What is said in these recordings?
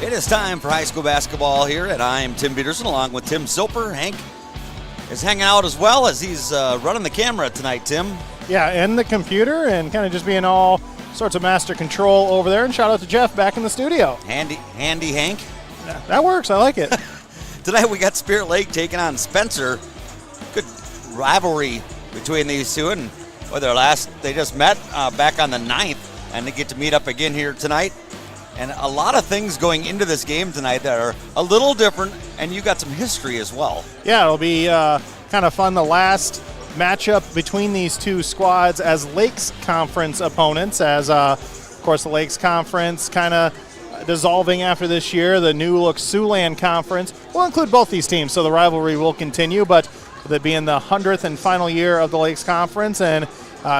It is time for high school basketball here, and I'm Tim Peterson along with Tim Soper. Hank is hanging out as well as he's running the camera tonight, Tim. Yeah, and the computer, and kind of just being all sorts of master control over there. And shout out to Jeff back in the studio. Handy Hank. Yeah, that works. I like it. Tonight we got Spirit Lake taking on Spencer. Good rivalry between these two, and they just met back on the 9th, and they get to meet up again here tonight. And a lot of things going into this game tonight that are a little different, and you got some history as well. Yeah, it'll be kind of fun. The last matchup between these two squads as Lakes Conference opponents, as of course the Lakes Conference kind of dissolving after this year. The new look Siouxland Conference will include both these teams, so the rivalry will continue, but with it being the 100th and final year of the Lakes Conference, and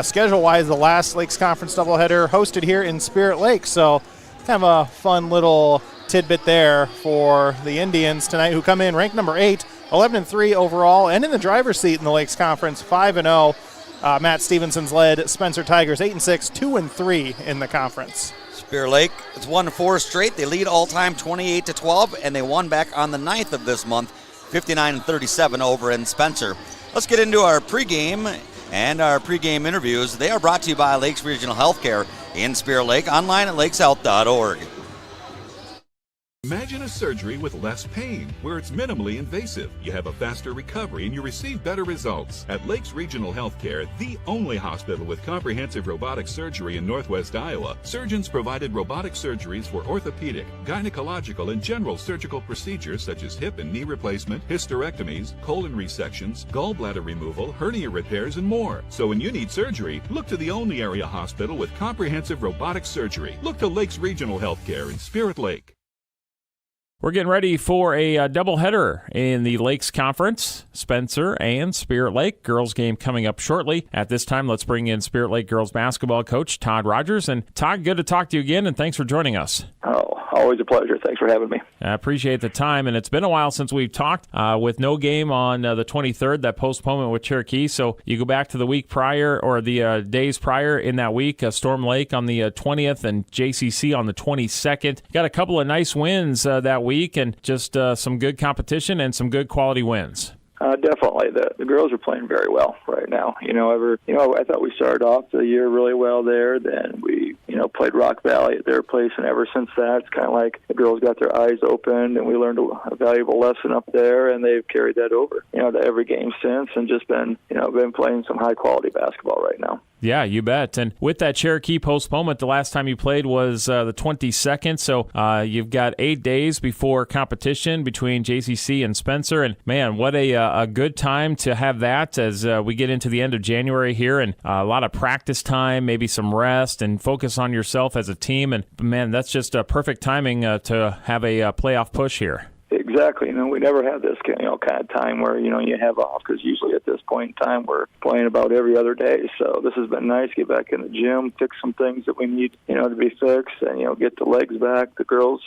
schedule-wise the last Lakes Conference doubleheader hosted here in Spirit Lake, so kind of a fun little tidbit there for the Indians tonight, who come in ranked number 8, 11-3 overall, and in the driver's seat in the Lakes Conference, 5-0. Matt Stevenson's led Spencer Tigers 8-6, 2-3 in the conference. Spirit Lake has won 4 straight. They lead all-time 28-12, and they won back on the 9th of this month, 59-37 over in Spencer. Let's get into our pregame and our pregame interviews. They are brought to you by Lakes Regional Healthcare in Spirit Lake, online at lakeshealth.org. Imagine a surgery with less pain, where it's minimally invasive. You have a faster recovery and you receive better results. At Lakes Regional Healthcare, the only hospital with comprehensive robotic surgery in Northwest Iowa, surgeons provided robotic surgeries for orthopedic, gynecological, and general surgical procedures such as hip and knee replacement, hysterectomies, colon resections, gallbladder removal, hernia repairs, and more. So when you need surgery, look to the only area hospital with comprehensive robotic surgery. Look to Lakes Regional Healthcare in Spirit Lake. We're getting ready for a doubleheader in the Lakes Conference. Spencer and Spirit Lake girls game coming up shortly. At this time, let's bring in Spirit Lake girls basketball coach Todd Rogers. And Todd, good to talk to you again, and thanks for joining us. Oh, always a pleasure. Thanks for having me. I appreciate the time, and it's been a while since we've talked with no game on the 23rd, that postponement with Cherokee. So you go back to the week prior, or the days prior in that week, Storm Lake on the 20th and JCC on the 22nd. Got a couple of nice wins that week, and just some good competition and some good quality wins. Definitely. The girls are playing very well right now. I thought we started off the year really well there. Then we, played Rock Valley at their place, and ever since that, it's kind of like the girls got their eyes opened, and we learned a valuable lesson up there, and they've carried that over, to every game since, and just been playing some high-quality basketball right now. Yeah, you bet. And with that Cherokee postponement, the last time you played was the 22nd, so you've got 8 days before competition between JCC and Spencer. And, man, what a good time to have that as we get into the end of January here, and a lot of practice time, maybe some rest, and focus on yourself as a team. And, man, that's just a perfect timing to have a playoff push here. Exactly. We never have this kind of time where, you have off, because usually at this point in time we're playing about every other day. So this has been nice. Get back in the gym, fix some things that we need, to be fixed, and, get the legs back. The girls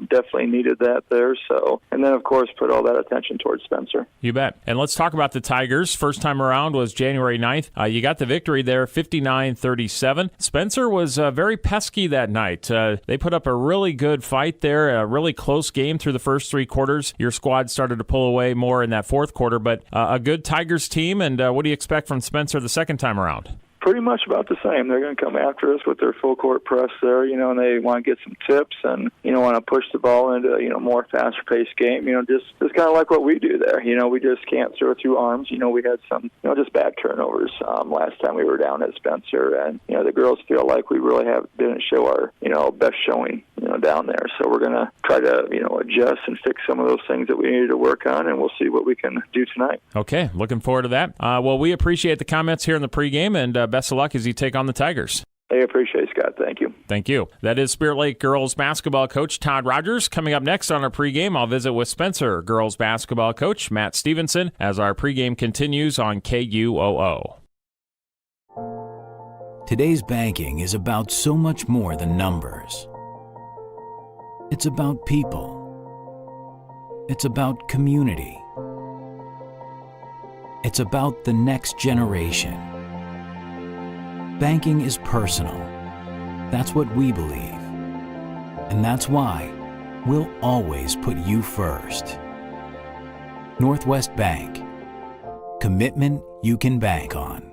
definitely needed that there. So, and then, of course, put all that attention towards Spencer. You bet. And let's talk about the Tigers. First time around was January 9th. You got the victory there, 59-37. Spencer was very pesky that night. They put up a really good fight there, a really close game through the first 3 quarters. Your squad started to pull away more in that fourth quarter, but a good Tigers team. And what do you expect from Spencer the second time around? Pretty much about the same. They're going to come after us with their full court press there, and they want to get some tips and, want to push the ball into, more faster paced game, just kind of like what we do there. We just can't throw through arms. We had some, just bad turnovers last time we were down at Spencer, and, the girls feel like we really didn't show our, best showing, down there. So we're going to try to, adjust and fix some of those things that we needed to work on, and we'll see what we can do tonight. Okay, looking forward to that. Well, we appreciate the comments here in the pregame, and best of luck as you take on the Tigers. I appreciate it, Scott. Thank you. Thank you. That is Spirit Lake girls basketball coach Todd Rogers. Coming up next on our pregame, I'll visit with Spencer girls basketball coach Matt Stevenson as our pregame continues on KUOO. Today's banking is about so much more than numbers. It's about people. It's about community. It's about the next generation. Banking is personal. That's what we believe. And that's why we'll always put you first. Northwest Bank. Commitment you can bank on.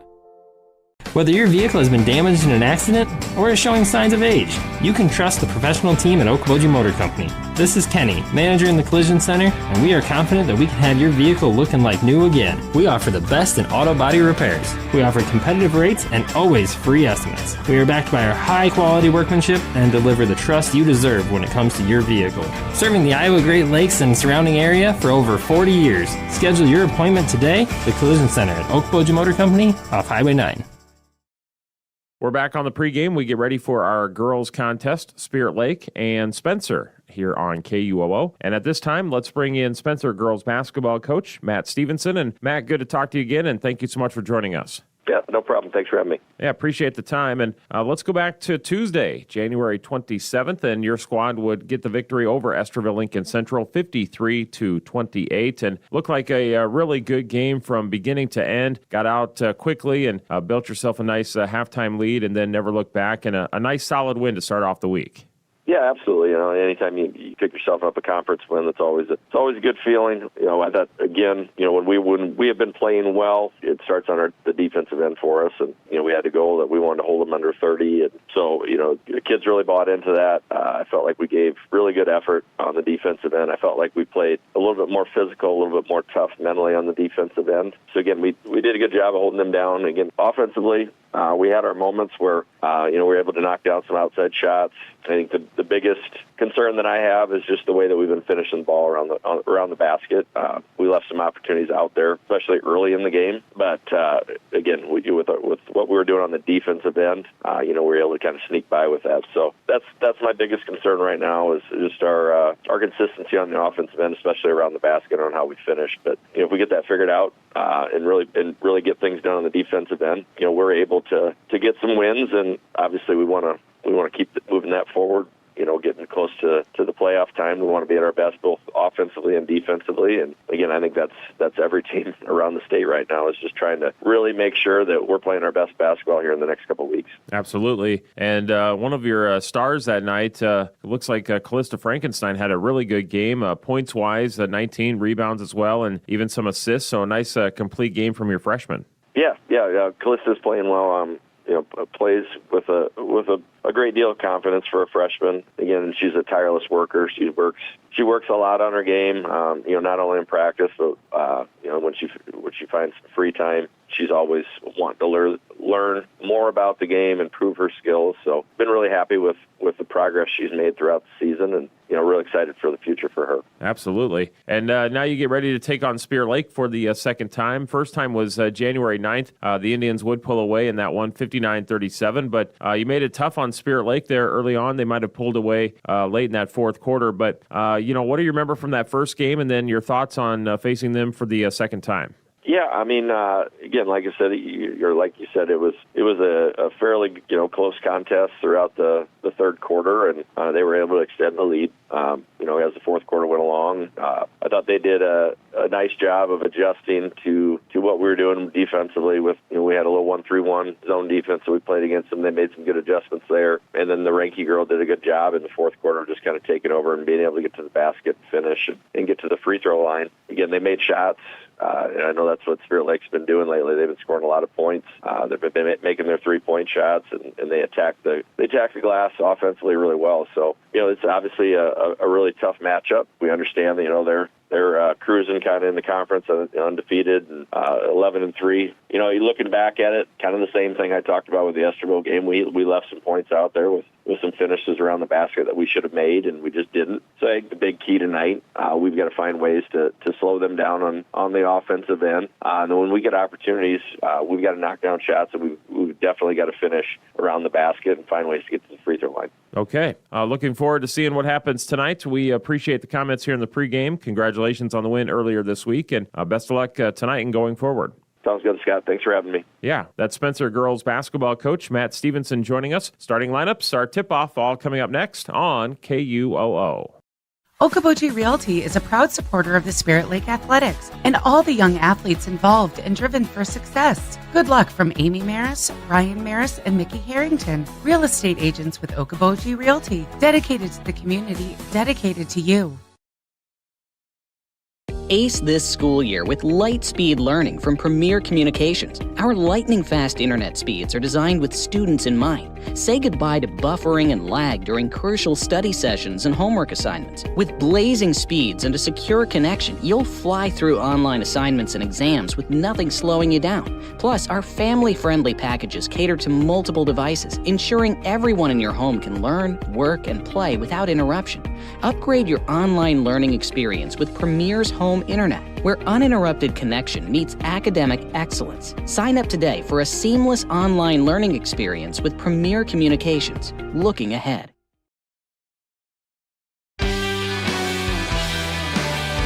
Whether your vehicle has been damaged in an accident or is showing signs of age, you can trust the professional team at Okoboji Motor Company. This is Kenny, manager in the Collision Center, and we are confident that we can have your vehicle looking like new again. We offer the best in auto body repairs. We offer competitive rates and always free estimates. We are backed by our high-quality workmanship and deliver the trust you deserve when it comes to your vehicle. Serving the Iowa Great Lakes and surrounding area for over 40 years. Schedule your appointment today, the Collision Center at Okoboji Motor Company off Highway 9. We're back on the pregame. We get ready for our girls contest, Spirit Lake and Spencer here on KUOO. And at this time, let's bring in Spencer girls basketball coach, Matt Stevenson. And Matt, good to talk to you again, and thank you so much for joining us. Yeah, no problem. Thanks for having me. Yeah, appreciate the time. And let's go back to Tuesday, January 27th, and your squad would get the victory over Esterville Lincoln Central, 53-28, and looked like a really good game from beginning to end. Got out quickly and built yourself a nice halftime lead, and then never looked back, and a nice solid win to start off the week. Yeah, absolutely. Anytime you pick yourself up a conference win, it's always a good feeling. I thought again, when we have been playing well, it starts on the defensive end for us, and we had a goal that we wanted to hold them under 30, and so the kids really bought into that. I felt like we gave really good effort on the defensive end. I felt like we played a little bit more physical, a little bit more tough mentally on the defensive end. So again, we did a good job of holding them down. Again, offensively, we had our moments where we were able to knock down some outside shots. I think the biggest concern that I have is just the way that we've been finishing the ball around the basket. We left some opportunities out there, especially early in the game. But again, with what we were doing on the defensive end, we were able to kind of sneak by with that. So that's my biggest concern right now is just our consistency on the offensive end, especially around the basket on how we finish. But if we get that figured out and really get things done on the defensive end, we're able to get some wins, and obviously we want to keep moving that forward. Getting close to the playoff time, we want to be at our best both offensively and defensively. And again, I think that's every team around the state right now is just trying to really make sure that we're playing our best basketball here in the next couple of weeks. Absolutely. And one of your stars that night, it looks like Callista Frankenstein had a really good game, points-wise, 19 rebounds as well, and even some assists. So a nice complete game from your freshman. Yeah. Callista's playing well. Plays with a great deal of confidence for a freshman. Again, she's a tireless worker. She works a lot on her game. Not only in practice, but when she finds free time, she's always wanting to learn more about the game, improve her skills. So, been really happy with the progress she's made throughout the season, and really excited for the future for her. Absolutely. And now you get ready to take on Spear Lake for the second time. First time was January 9th. The Indians would pull away in that one, 59-37, but you made it tough on Spirit Lake there early on. They might have pulled away late in that fourth quarter, but what do you remember from that first game, and then your thoughts on facing them for the second time? Yeah, again, like I said, it was a fairly close contest throughout the third quarter, and they were able to extend the lead. As the fourth quarter went along, I thought they did a nice job of adjusting to what we were doing defensively. With we had a little 1-3-1 zone defense that we played against them. They made some good adjustments there, and then the Ranky girl did a good job in the fourth quarter of just kind of taking over and being able to get to the basket, finish, and get to the free throw line. Again, they made shots. And I know that's what Spirit Lake's been doing lately. They've been scoring a lot of points. They've been making their 3-point shots, and they attack the glass offensively really well. So it's obviously a really tough matchup. We understand that they're cruising kind of in the conference, undefeated, and 11-3. You're looking back at it, kind of the same thing I talked about with the Esterville game. We left some points out there with some finishes around the basket that we should have made, and we just didn't. So I think the big key tonight, we've got to find ways to slow them down on the offensive end. And when we get opportunities, we've got to knock down shots, and we've definitely got to finish around the basket and find ways to get to the free throw line. Okay. Looking forward to seeing what happens tonight. We appreciate the comments here in the pregame. Congratulations on the win earlier this week, and best of luck tonight and going forward. Sounds good, Scott. Thanks for having me. Yeah, that's Spencer girls basketball coach Matt Stevenson joining us. Starting lineups, our tip-off, all coming up next on KUOO. Okoboji Realty is a proud supporter of the Spirit Lake Athletics and all the young athletes involved and driven for success. Good luck from Amy Maris, Ryan Maris, and Mickey Harrington, real estate agents with Okoboji Realty, dedicated to the community, dedicated to you. Ace this school year with light-speed learning from Premier Communications. Our lightning-fast internet speeds are designed with students in mind. Say goodbye to buffering and lag during crucial study sessions and homework assignments. With blazing speeds and a secure connection, you'll fly through online assignments and exams with nothing slowing you down. Plus, our family-friendly packages cater to multiple devices, ensuring everyone in your home can learn, work, and play without interruption. Upgrade your online learning experience with Premier's Home Internet, where uninterrupted connection meets academic excellence. Sign up today for a seamless online learning experience with Premier Communications. Looking ahead.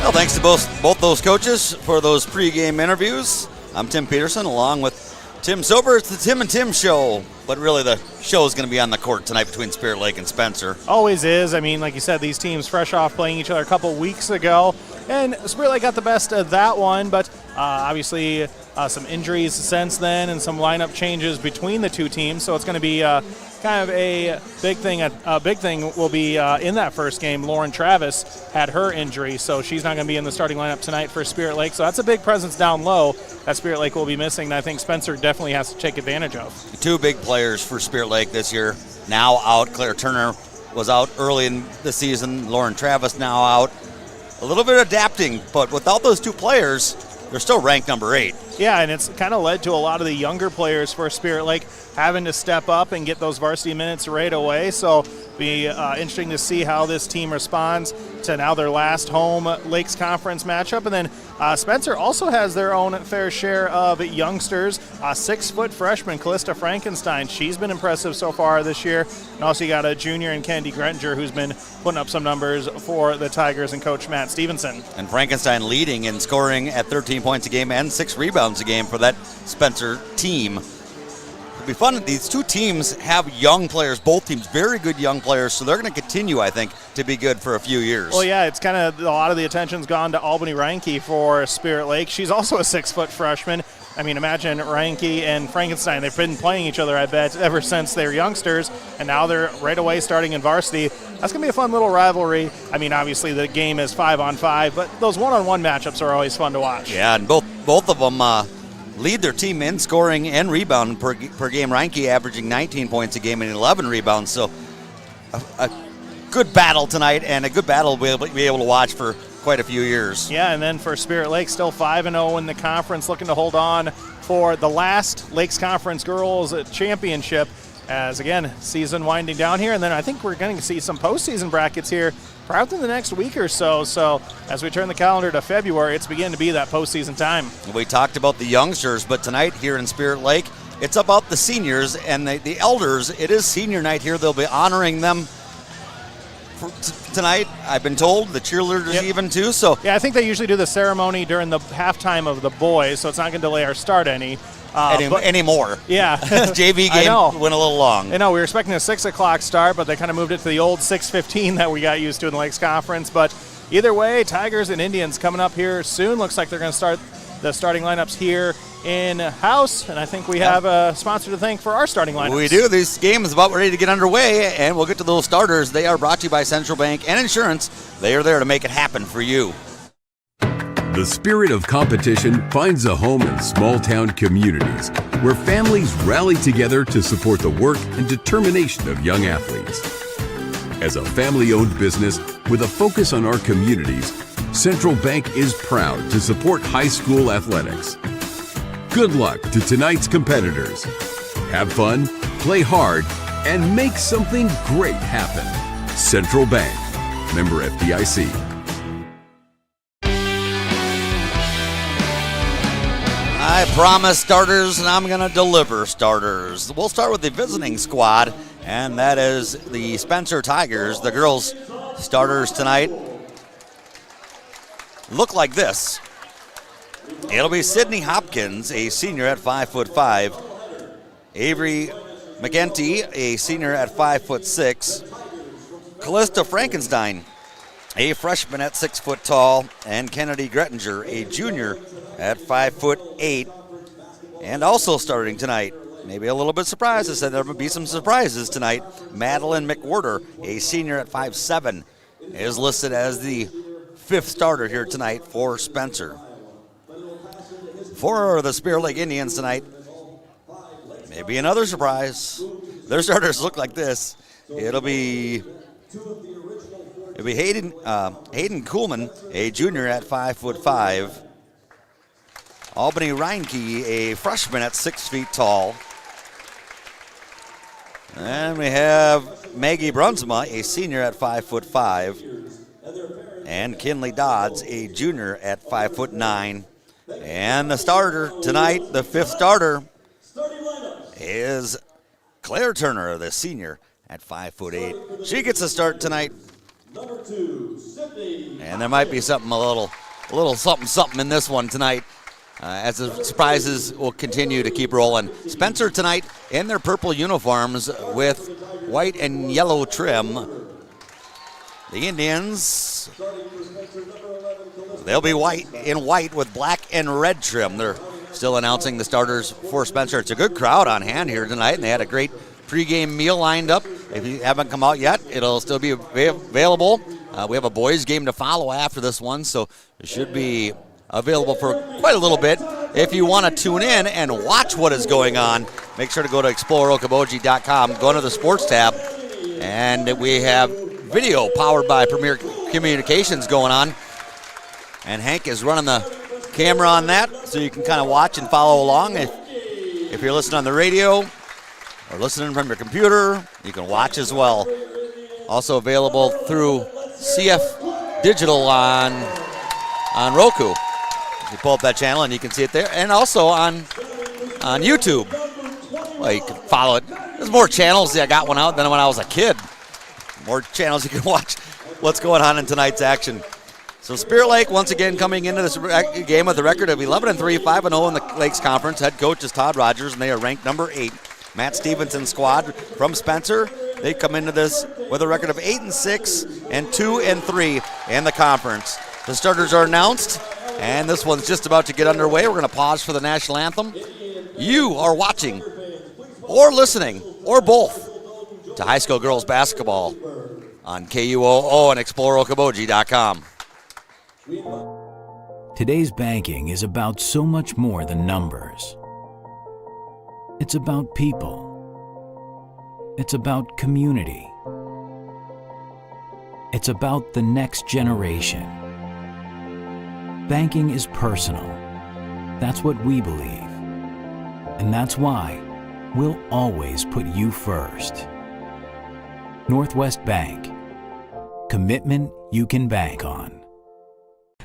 Well, thanks to both those coaches for those pregame interviews. I'm Tim Peterson, along with Tim Soper. It's the Tim and Tim Show, but really the show is going to be on the court tonight between Spirit Lake and Spencer. Always is. I mean, like you said, these teams fresh off playing each other a couple weeks ago, and Spirit Lake got the best of that one, but obviously some injuries since then and some lineup changes between the two teams, so it's going to be kind of a big thing. A big thing will be in that first game. Lauren Travis had her injury, so she's not going to be in the starting lineup tonight for Spirit Lake. So that's a big presence down low that Spirit Lake will be missing, and I think Spencer definitely has to take advantage of. Two big players for Spirit Lake this year now out. Claire Turner was out early in the season. Lauren Travis now out. A little bit adapting, but without those two players, they're still ranked number 8. Yeah, and it's kind of led to a lot of the younger players for Spirit Lake having to step up and get those varsity minutes right away. So be interesting to see how this team responds to now their last home Lakes Conference matchup. And then Spencer also has their own fair share of youngsters. 6-foot freshman Callista Frankenstein, she's been impressive so far this year. And also you got a junior in Kennedy Gretinger who's been putting up some numbers for the Tigers and Coach Matt Stevenson. And Frankenstein leading in scoring at 13 points a game and 6 rebounds a game for that Spencer team. It'll be fun. These two teams have young players, both teams very good young players, so they're going to continue, I think, to be good for a few years. Well, yeah, it's kind of a lot of the attention's gone to Albany Reinke for Spirit Lake. She's also a 6-foot freshman. I mean, imagine Reinke and Frankenstein. They've been playing each other, I bet, ever since they were youngsters, and now they're right away starting in varsity. That's going to be a fun little rivalry. I mean, obviously the game is 5-on-5, but those one-on-one matchups are always fun to watch. Yeah, and both of them lead their team in scoring and rebound per game. Reinke averaging 19 points a game and 11 rebounds. So a good battle tonight, and a good battle we'll be able to watch for quite a few years. Yeah, and then for Spirit Lake, still 5-0 in the conference, looking to hold on for the last Lakes Conference Girls Championship. As again, season winding down here, and then I think we're going to see some postseason brackets here probably in the next week or so. So as we turn the calendar to February, it's beginning to be that postseason time. We talked about the youngsters, but tonight here in Spirit Lake, it's about the seniors and the elders. It is senior night here. They'll be honoring them tonight, I've been told. The cheerleaders even too. So yeah, I think they usually do the ceremony during the halftime of the boys, so it's not going to delay our start any. Anymore. Yeah. JV game went a little long. I know, we were expecting a 6 o'clock start, but they kind of moved it to the old 6:15 that we got used to in the Lakes Conference. But either way, Tigers and Indians coming up here soon. Looks like they're going to start the starting lineups here in-house, and I think we have a sponsor to thank for our starting lineups. We do. This game is about ready to get underway, and we'll get to those starters. They are brought to you by Central Bank and Insurance. They are there to make it happen for you. The spirit of competition finds a home in small-town communities where families rally together to support the work and determination of young athletes. As a family-owned business with a focus on our communities, Central Bank is proud to support high school athletics. Good luck to tonight's competitors. Have fun, play hard, and make something great happen. Central Bank, member FDIC. I promise starters, and I'm going to deliver starters. We'll start with the visiting squad, and that is the Spencer Tigers. The girls' starters tonight look like this. It'll be Sydney Hopkins, a senior at 5'5". Avery McGinty, a senior at 5'6". Callista Frankenstein, a freshman at 6 foot tall, and Kennedy Grettinger, a junior at 5'8". And also starting tonight, maybe a little bit surprised, I said there would be some surprises tonight. Madeline McWhorter, a senior at 5'7", is listed as the 5th starter here tonight for Spencer. For the Spirit Lake Indians tonight, maybe another surprise. Their starters look like this. It'll be Hayden Kuhlman, a junior at 5'5". Albany Reinke, a freshman at 6 feet tall. And we have Maggie Brunsma, a senior at 5'5". And Kinley Dodds, a junior at 5'9". And the starter tonight, the 5th starter, is Claire Turner, the senior at 5'8". She gets a start tonight. And there might be something a little something in this one tonight, as the surprises will continue to keep rolling. Spencer tonight in their purple uniforms with white and yellow trim. The Indians, they'll be white with black and red trim. They're still announcing the starters for Spencer. It's a good crowd on hand here tonight, and they had a great pregame meal lined up. If you haven't come out yet, it'll still be available. We have a boys game to follow after this one, so it should be available for quite a little bit. If you want to tune in and watch what is going on, make sure to go to exploreokoboji.com, go into the sports tab, and we have video powered by Premier Communications going on. And Hank is running the camera on that, so you can kind of watch and follow along. If you're listening on the radio or listening from your computer, you can watch as well. Also available through CF Digital on Roku. You pull up that channel and you can see it there. And also on YouTube. Well, you can follow it. There's more channels. I got one out than when I was a kid. More channels you can watch what's going on in tonight's action. So Spirit Lake, once again, coming into this game with a record of 11-3, 5-0 in the Lakes Conference. Head coach is Todd Rogers, and they are ranked number 8. Matt Stevenson's squad from Spencer, they come into this with a record of 8-6 and 2-3 in the conference. The starters are announced, and this one's just about to get underway. We're going to pause for the national anthem. You are watching or listening, or both, to high school girls basketball on KUOO and ExploreOkoboji.com. Today's banking is about so much more than numbers. It's about people. It's about community. It's about the next generation. Banking is personal. That's what we believe. And that's why we'll always put you first. Northwest Bank. Commitment you can bank on.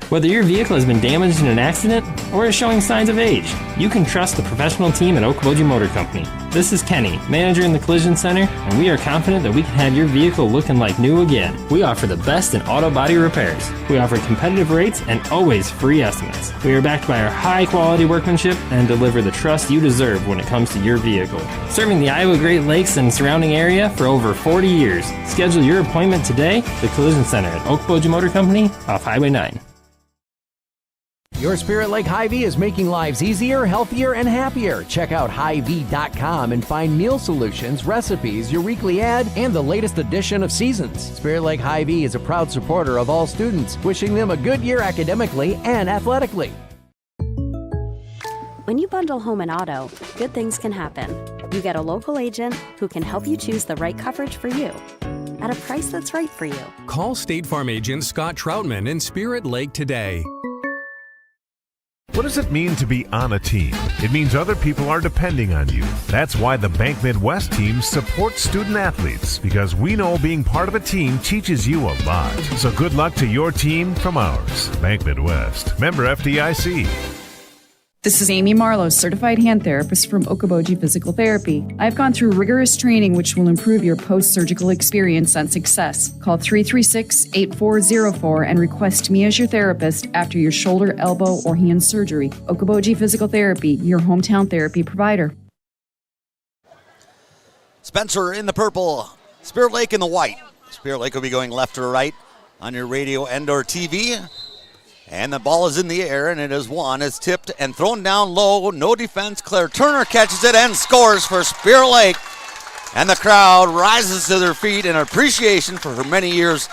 Whether your vehicle has been damaged in an accident or is showing signs of age, you can trust the professional team at Okoboji Motor Company. This is Kenny, manager in the Collision Center, and we are confident that we can have your vehicle looking like new again. We offer the best in auto body repairs. We offer competitive rates and always free estimates. We are backed by our high-quality workmanship and deliver the trust you deserve when it comes to your vehicle. Serving the Iowa Great Lakes and surrounding area for over 40 years. Schedule your appointment today, the Collision Center at Okoboji Motor Company off Highway 9. Your Spirit Lake Hy-Vee is making lives easier, healthier, and happier. Check out Hy-Vee.com and find meal solutions, recipes, your weekly ad, and the latest edition of Seasons. Spirit Lake Hy-Vee is a proud supporter of all students, wishing them a good year academically and athletically. When you bundle home and auto, good things can happen. You get a local agent who can help you choose the right coverage for you at a price that's right for you. Call State Farm agent Scott Troutman in Spirit Lake today. What does it mean to be on a team? It means other people are depending on you. That's why the Bank Midwest team supports student athletes, because we know being part of a team teaches you a lot. So good luck to your team from ours. Bank Midwest. Member FDIC. This is Amy Marlowe, certified hand therapist from Okoboji Physical Therapy. I've gone through rigorous training which will improve your post-surgical experience and success. Call 336-8404 and request me as your therapist after your shoulder, elbow, or hand surgery. Okoboji Physical Therapy, your hometown therapy provider. Spencer in the purple, Spirit Lake in the white. Spirit Lake will be going left to right. on your radio and or TV. And the ball is in the air, and it is won. It's tipped and thrown down low. No defense. Claire Turner catches it and scores for Spirit Lake. And the crowd rises to their feet in appreciation for her many years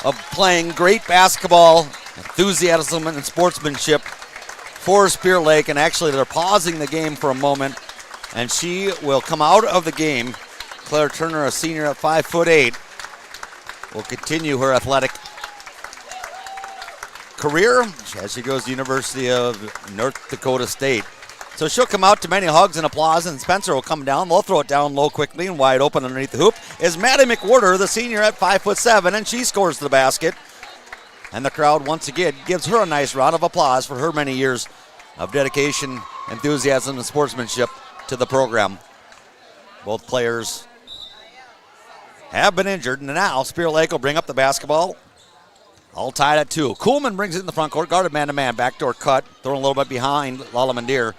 of playing great basketball, enthusiasm, and sportsmanship for Spirit Lake. And actually, they're pausing the game for a moment, and she will come out of the game. Claire Turner, a senior at 5'8", will continue her athletic career as she goes to the University of North Dakota State. So she'll come out to many hugs and applause, and Spencer will come down. They'll throw it down low quickly and wide open underneath the hoop is Maddie McWhorter, the senior at 5'7", and she scores the basket. And the crowd once again gives her a nice round of applause for her many years of dedication, enthusiasm, and sportsmanship to the program. Both players have been injured, and now Spirit Lake will bring up the basketball. All tied at 2. Kuhlman brings it in the front court, guarded man-to-man, backdoor cut, thrown a little bit behind Lalamandir.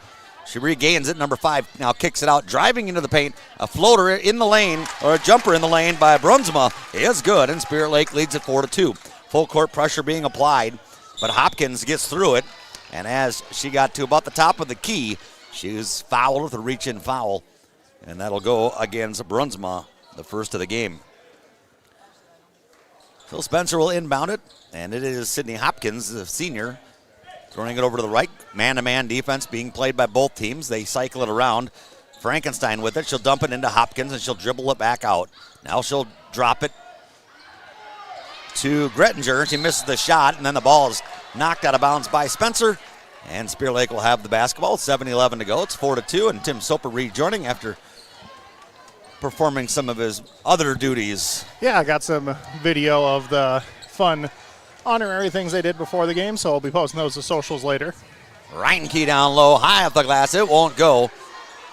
She regains it, number 5 now kicks it out, driving into the paint. A floater in the lane, or a jumper in the lane by Brunsma is good, and Spirit Lake leads it 4-2. Full court pressure being applied, but Hopkins gets through it, and as she got to about the top of the key, she was fouled with a reach-in foul, and that'll go against Brunsma, the first of the game. Phil Spencer will inbound it, and it is Sydney Hopkins, the senior, throwing it over to the right. Man-to-man defense being played by both teams. They cycle it around. Frankenstein with it. She'll dump it into Hopkins, and she'll dribble it back out. Now she'll drop it to Grettinger. She misses the shot, and then the ball is knocked out of bounds by Spencer, and Spirit Lake will have the basketball. 7:11 to go. It's 4-2, and Tim Soper rejoining after performing some of his other duties. Yeah, I got some video of the fun honorary things they did before the game, so I'll be posting those to socials later. Reinke down low, high off the glass. It won't go.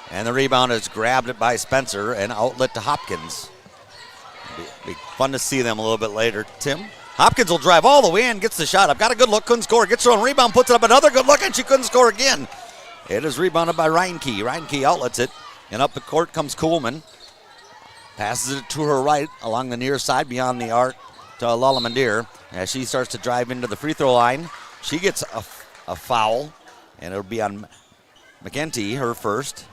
And the rebound is grabbed by Spencer and outlet to Hopkins. Be fun to see them a little bit later. Tim? Hopkins will drive all the way in, gets the shot up. Got a good look, couldn't score. Gets her own rebound, puts it up. Another good look, and she couldn't score again. It is rebounded by Reinke. Reinke outlets it, and up the court comes Kuhlman. Passes it to her right along the near side beyond the arc to Lalamandir. As she starts to drive into the free throw line, she gets a foul, and it'll be on McEntee, her first.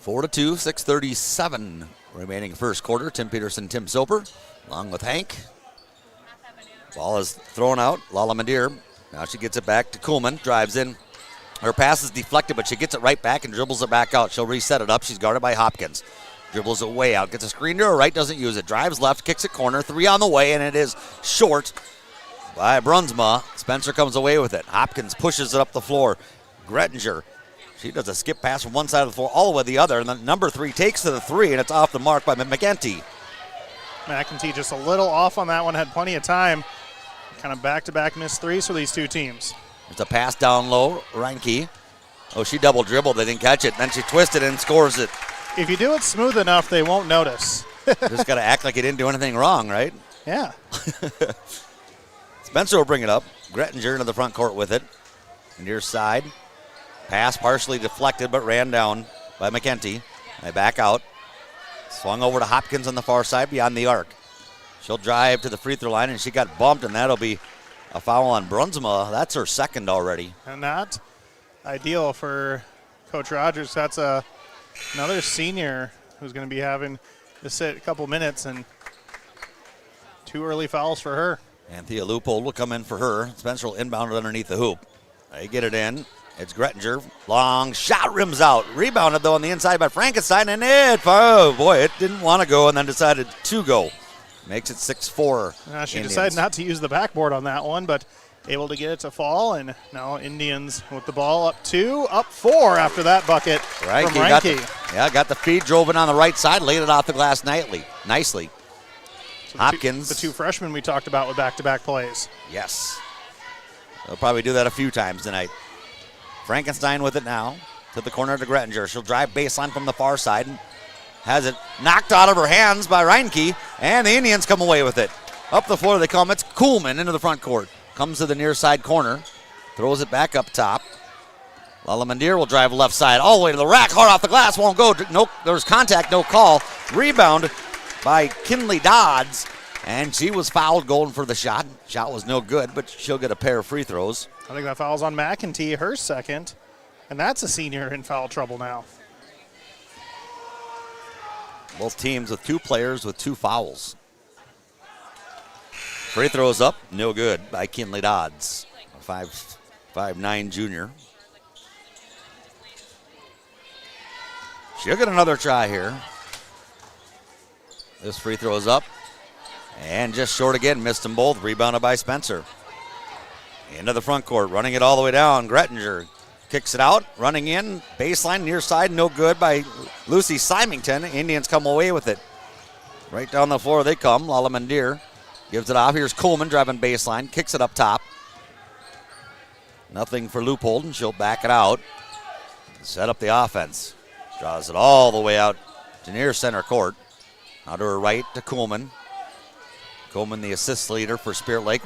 4-2, 6:37 remaining first quarter. Tim Peterson, Tim Soper, along with Hank. Ball is thrown out. Lalamandir. Now she gets it back to Kuhlman. Drives in. Her pass is deflected, but she gets it right back and dribbles it back out. She'll reset it up. She's guarded by Hopkins. Dribbles it way out. Gets a screen to her right. Doesn't use it. Drives left. Kicks it corner. 3 on the way, and it is short by Brunsma. Spencer comes away with it. Hopkins pushes it up the floor. Grettinger. She does a skip pass from one side of the floor all the way to the other, and then number 3 takes to the 3, and it's off the mark by McEntee. McEntee just a little off on that one. Had plenty of time. Kind of back-to-back missed threes for these two teams. It's a pass down low. Reinke. Oh, she double dribbled. They didn't catch it. Then she twisted and scores it. If you do it smooth enough, they won't notice. Just got to act like you didn't do anything wrong, right? Yeah. Spencer will bring it up. Grettinger into the front court with it. Near side. Pass partially deflected but ran down by McEntee. They back out. Swung over to Hopkins on the far side beyond the arc. She'll drive to the free throw line, and she got bumped, and that'll be a foul on Brunsma. That's her second already. And not ideal for Coach Rogers. That's another senior who's going to be having to sit a couple minutes, and 2 early fouls for her. Anthea Loopold will come in for her. Spencer will inbound it underneath the hoop. They get it in. It's Grettinger. Long shot, rims out. Rebounded, though, on the inside by Frankenstein, and it didn't want to go and then decided to go. Makes it 6-4. She Indians. decided not to use the backboard on that one, but able to get it to fall, and now Indians with the ball up 2, up 4 after that bucket from Reinke. Got the feed, drove it on the right side, laid it off the glass nicely. So Hopkins. The two freshmen we talked about with back-to-back plays. Yes. They'll probably do that a few times tonight. Frankenstein with it now to the corner to Grettinger. She'll drive baseline from the far side and has it knocked out of her hands by Reinke, and the Indians come away with it. Up the floor they come. It's Kuhlman into the front court. Comes to the near side corner. Throws it back up top. Lalamandir will drive left side all the way to the rack. Hard off the glass. Won't go. No, there's contact. No call. Rebound by Kinley Dodds, and she was fouled going for the shot. Shot was no good, but she'll get a pair of free throws. I think that foul's on McEntee, her second, and that's a senior in foul trouble now. Both teams with 2 players with 2 fouls. Free throws up, no good by Kinley Dodds, a 5'9" junior. She'll get another try here. This free throw is up, and just short again, missed them both, rebounded by Spencer. Into the front court, running it all the way down, Grettinger kicks it out, running in, baseline, near side, no good by Lucy Symington. Indians come away with it. Right down the floor they come. Lala Mandir gives it off. Here's Coleman driving baseline, kicks it up top. Nothing for Leupold, and she'll back it out. Set up the offense. Draws it all the way out to near center court. Now to her right to Coleman. Coleman, the assist leader for Spirit Lake.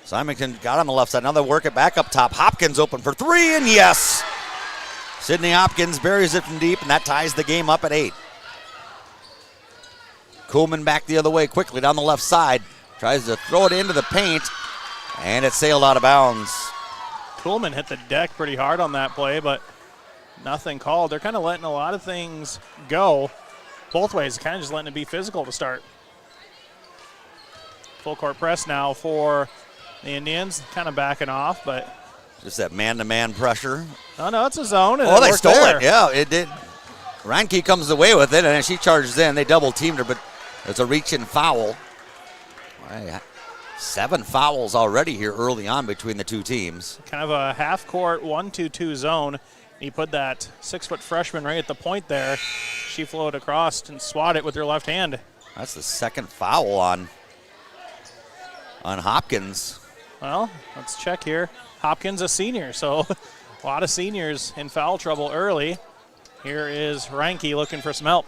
Symington got on the left side. Now they work it back up top. Hopkins open for 3, and yes! Sydney Hopkins buries it from deep, and that ties the game up at 8. Coleman back the other way quickly down the left side. Tries to throw it into the paint, and it sailed out of bounds. Coleman hit the deck pretty hard on that play, but nothing called. They're kind of letting a lot of things go both ways, kind of just letting it be physical to start. Full court press now for the Indians, kind of backing off, but just that man-to-man pressure. Oh, no, it's a zone. Oh, they stole it. Yeah, it did. Reinke comes away with it, and she charges in. They double-teamed her, but there's a reach-in foul. 7 fouls already here early on between the two teams. Kind of a half-court 1-2-2 zone. He put that 6-foot freshman right at the point there. She floated across and swatted it with her left hand. That's the second foul on Hopkins. Well, let's check here. Hopkins a senior, so a lot of seniors in foul trouble early. Here is Reinke looking for some help.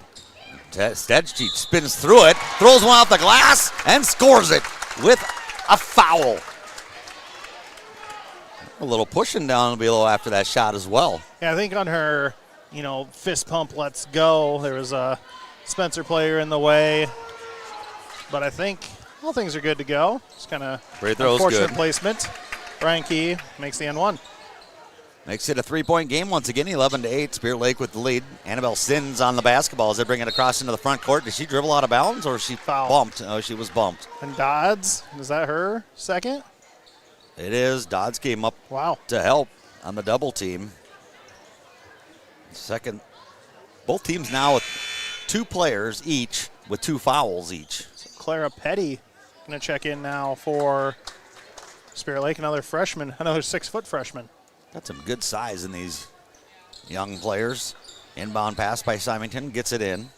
Stedge spins through it, throws one off the glass, and scores it with a foul. A little pushing down below after that shot as well. Yeah, I think on her, fist pump, let's go, there was a Spencer player in the way. But I think all things are good to go. It's kind of unfortunate placement. Reinke makes the N1. Makes it a 3-point game once again, 11-8. Spirit Lake with the lead. Annabelle Sins on the basketball as they bring it across into the front court. Did she dribble out of bounds or she bumped? Oh, she was bumped. And Dodds, is that her second? It is. Dodds came up to help on the double team. Second. Both teams now with 2 players each with 2 fouls each. So Clara Petty going to check in now for Spirit Lake, another freshman, another 6-foot freshman. Got some good size in these young players. Inbound pass by Symington, gets it in.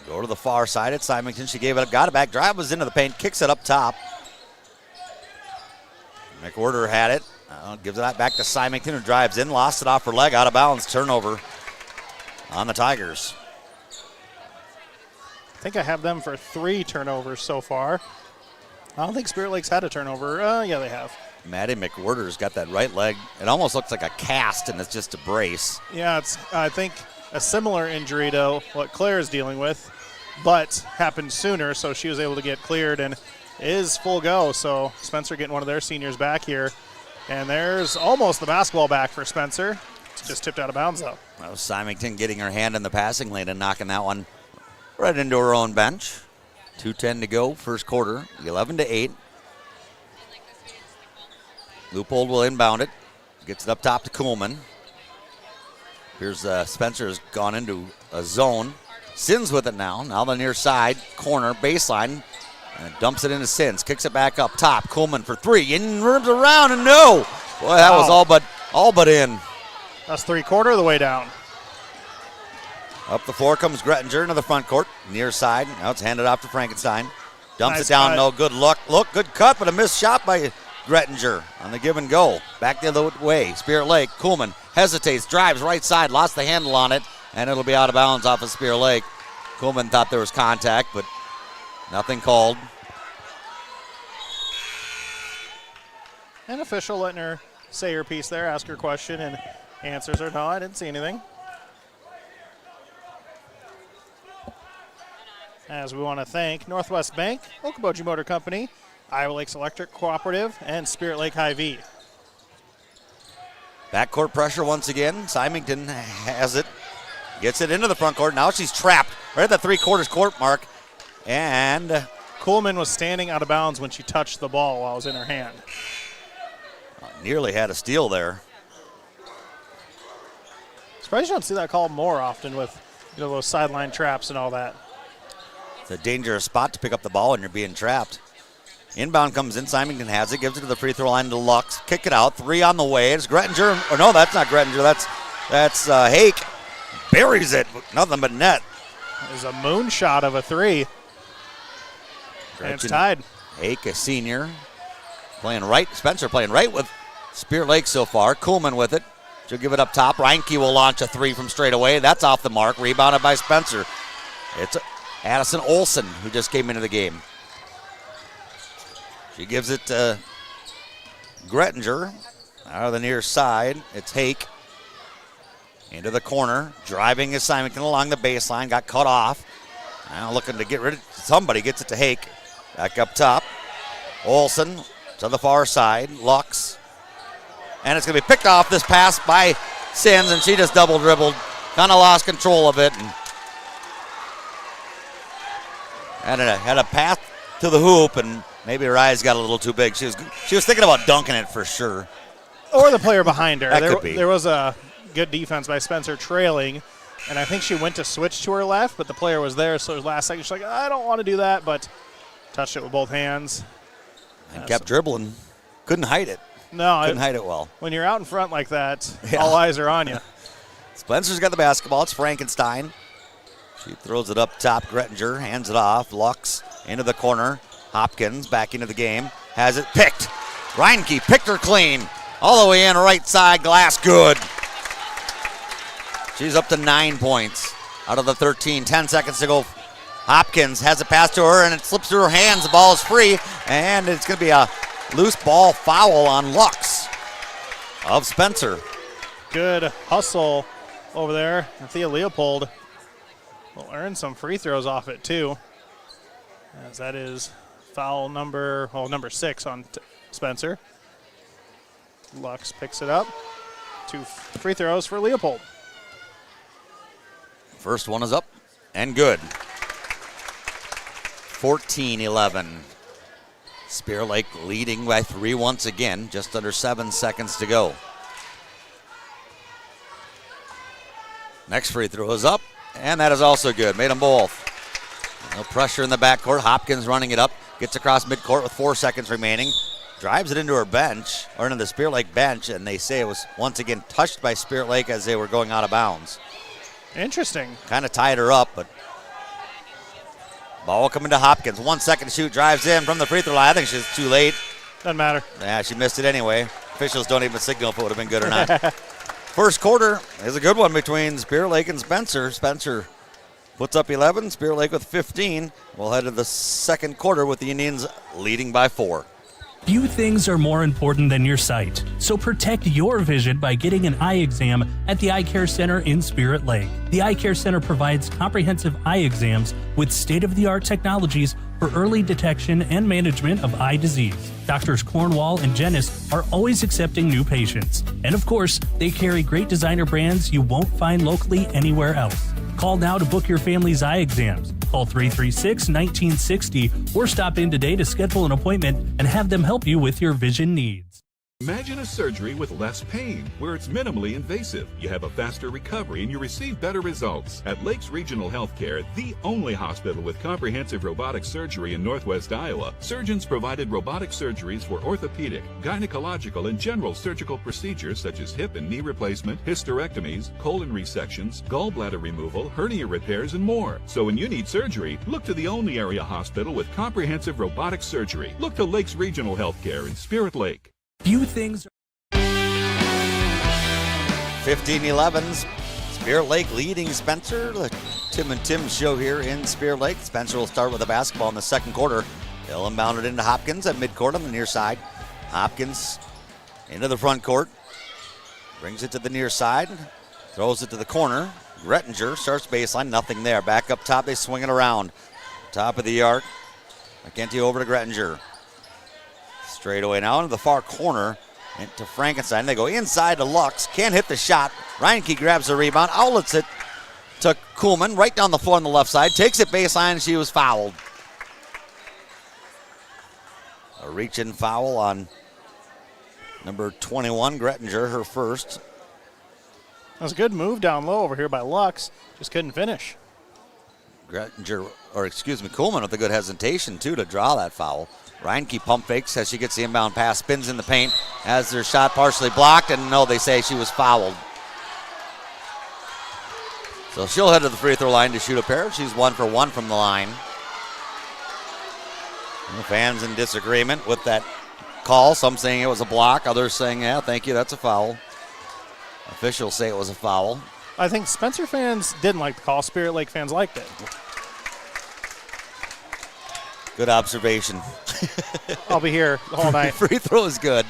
Go to the far side at Symington. She gave it up, got it back, drive was into the paint, kicks it up top. McWhorter had it, gives it back to Symington, who drives in, lost it off her leg, out of bounds, turnover on the Tigers. I think I have them for 3 turnovers so far. I don't think Spirit Lake's had a turnover. Yeah, they have. Maddie McWhorter's got that right leg. It almost looks like a cast, and it's just a brace. Yeah, it's I think a similar injury to what Claire is dealing with, but happened sooner, so she was able to get cleared and is full go. So Spencer getting one of their seniors back here. And there's almost the basketball back for Spencer. It's just tipped out of bounds, though. That was Symington getting her hand in the passing lane and knocking that one right into her own bench. 2:10 to go, first quarter, 11-8. Leupold will inbound it. Gets it up top to Kuhlman. Here's Spencer has gone into a zone. Sins with it now. Now the near side, corner, baseline. And dumps it into Sins. Kicks it back up top. Kuhlman for 3. And runs around and no. Boy, that was all but in. That's 3/4 of the way down. Up the floor comes Grettinger into the front court. Near side. Now it's handed off to Frankenstein. Dumps Nice it down. cut. No good look. Good cut, but a missed shot by Grettinger on the give and go. Back the other way. Spirit Lake. Kuhlman hesitates. Drives right side. Lost the handle on it. And it'll be out of bounds off of Spirit Lake. Kuhlman thought there was contact, but nothing called. An official letting her say her piece there, ask her question, and answers her, no, I didn't see anything. as we want to thank Northwest Bank, Okoboji Motor Company, Iowa Lakes Electric Cooperative, and Spirit Lake Hy-Vee. Backcourt pressure once again. Symington has it. Gets it into the front court. Now she's trapped right at the three-quarters court mark. And Kuhlman was standing out of bounds when she touched the ball while it was in her hand. Nearly had a steal there. Surprised you don't see that call more often with those sideline traps and all that. It's a dangerous spot to pick up the ball when you're being trapped. Inbound comes in. Symington has it. Gives it to the free throw line to Lux. Kick it out. Three on the way. It's Grettinger. Or no, that's not Grettinger. That's Hake. Buries it. Nothing but net. There's a moonshot of a three. And it's tied. Hake, a senior. Playing right. Spencer playing right with Spirit Lake so far. Kuhlman with it. She'll give it up top. Reinke will launch a three from straight away. That's off the mark. Rebounded by Spencer. It's Addison Olsen who just came into the game. She gives it to Grettinger out of the near side. It's Hake into the corner. Driving is Symington along the baseline. Got cut off. Now looking to get rid of somebody. Gets it to Hake. Back up top. Olsen to the far side. Lux. And it's going to be picked off this pass by Sims, and she just double dribbled. Kind of lost control of it. And had a path to the hoop, and maybe her eyes got a little too big. She was thinking about dunking it for sure. Or the player behind her. There was a good defense by Spencer trailing, and I think she went to switch to her left, but the player was there, so last second she's like, I don't want to do that, but touched it with both hands. And kept dribbling. Couldn't hide it. No. Couldn't hide it well. When you're out in front like that, all eyes are on you. Spencer's got the basketball. It's Frankenstein. She throws it up top. Grettinger hands it off. Lux into the corner. Hopkins back into the game. Has it picked. Reinke picked her clean. All the way in, right side. Glass good. She's up to 9 points out of the 13. 10 seconds to go. Hopkins has it passed to her, and it slips through her hands. The ball is free, and it's going to be a loose ball foul on Lux of Spencer. Good hustle over there. And Thea Leopold will earn some free throws off it, too, as that is foul number 6 on Spencer. Lux picks it up. 2 free throws for Leopold. First one is up and good. 14-11. Spirit Lake leading by 3 once again, just under 7 seconds to go. Next free throw is up, and that is also good. Made them both. No pressure in the backcourt. Hopkins running it up. Gets across midcourt with 4 seconds remaining. Drives it into her bench, or into the Spirit Lake bench, and they say it was once again touched by Spirit Lake as they were going out of bounds. Interesting. Kind of tied her up, but ball coming to Hopkins. 1 second to shoot. Drives in from the free throw line. I think she's too late. Doesn't matter. Yeah, she missed it anyway. Officials don't even signal if it would have been good or not. First quarter is a good one between Spirit Lake and Spencer. Spencer puts up 11. Spirit Lake with 15. We'll head to the second quarter with the Indians leading by 4. Few things are more important than your sight, so protect your vision by getting an eye exam at the Eye Care Center in Spirit Lake. The Eye Care Center provides comprehensive eye exams with state-of-the-art technologies for early detection and management of eye disease. Doctors Cornwall and Jennis are always accepting new patients. And of course, they carry great designer brands you won't find locally anywhere else. Call now to book your family's eye exams. Call 336-1960 or stop in today to schedule an appointment and have them help you with your vision needs. Imagine a surgery with less pain, where it's minimally invasive. You have a faster recovery and you receive better results. At Lakes Regional Healthcare, the only hospital with comprehensive robotic surgery in Northwest Iowa, surgeons provided robotic surgeries for orthopedic, gynecological, and general surgical procedures such as hip and knee replacement, hysterectomies, colon resections, gallbladder removal, hernia repairs, and more. So when you need surgery, look to the only area hospital with comprehensive robotic surgery. Look to Lakes Regional Healthcare in Spirit Lake. Few things. 15-11. Spirit Lake leading Spencer. The Tim and Tim show here in Spirit Lake. Spencer will start with the basketball in the second quarter. They'll inbound it into Hopkins at midcourt on the near side. Hopkins into the front court. Brings it to the near side. Throws it to the corner. Grettinger starts baseline. Nothing there. Back up top. They swing it around. Top of the arc. McGinty over to Grettinger. Straight away now into the far corner. Into Frankenstein. They go inside to Lux. Can't hit the shot. Reinke grabs the rebound. Outlets it to Kuhlman. Right down the floor on the left side. Takes it baseline. She was fouled. A reach-in foul on number 21, Grettinger, her first. That was a good move down low over here by Lux. Just couldn't finish. Kuhlman with a good hesitation, too, to draw that foul. Reinke pump fakes as she gets the inbound pass, spins in the paint, has their shot partially blocked, and no, they say she was fouled. So she'll head to the free throw line to shoot a pair. She's 1 for 1 from the line. And the fans in disagreement with that call. Some saying it was a block, others saying, yeah, thank you, that's a foul. Officials say it was a foul. I think Spencer fans didn't like the call. Spirit Lake fans liked it. Good observation. I'll be here the whole night. Free throw is good.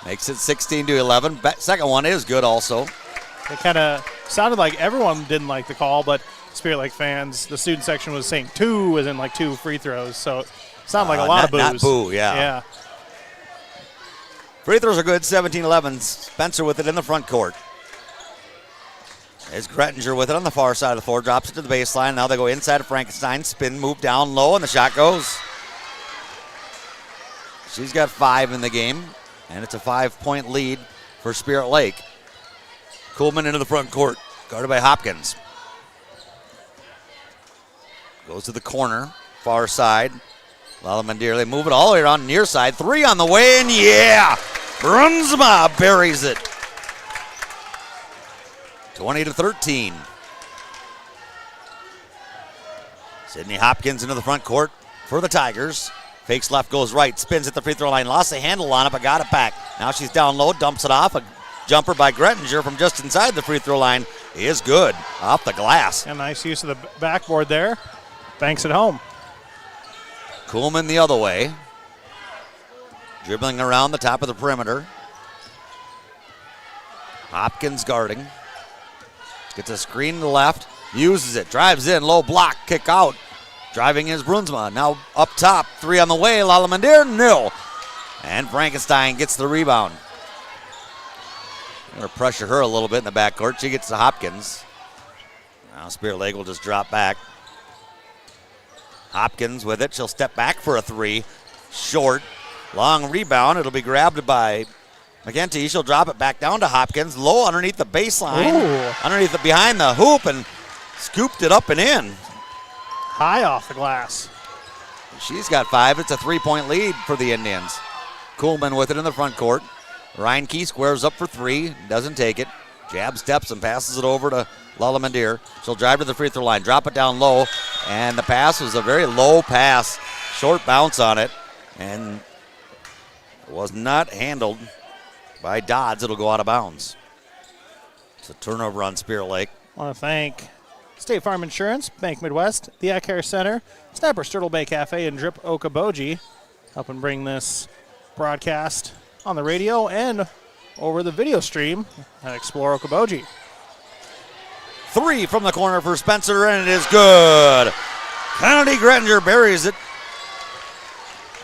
Makes it 16-11. Second one is good also. It kind of sounded like everyone didn't like the call, but Spirit Lake fans, the student section was saying 2 as in like 2 free throws. So it sounded like a lot of boos. Not boo, yeah. Yeah. Free throws are good, 17-11. Spencer with it in the front court. There's Grettinger with it on the far side of the floor. Drops it to the baseline. Now they go inside of Frankenstein. Spin, move down low, and the shot goes. She's got 5 in the game, and it's a 5-point lead for Spirit Lake. Kuhlman into the front court, guarded by Hopkins. Goes to the corner, far side. Lalamandir, they move it all the way around near side. 3 on the way, and yeah! Brunsma buries it. 20-13. Sydney Hopkins into the front court for the Tigers. Fakes left, goes right, spins at the free throw line. Lost the handle on it, but got it back. Now she's down low, dumps it off. A jumper by Grettinger from just inside the free throw line is good. Off the glass. A nice use of the backboard there. Banks it home. Kuhlman the other way. Dribbling around the top of the perimeter. Hopkins guarding. Gets a screen to the left. Uses it. Drives in. Low block. Kick out. Driving is Brunsma. Now up top. 3 on the way. Lalamandir. No. And Frankenstein gets the rebound. Going to pressure her a little bit in the backcourt. She gets to Hopkins. Now Spirit Lake will just drop back. Hopkins with it. She'll step back for a 3. Short. Long rebound. It'll be grabbed by McGinty. She'll drop it back down to Hopkins. Low underneath the baseline. Behind the hoop, and scooped it up and in. High off the glass. She's got 5. It's a 3-point lead for the Indians. Kuhlman with it in the front court. Reinke squares up for 3. Doesn't take it. Jab steps and passes it over to Lalamandir. She'll drive to the free throw line. Drop it down low. And the pass was a very low pass. Short bounce on it. And was not handled by Dodds. It'll go out of bounds. It's a turnover on Spirit Lake. I want to thank State Farm Insurance, Bank Midwest, the Eye Care Center, Snapper Sturtle Bay Cafe, and Drip Okoboji, helping bring this broadcast on the radio and over the video stream at Explore Okoboji. 3 from the corner for Spencer, and it is good. Kennedy Grettinger buries it.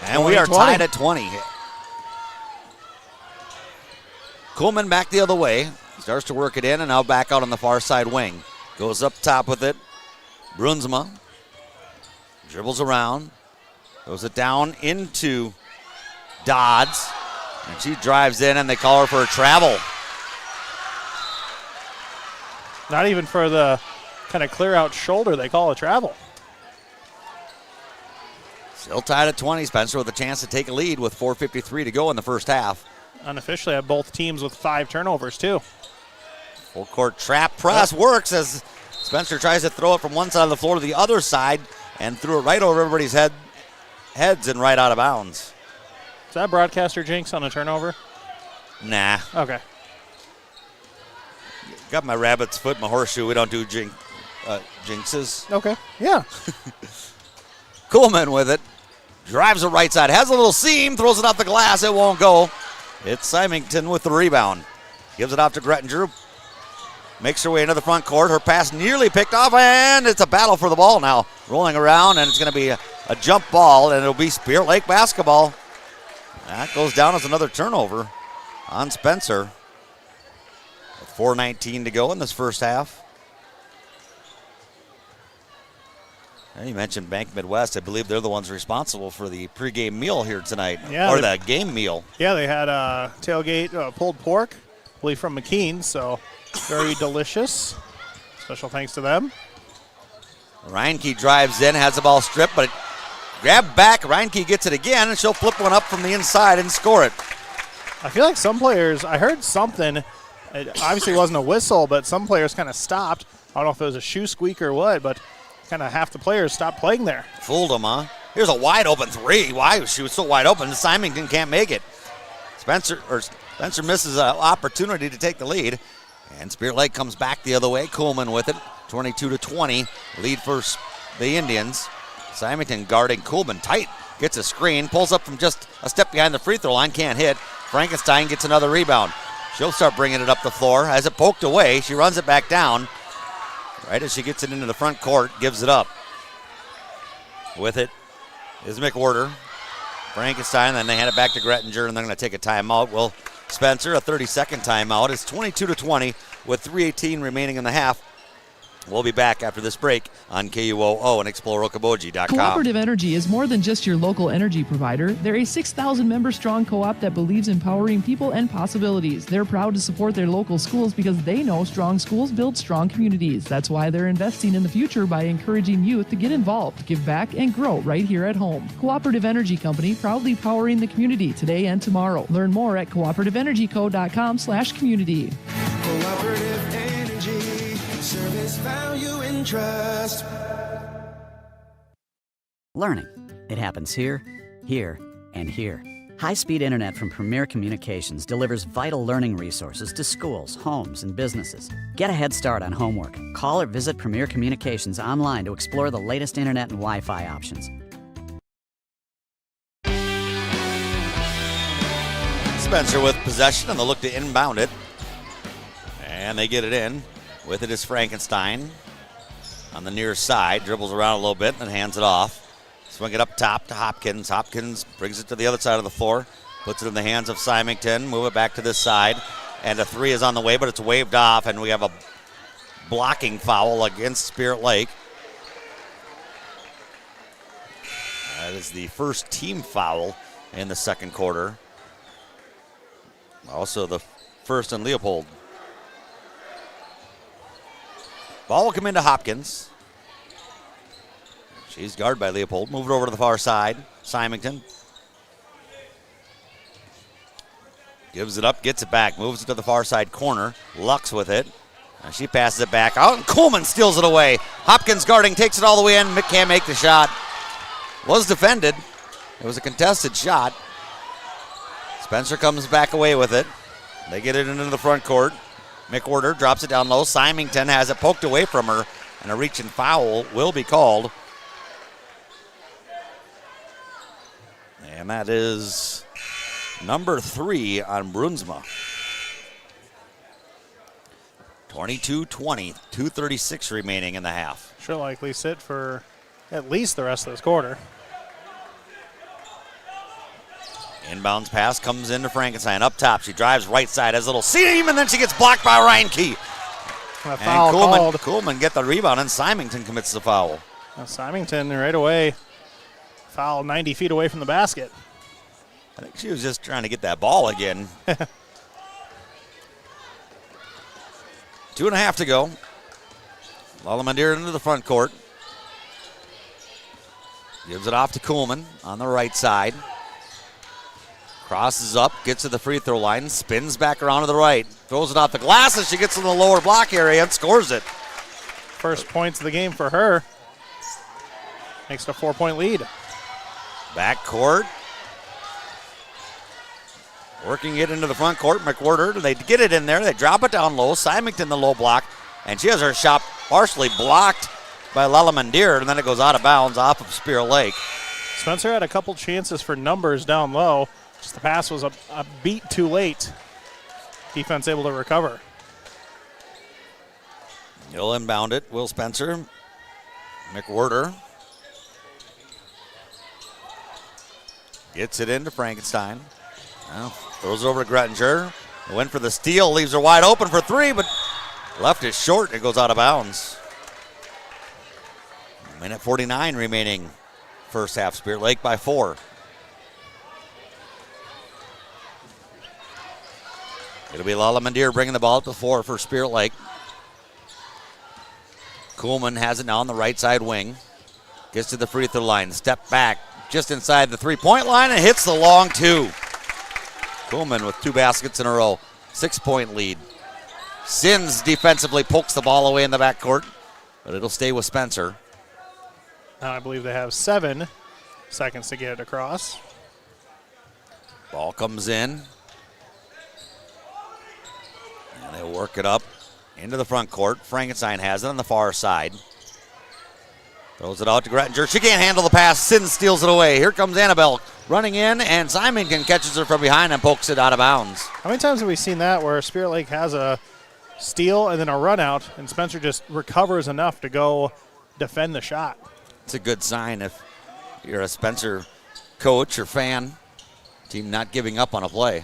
And we are tied at 20. Kuhlman back the other way. Starts to work it in, and now back out on the far side wing. Goes up top with it. Brunsma dribbles around. Goes it down into Dodds. And she drives in, and they call her for a travel. Not even for the kind of clear out shoulder, they call a travel. Still tied at 20. Spencer with a chance to take a lead with 4:53 to go in the first half. Unofficially have both teams with 5 turnovers, too. Full court trap press works as Spencer tries to throw it from one side of the floor to the other side and threw it right over everybody's heads and right out of bounds. Is that broadcaster jinx on a turnover? Nah. Okay. Got my rabbit's foot, my horseshoe. We don't do jinxes. Okay. Yeah. Kuhlman with it. Drives the right side. Has a little seam. Throws it off the glass. It won't go. It's Symington with the rebound. Gives it off to Grettinger. makes her way into the front court. Her pass nearly picked off, and it's a battle for the ball now. Rolling around, and it's going to be a jump ball, and it'll be Spirit Lake basketball. That goes down as another turnover on Spencer. With 4:19 to go in this first half. And you mentioned Bank Midwest. I believe they're the ones responsible for the pregame meal here tonight, or the game meal. Yeah, they had tailgate pulled pork, I believe from McKean, so very delicious. Special thanks to them. Reinke drives in, has the ball stripped, but grabbed back. Reinke gets it again, and she'll flip one up from the inside and score it. I feel like some players, I heard something, it obviously wasn't a whistle, but some players kind of stopped. I don't know if it was a shoe squeak or what, but kind of half the players stopped playing there. Fooled them, huh? Here's a wide open three. Why? She was so wide open. Symington can't make it. Spencer misses an opportunity to take the lead. And Spirit Lake comes back the other way. Kuhlman with it. 22-20. Lead for the Indians. Symington guarding Kuhlman tight. Gets a screen. Pulls up from just a step behind the free throw line. Can't hit. Frankenstein gets another rebound. She'll start bringing it up the floor. As it poked away, she runs it back down. Right as she gets it into the front court, gives it up. With it is McWhorter. Frankenstein, then they hand it back to Grettinger, and they're going to take a timeout. Well, Spencer, a 30-second timeout. It's 22-20 with 3:18 remaining in the half. We'll be back after this break on KUOO and ExploreOkoboji.com. Cooperative Energy is more than just your local energy provider. They're a 6,000-member strong co-op that believes in empowering people and possibilities. They're proud to support their local schools because they know strong schools build strong communities. That's why they're investing in the future by encouraging youth to get involved, give back, and grow right here at home. Cooperative Energy Company, proudly powering the community today and tomorrow. Learn more at cooperativeenergyco.com/community. Cooperative Energy. Service, value, and trust. Learning. It happens here, here, and here. High-speed internet from Premier Communications delivers vital learning resources to schools, homes, and businesses. Get a head start on homework. Call or visit Premier Communications online to explore the latest internet and Wi-Fi options. Spencer with possession, and they'll look to inbound it. And they get it in. With it is Frankenstein on the near side. Dribbles around a little bit and then hands it off. Swing it up top to Hopkins. Hopkins brings it to the other side of the floor. Puts it in the hands of Symington. Move it back to this side. And a three is on the way, but it's waved off. And we have a blocking foul against Spirit Lake. That is the first team foul in the second quarter. Also the first in Leopold. Ball will come into Hopkins. She's guarded by Leopold. Move it over to the far side. Symington gives it up, gets it back, moves it to the far side corner. Lux with it. And she passes it back out, and Kuhlman steals it away. Hopkins guarding, takes it all the way in. Can't make the shot. Was defended. It was a contested shot. Spencer comes back away with it. They get it into the front court. McWhorter drops it down low. Symington has it poked away from her, and a reach and foul will be called. And that is number 3 on Brunsma. 22-20, 2:36 remaining in the half. She'll likely sit for at least the rest of this quarter. Inbounds pass comes into Frankenstein. Up top, she drives right side, has a little seam, and then she gets blocked by Reinke. And Kuhlman get the rebound, and Symington commits the foul. Symington right away, foul 90 feet away from the basket. I think she was just trying to get that ball again. 2.5 to go. Lalamandir into the front court. Gives it off to Kuhlman on the right side. Crosses up, gets to the free throw line, spins back around to the right, throws it off the glass, and she gets in the lower block area and scores it. First points of the game for her. Makes it a 4-point lead. Back court. Working it into the front court. McWhorter, they get it in there. They drop it down low. Symington the low block, and she has her shot partially blocked by Lalamandir, and then it goes out of bounds off of Spirit Lake. Spencer had a couple chances for numbers down low. Just the pass was a beat too late. Defense able to recover. He'll inbound it. Will Spencer. McWhorter gets it into Frankenstein. Well, throws it over to Grettinger. Went for the steal, leaves her wide open for three, but left it short. It goes out of bounds. Minute 49 remaining. First half. Spirit Lake by 4. It'll be Lalamandir bringing the ball up to 4 for Spirit Lake. Kuhlman has it now on the right side wing. Gets to the free throw line. Step back just inside the 3-point line and hits the long 2. Kuhlman with 2 baskets in a row. 6-point lead. Sins defensively pokes the ball away in the backcourt, but it'll stay with Spencer. Now I believe they have 7 seconds to get it across. Ball comes in. And they work it up into the front court. Frankenstein has it on the far side. Throws it out to Grettinger. She can't handle the pass. Sins steals it away. Here comes Annabelle running in, and Simonkin catches her from behind and pokes it out of bounds. How many times have we seen that where Spirit Lake has a steal and then a run out, and Spencer just recovers enough to go defend the shot? It's a good sign if you're a Spencer coach or fan. Team not giving up on a play.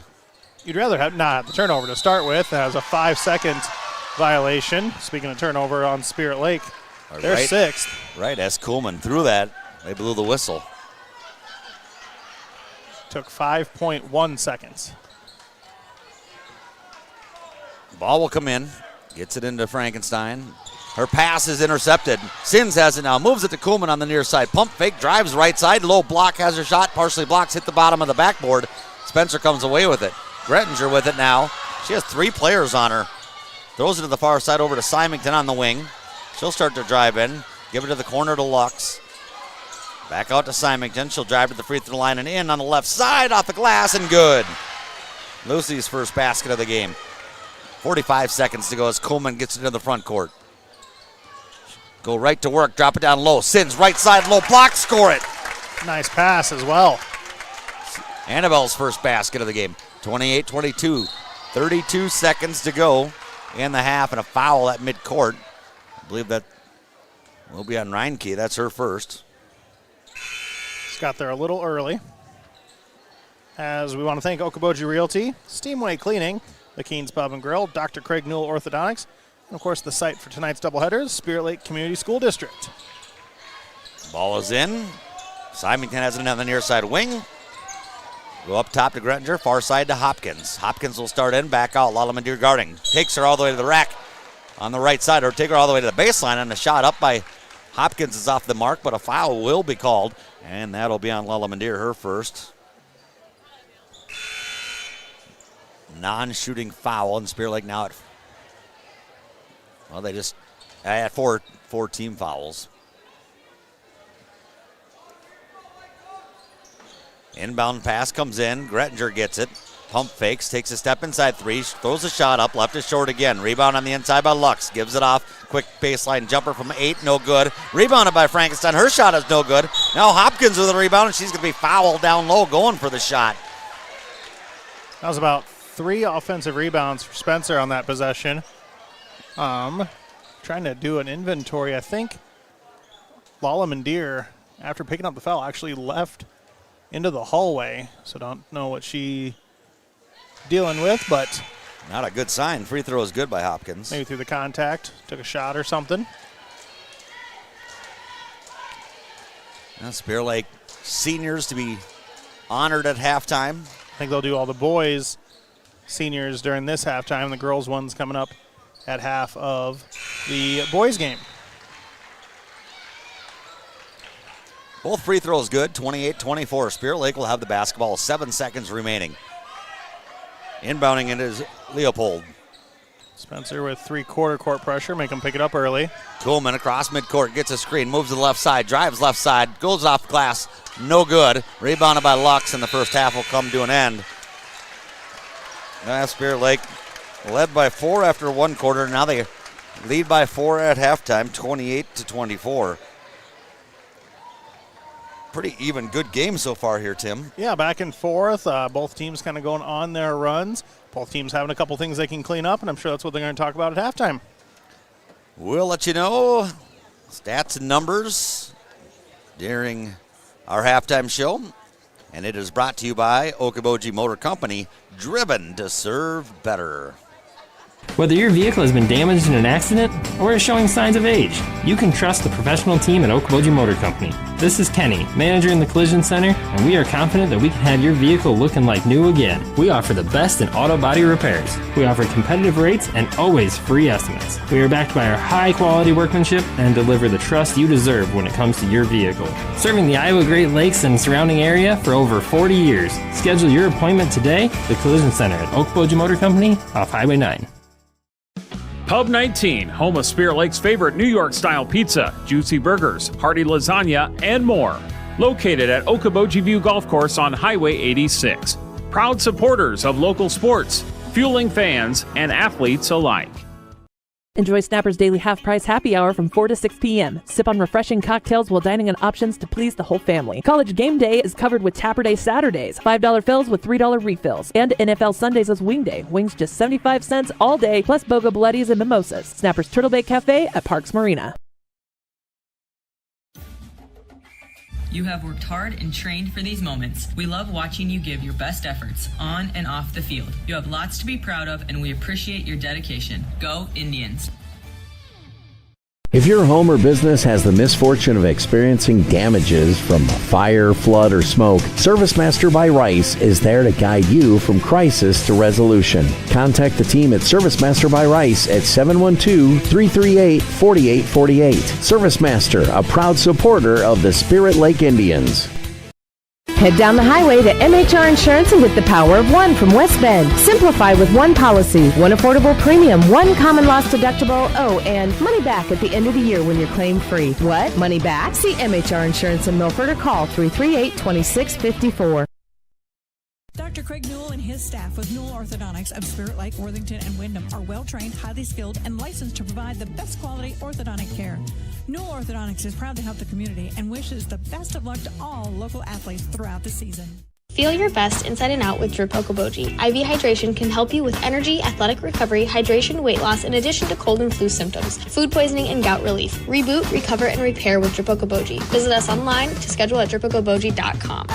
You'd rather not have the turnover to start with. It has a 5-second violation. Speaking of turnover on Spirit Lake, they're 6th. Right, as Kuhlman threw that, they blew the whistle. Took 5.1 seconds. Ball will come in. Gets it into Frankenstein. Her pass is intercepted. Sins has it now. Moves it to Kuhlman on the near side. Pump fake. Drives right side. Low block. Has her shot. Partially blocks. Hit the bottom of the backboard. Spencer comes away with it. Grettinger with it now. She has 3 players on her. Throws it to the far side over to Symington on the wing. She'll start to drive in. Give it to the corner to Lux. Back out to Symington. She'll drive to the free throw line and in on the left side. Off the glass and good. Lucy's first basket of the game. 45 seconds to go as Kuhlman gets into the front court. Go right to work. Drop it down low. Sins right side. Low block. Score it. Nice pass as well. Annabelle's first basket of the game. 28-22. 32 seconds to go in the half and a foul at midcourt. I believe that will be on Reinke. That's her first. Just got there a little early. As we want to thank Okoboji Realty, Steamway Cleaning, the Keen's Pub and Grill, Dr. Craig Newell Orthodontics, and of course the site for tonight's doubleheaders, Spirit Lake Community School District. Ball is in. Symington has it on the near side wing. Go up top to Grettinger, far side to Hopkins. Hopkins will start in, back out. Lalamandir guarding. Takes her all the way to the rack on the right side, or take her all the way to the baseline, and the shot up by Hopkins is off the mark, but a foul will be called, and that'll be on Lalamandir, her first. Non-shooting foul, and Spirit Lake now they just had four team fouls. Inbound pass comes in. Grettinger gets it. Pump fakes, takes a step inside 3, throws a shot up, left is short again. Rebound on the inside by Lux, gives it off. Quick baseline jumper from 8, no good. Rebounded by Frankenstein, her shot is no good. Now Hopkins with a rebound, and she's going to be fouled down low going for the shot. That was about 3 offensive rebounds for Spencer on that possession. Trying to do an inventory. I think Lalamandir, after picking up the foul, actually left into the hallway. So don't know what she dealing with, but not a good sign. Free throw is good by Hopkins. Maybe through the contact, took a shot or something. Now Spirit Lake seniors to be honored at halftime. I think they'll do all the boys seniors during this halftime. The girls one's coming up at half of the boys game. Both free throws good, 28-24. Spirit Lake will have the basketball, 7 seconds remaining. Inbounding it is Leopold. Spencer with 3/4 court pressure, make him pick it up early. Kuhlman across midcourt, gets a screen, moves to the left side, drives left side, goes off glass, no good. Rebounded by Lux, and the first half will come to an end. Spirit Lake led by 4 after 1 quarter. Now they lead by 4 at halftime, 28-24. Pretty even, good game so far here, Tim. Yeah, back and forth. Both teams kind of going on their runs. Both teams having a couple things they can clean up, and I'm sure that's what they're going to talk about at halftime. We'll let you know stats and numbers during our halftime show. And it is brought to you by Okoboji Motor Company, driven to serve better. Whether your vehicle has been damaged in an accident or is showing signs of age, you can trust the professional team at Okoboji Motor Company. This is Kenny, manager in the Collision Center, and we are confident that we can have your vehicle looking like new again. We offer the best in auto body repairs. We offer competitive rates and always free estimates. We are backed by our high-quality workmanship and deliver the trust you deserve when it comes to your vehicle. Serving the Iowa Great Lakes and surrounding area for over 40 years. Schedule your appointment today, the Collision Center at Okoboji Motor Company off Highway 9. Pub 19, home of Spirit Lake's favorite New York-style pizza, juicy burgers, hearty lasagna, and more. Located at Okoboji View Golf Course on Highway 86. Proud supporters of local sports, fueling fans and athletes alike. Enjoy Snapper's daily half-price happy hour from 4 to 6 p.m. Sip on refreshing cocktails while dining on options to please the whole family. College game day is covered with Tapper Day Saturdays, $5 fills with $3 refills. And NFL Sundays is Wing Day. Wings just 75 cents all day, plus Boga Bloodies and mimosas. Snapper's Turtle Bay Cafe at Parks Marina. You have worked hard and trained for these moments. We love watching you give your best efforts on and off the field. You have lots to be proud of, and we appreciate your dedication. Go Indians. If your home or business has the misfortune of experiencing damages from a fire, flood, or smoke, ServiceMaster by Rice is there to guide you from crisis to resolution. Contact the team at ServiceMaster by Rice at 712-338-4848. ServiceMaster, a proud supporter of the Spirit Lake Indians. Head down the highway to MHR Insurance and with the power of one from West Bend. Simplify with one policy, one affordable premium, one common loss deductible, and money back at the end of the year when you're claim free. What? Money back? See MHR Insurance in Milford or call 338-2654. Dr. Craig Newell and his staff with Newell Orthodontics of Spirit Lake, Worthington, and Wyndham are well-trained, highly skilled, and licensed to provide the best quality orthodontic care. Newell Orthodontics is proud to help the community and wishes the best of luck to all local athletes throughout the season. Feel your best inside and out with Drip Okoboji. IV hydration can help you with energy, athletic recovery, hydration, weight loss, in addition to cold and flu symptoms, food poisoning, and gout relief. Reboot, recover, and repair with Drip Okoboji. Visit us online to schedule at dripokoboji.com.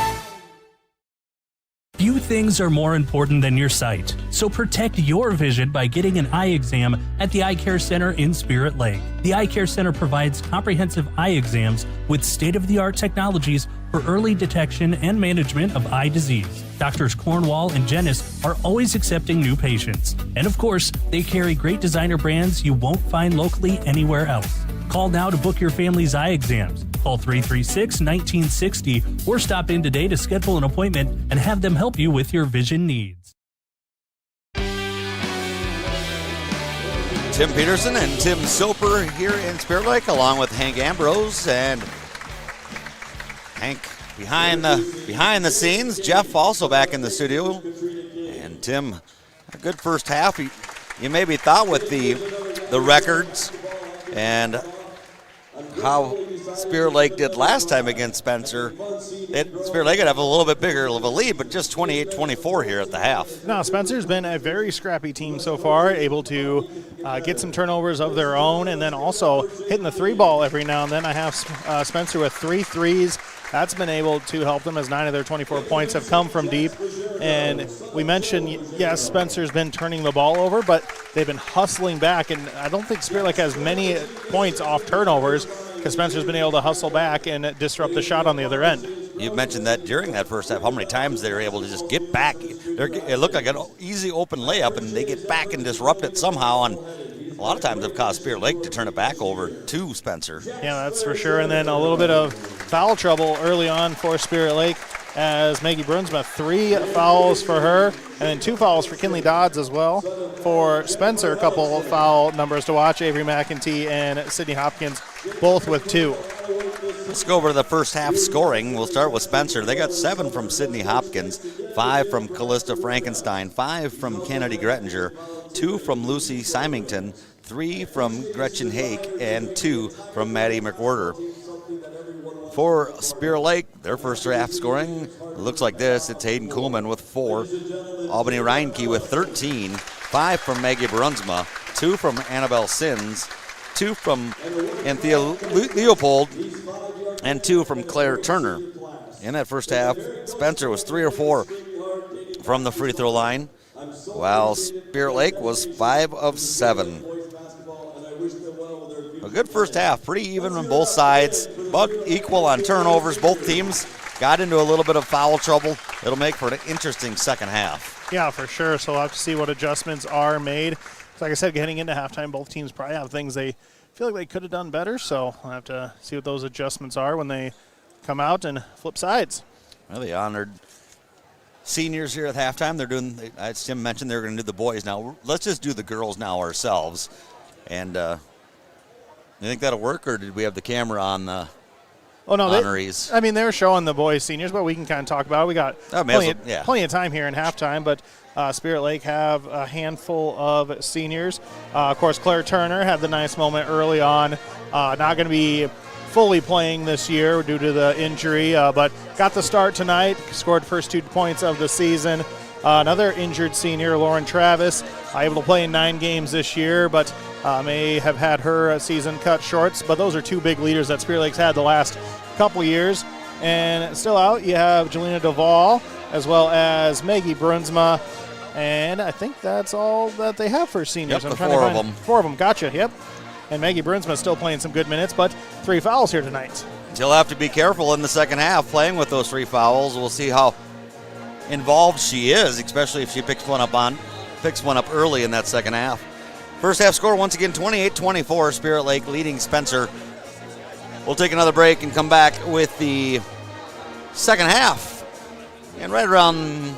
Few things are more important than your sight, so protect your vision by getting an eye exam at the Eye Care Center in Spirit Lake. The Eye Care Center provides comprehensive eye exams with state-of-the-art technologies for early detection and management of eye disease. Doctors Cornwall and Jennis are always accepting new patients. And of course, they carry great designer brands you won't find locally anywhere else. Call now to book your family's eye exams. Call 336-1960 or stop in today to schedule an appointment and have them help you with your vision needs. Tim Peterson and Tim Soper here in Spirit Lake, along with Hank Ambrose and Hank behind the scenes. Jeff also back in the studio, and Tim, a good first half. You maybe thought with the records and how Spirit Lake did last time against Spencer, Spirit Lake would have a little bit bigger of a lead, but just 28-24 here at the half. No, Spencer's been a very scrappy team so far, able to get some turnovers of their own, and then also hitting the three ball every now and then. I have Spencer with 3 threes. That's been able to help them as 9 of their 24 points have come from deep. And we mentioned, yes, Spencer's been turning the ball over, but they've been hustling back. And I don't think Spirit Lake has many points off turnovers because Spencer's been able to hustle back and disrupt the shot on the other end. You mentioned that during that first half, how many times they were able to just get back. It looked like an easy open layup, and they get back and disrupt it somehow. And a lot of times have caused Spirit Lake to turn it back over to Spencer. Yeah, that's for sure. And then a little bit of foul trouble early on for Spirit Lake as Maggie Brunsma, 3 fouls for her, and then 2 fouls for Kinley Dodds as well. For Spencer, a couple of foul numbers to watch. Avery McEntee and Sydney Hopkins, both with 2. Let's go over to the first half scoring. We'll start with Spencer. They got 7 from Sydney Hopkins, 5 from Callista Frankenstein, 5 from Kennedy Grettinger, 2 from Lucy Symington, 3 from Gretchen Hake, and 2 from Maddie McWhorter. For Spirit Lake, their first half scoring looks like this. It's Hayden Kuhlman with 4, Albany Reinke with 13, 5 from Maggie Brunsma, 2 from Annabelle Sins, 2 from Anthea Leopold, and 2 from Claire Turner. In that first half, Spencer was 3 or 4 from the free throw line, while Spirit Lake was 5 of 7. A good first half, pretty even on both sides, about equal on turnovers. Both teams got into a little bit of foul trouble. It'll make for an interesting second half. Yeah, for sure. So we'll have to see what adjustments are made. So like I said, getting into halftime, both teams probably have things they feel like they could have done better. So we'll have to see what those adjustments are when they come out and flip sides. Well, the honored seniors here at halftime, they're doing, as Tim mentioned, they're going to do the boys now. Let's just do the girls now ourselves. And you think that'll work, or did we have the camera on the honorees? They were showing the boys seniors, but we can kind of talk about it. We got plenty of time here in halftime, but Spirit Lake have a handful of seniors. Of course, Claire Turner had the nice moment early on. Not going to be fully playing this year due to the injury, but got the start tonight, scored first 2 points of the season. Another injured senior, Lauren Travis, able to play in 9 games this year, but may have had her season cut short. But those are 2 big leaders that Spirit Lake's had the last couple years. And still out, you have Jelena Duvall as well as Maggie Brunsma. And I think that's all that they have for seniors. Yep, 4 of them. 4 of them, gotcha, yep. And Maggie Brunsma still playing some good minutes, but 3 fouls here tonight. She'll have to be careful in the second half playing with those 3 fouls. We'll see how involved she is, especially if she picks one up early in that second half. First half score, once again, 28-24, Spirit Lake leading Spencer. We'll take another break and come back with the second half. And right around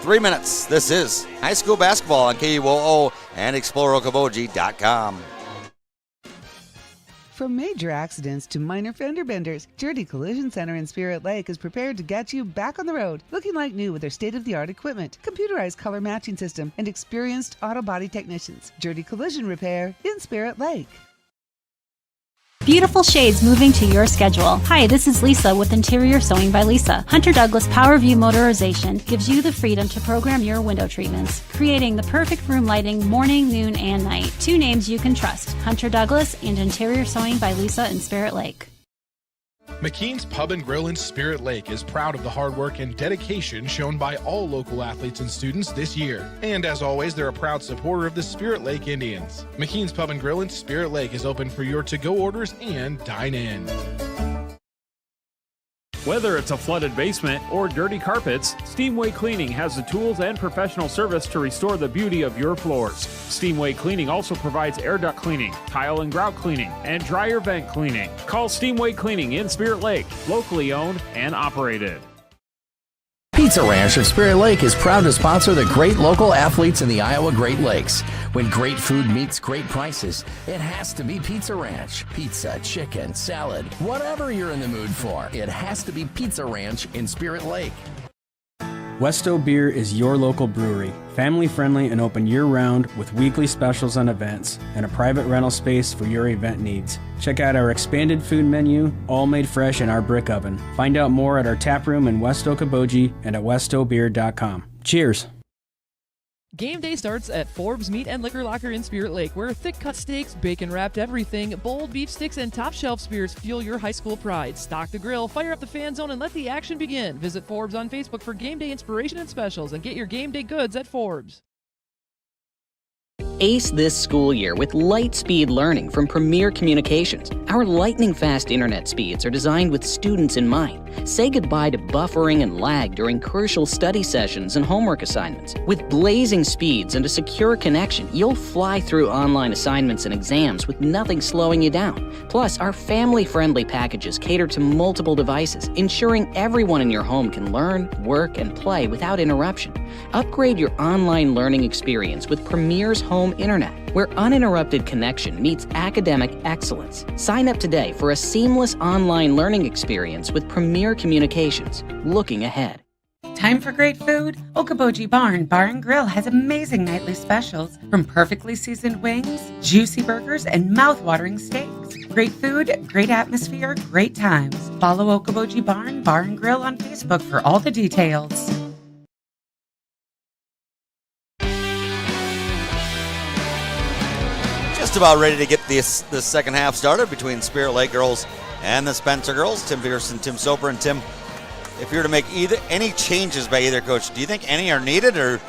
3 minutes, this is high school basketball on KUOO and ExploreOkoboji.com. From major accidents to minor fender benders, Journey Collision Center in Spirit Lake is prepared to get you back on the road, looking like new with their state-of-the-art equipment, computerized color matching system, and experienced auto body technicians. Journey Collision Repair in Spirit Lake. Beautiful shades moving to your schedule. Hi, this is Lisa with Interior Sewing by Lisa. Hunter Douglas PowerView Motorization gives you the freedom to program your window treatments, creating the perfect room lighting morning, noon, and night. 2 names you can trust, Hunter Douglas and Interior Sewing by Lisa in Spirit Lake. McKean's Pub and Grill in Spirit Lake is proud of the hard work and dedication shown by all local athletes and students this year. And as always, they're a proud supporter of the Spirit Lake Indians. McKean's Pub and Grill in Spirit Lake is open for your to-go orders and dine-in. Whether it's a flooded basement or dirty carpets, Steamway Cleaning has the tools and professional service to restore the beauty of your floors. Steamway Cleaning also provides air duct cleaning, tile and grout cleaning, and dryer vent cleaning. Call Steamway Cleaning in Spirit Lake, locally owned and operated. Pizza Ranch of Spirit Lake is proud to sponsor the great local athletes in the Iowa Great Lakes. When great food meets great prices, it has to be Pizza Ranch. Pizza, chicken, salad, whatever you're in the mood for, it has to be Pizza Ranch in Spirit Lake. Westo Beer is your local brewery, family-friendly and open year-round with weekly specials and events, and a private rental space for your event needs. Check out our expanded food menu, all made fresh in our brick oven. Find out more at our tap room in West Okoboji and at westobeer.com. Cheers! Game day starts at Forbes Meat and Liquor Locker in Spirit Lake, where thick-cut steaks, bacon-wrapped everything, bold beef sticks, and top-shelf spears fuel your high school pride. Stock the grill, fire up the fan zone, and let the action begin. Visit Forbes on Facebook for game day inspiration and specials, and get your game day goods at Forbes. Ace this school year with light-speed learning from Premier Communications. Our lightning-fast internet speeds are designed with students in mind. Say goodbye to buffering and lag during crucial study sessions and homework assignments. With blazing speeds and a secure connection, you'll fly through online assignments and exams with nothing slowing you down. Plus, our family-friendly packages cater to multiple devices, ensuring everyone in your home can learn, work, and play without interruption. Upgrade your online learning experience with Premier's Home Internet, where uninterrupted connection meets academic excellence. Sign up today for a seamless online learning experience with Premier Communications. Looking ahead. Time for great food? Okoboji Barn Bar and Grill has amazing nightly specials, from perfectly seasoned wings, juicy burgers, and mouth-watering steaks. Great food, great atmosphere, great times. Follow Okoboji Barn Bar and Grill on Facebook for all the details. about ready to get this second half started between Spirit Lake girls and the Spencer girls. Tim Peterson, Tim Soper, and Tim, if you were to make any changes by either coach, do you think any are needed, or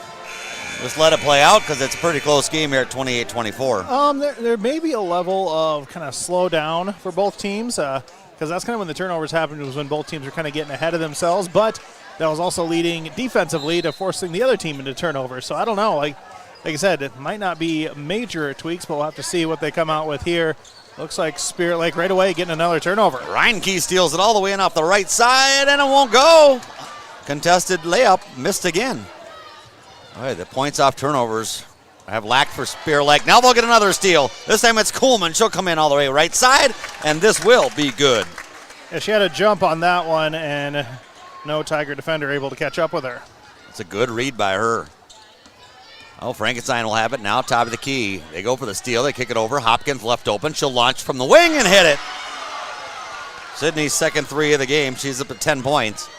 just let it play out because it's a pretty close game here at 28-24? There may be a level of kind of slow down for both teams because that's kind of when the turnovers happened, was when both teams were kind of getting ahead of themselves, but that was also leading defensively to forcing the other team into turnovers. So I don't know. Like I said, it might not be major tweaks, but we'll have to see what they come out with here. Looks like Spirit Lake right away getting another turnover. Reinke steals it all the way in off the right side, and it won't go. Contested layup, missed again. All right, the points off turnovers have lacked for Spirit Lake. Now they'll get another steal. This time it's Kuhlman. She'll come in all the way right side, and this will be good. Yeah, she had a jump on that one, and no Tiger defender able to catch up with her. It's a good read by her. Oh, Frankenstein will have it now, top of the key. They go for the steal. They kick it over. Hopkins left open. She'll launch from the wing and hit it. Sydney's second three of the game. She's up at 10 points,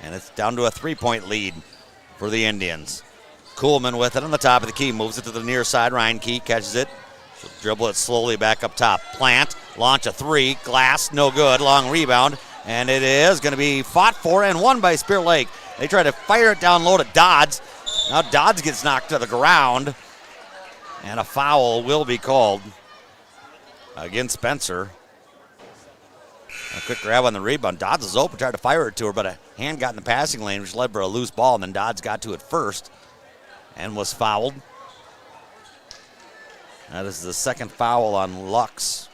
and it's down to a 3-point lead for the Indians. Kuhlman with it on the top of the key. Moves it to the near side. Reinke catches it. She'll dribble it slowly back up top. Plant, launch a three. Glass, no good. Long rebound. And it is going to be fought for and won by Spirit Lake. They try to fire it down low to Dodds. Now Dodds gets knocked to the ground. And a foul will be called against Spencer. A quick grab on the rebound. Dodds is open, tried to fire it to her, but a hand got in the passing lane, which led for a loose ball, and then Dodds got to it first and was fouled. Now this is the second foul on Lux.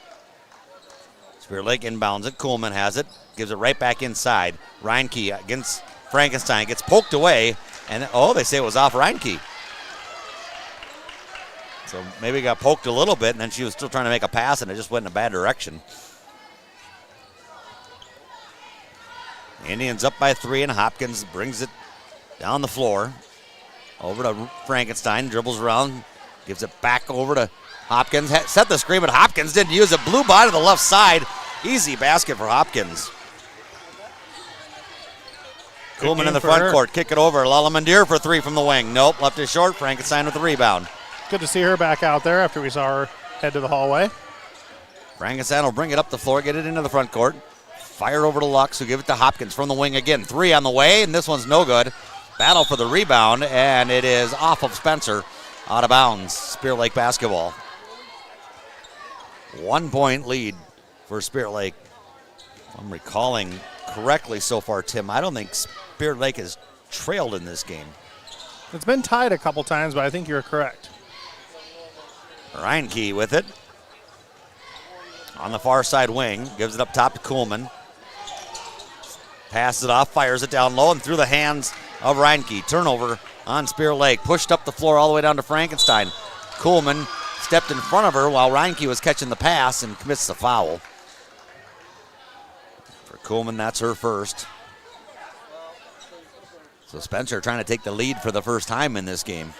Spirit Lake inbounds it. Kuhlman has it. Gives it right back inside. Reinke against Frankenstein. Gets poked away. And, they say it was off Reinke. So maybe got poked a little bit, and then she was still trying to make a pass, and it just went in a bad direction. Indians up by 3, and Hopkins brings it down the floor. Over to Frankenstein. Dribbles around. Gives it back over to Hopkins. Set the screen, but Hopkins didn't use it. Blew by to the left side. Easy basket for Hopkins. Kuhlman in the front court. Kick it over. Lalamandir for 3 from the wing. Nope, left it short. Frankenstein with the rebound. Good to see her back out there after we saw her head to the hallway. Frankenstein will bring it up the floor, get it into the front court. Fire over to Lux, who give it to Hopkins from the wing again. 3 on the way, and this one's no good. Battle for the rebound, and it is off of Spencer. Out of bounds. Spirit Lake basketball. 1 point lead for Spirit Lake. If I'm recalling correctly so far, Tim, I don't think Spirit Lake has trailed in this game. It's been tied a couple times, but I think you're correct. Reinke with it. On the far side wing. Gives it up top to Kuhlman. Passes it off, fires it down low, and through the hands of Reinke. Turnover on Spirit Lake. Pushed up the floor all the way down to Frankenstein. Kuhlman stepped in front of her while Reinke was catching the pass and commits the foul. For Kuhlman, that's her first. So Spencer trying to take the lead for the first time in this game.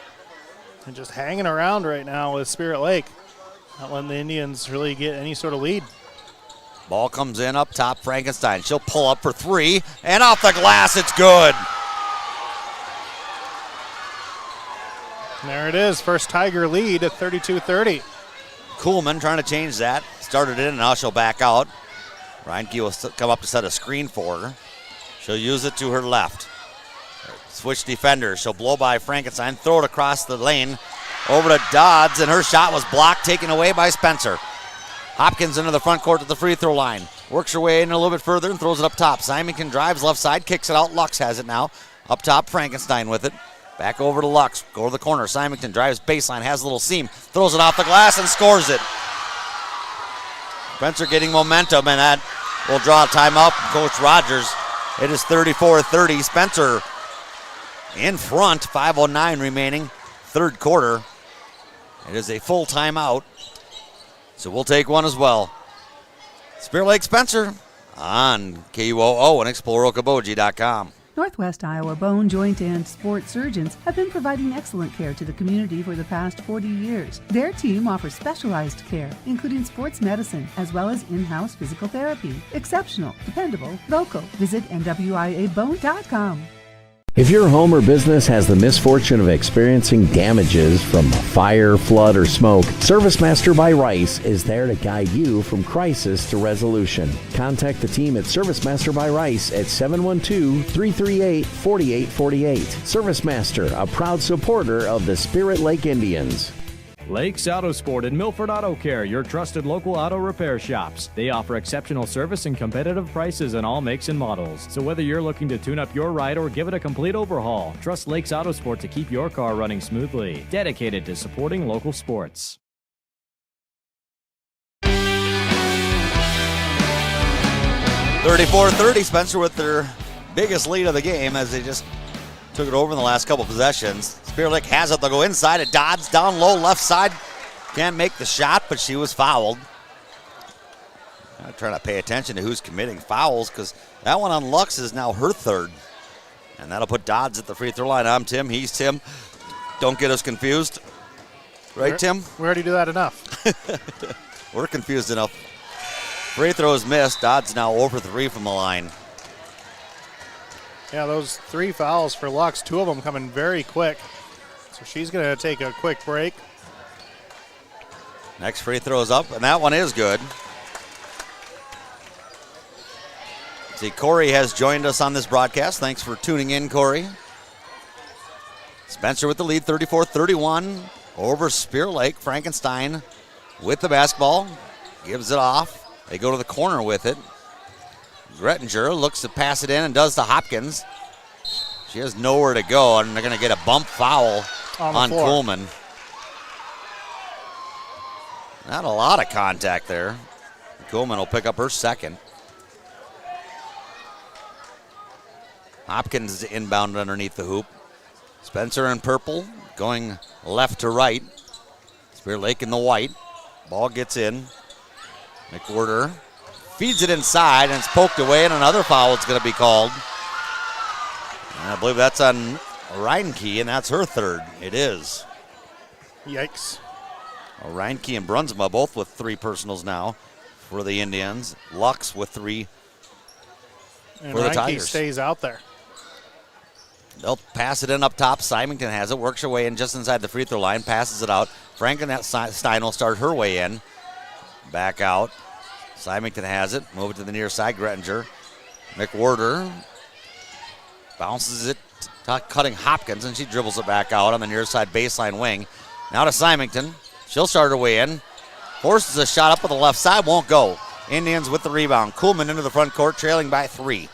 And just hanging around right now with Spirit Lake. Not letting the Indians really get any sort of lead. Ball comes in up top, Frankenstein. She'll pull up for 3, and off the glass, it's good. And there it is, first Tiger lead at 32-30. Kuhlman trying to change that. Started it, and now she'll back out. Reinke will come up to set a screen for her. She'll use it to her left. Switch defenders. She'll blow by Frankenstein, throw it across the lane over to Dodds, and her shot was blocked, taken away by Spencer. Hopkins into the front court to the free throw line. Works her way in a little bit further and throws it up top. Simonkin drives left side, kicks it out. Lux has it now. Up top, Frankenstein with it. Back over to Lux. Go to the corner. Simonkin drives baseline, has a little seam, throws it off the glass and scores it. Spencer getting momentum, and that will draw a timeout from Coach Rogers. It is 34-30. Spencer in front, 5:09 remaining, third quarter. It is a full timeout, so we'll take one as well. Spirit Lake Spencer on KUOO and ExploreOkoboji.com. Northwest Iowa Bone, Joint, and Sports Surgeons have been providing excellent care to the community for the past 40 years. Their team offers specialized care, including sports medicine, as well as in-house physical therapy. Exceptional, dependable, local. Visit NWIABone.com. If your home or business has the misfortune of experiencing damages from fire, flood, or smoke, ServiceMaster by Rice is there to guide you from crisis to resolution. Contact the team at ServiceMaster by Rice at 712-338-4848. ServiceMaster, a proud supporter of the Spirit Lake Indians. Lakes Autosport and Milford Auto Care, your trusted local auto repair shops. They offer exceptional service and competitive prices on all makes and models. So whether you're looking to tune up your ride or give it a complete overhaul, trust Lakes Autosport to keep your car running smoothly. Dedicated to supporting local sports. 34-30, Spencer with their biggest lead of the game as they just took it over in the last couple possessions. Spirit Lake has it. They'll go inside. It Dodds down low, left side. Can't make the shot, but she was fouled. I'm trying to pay attention to who's committing fouls because that one on Lux is now her third. And that'll put Dodds at the free throw line. I'm Tim. He's Tim. Don't get us confused. Right, Tim? We already do that enough. We're confused enough. Free throw is missed. Dodds now over 3 from the line. Yeah, those 3 fouls for Lux, 2 of them coming very quick. So she's going to take a quick break. Next free throw is up, and that one is good. See, Corey has joined us on this broadcast. Thanks for tuning in, Corey. Spencer with the lead, 34-31 over Spirit Lake. Frankenstein with the basketball, gives it off. They go to the corner with it. Grettinger looks to pass it in and does to Hopkins. She has nowhere to go, and they're going to get a bump foul on Coleman. Not a lot of contact there. Coleman will pick up her second. Hopkins is inbound underneath the hoop. Spencer in purple going left to right. Spirit Lake in the white. Ball gets in. McWhorter feeds it inside, and it's poked away, and another foul is going to be called. And I believe that's on Reinke, and that's her third. It is. Yikes. Reinke and Brunsma both with 3 personals now for the Indians. Lux with 3 and for the Reinke Tigers. Stays out there. They'll pass it in up top. Symington has it, works her way in just inside the free throw line, passes it out. Frankenstein will start her way in. Back out. Symington has it. Move it to the near side. Grettinger. McWhorter bounces it, cutting Hopkins, and she dribbles it back out on the near side baseline wing. Now to Symington. She'll start her way in. Forces a shot up with the left side. Won't go. Indians with the rebound. Kuhlman into the front court, trailing by 3.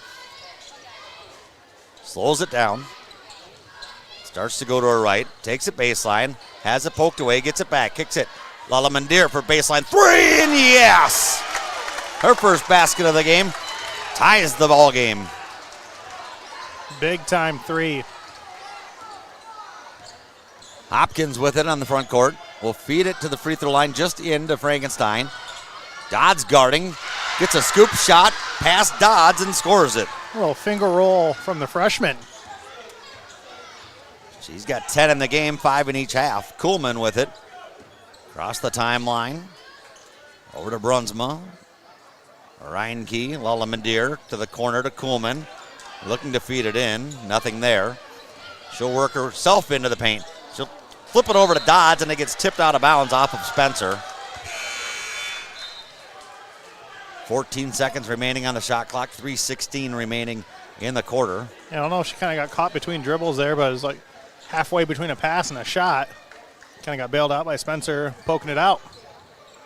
Slows it down. Starts to go to her right. Takes it baseline. Has it poked away. Gets it back. Kicks it. Lala Mandir for baseline 3, and yes! Her first basket of the game. Ties the ball game. Big time 3. Hopkins with it on the front court. Will feed it to the free throw line just into Frankenstein. Dodds guarding. Gets a scoop shot past Dodds and scores it. A little finger roll from the freshman. She's got 10 in the game, 5 in each half. Kuhlman with it. Across the timeline. Over to Brunsma. Reinke, Lala Mandir to the corner to Kuhlman. Looking to feed it in. Nothing there. She'll work herself into the paint. She'll flip it over to Dodds, and it gets tipped out of bounds off of Spencer. 14 seconds remaining on the shot clock. 3:16 remaining in the quarter. Yeah, I don't know if she kind of got caught between dribbles there, but it was like halfway between a pass and a shot. Kind of got bailed out by Spencer poking it out.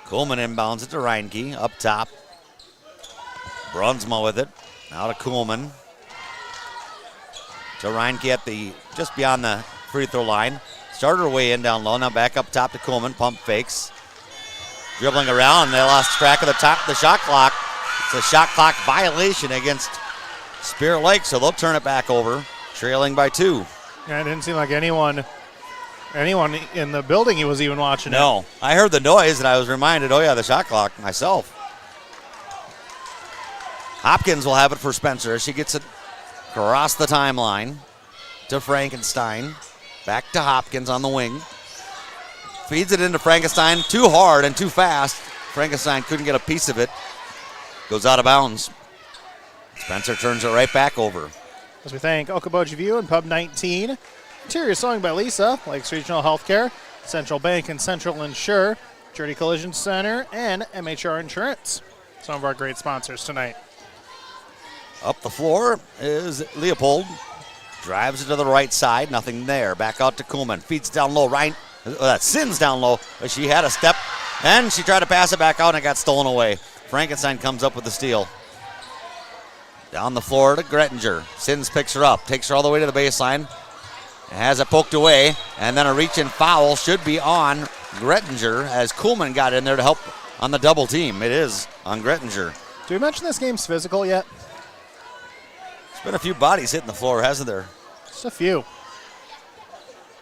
Kuhlman inbounds it to Reinke. Up top. Brunsma with it. Now to Kuhlman. To Reinke at the just beyond the free throw line. Started her way in down low. Now back up top to Kuhlman. Pump fakes. Dribbling around, and they lost track of the shot clock. It's a shot clock violation against Spirit Lake, so they'll turn it back over, trailing by 2. Yeah, it didn't seem like anyone in the building was even watching it. No, I heard the noise, and I was reminded, oh yeah, the shot clock myself. Hopkins will have it for Spencer. She gets it across the timeline to Frankenstein. Back to Hopkins on the wing. Feeds it into Frankenstein. Too hard and too fast. Frankenstein couldn't get a piece of it. Goes out of bounds. Spencer turns it right back over. As we thank Okoboji View and Pub 19, Interior Sewing by Lisa, Lakes Regional Healthcare, Central Bank and Central Insure, Journey Collision Center, and MHR Insurance. Some of our great sponsors tonight. Up the floor is Leopold. Drives it to the right side. Nothing there. Back out to Kuhlman. Feeds down low. Ryan, Sins down low. But she had a step. And she tried to pass it back out and it got stolen away. Frankenstein comes up with the steal. Down the floor to Grettinger. Sins picks her up. Takes her all the way to the baseline. Has it poked away. And then a reach-in foul should be on Grettinger as Kuhlman got in there to help on the double team. It is on Grettinger. Do we mention this game's physical yet? There's been a few bodies hitting the floor, hasn't there? Just a few.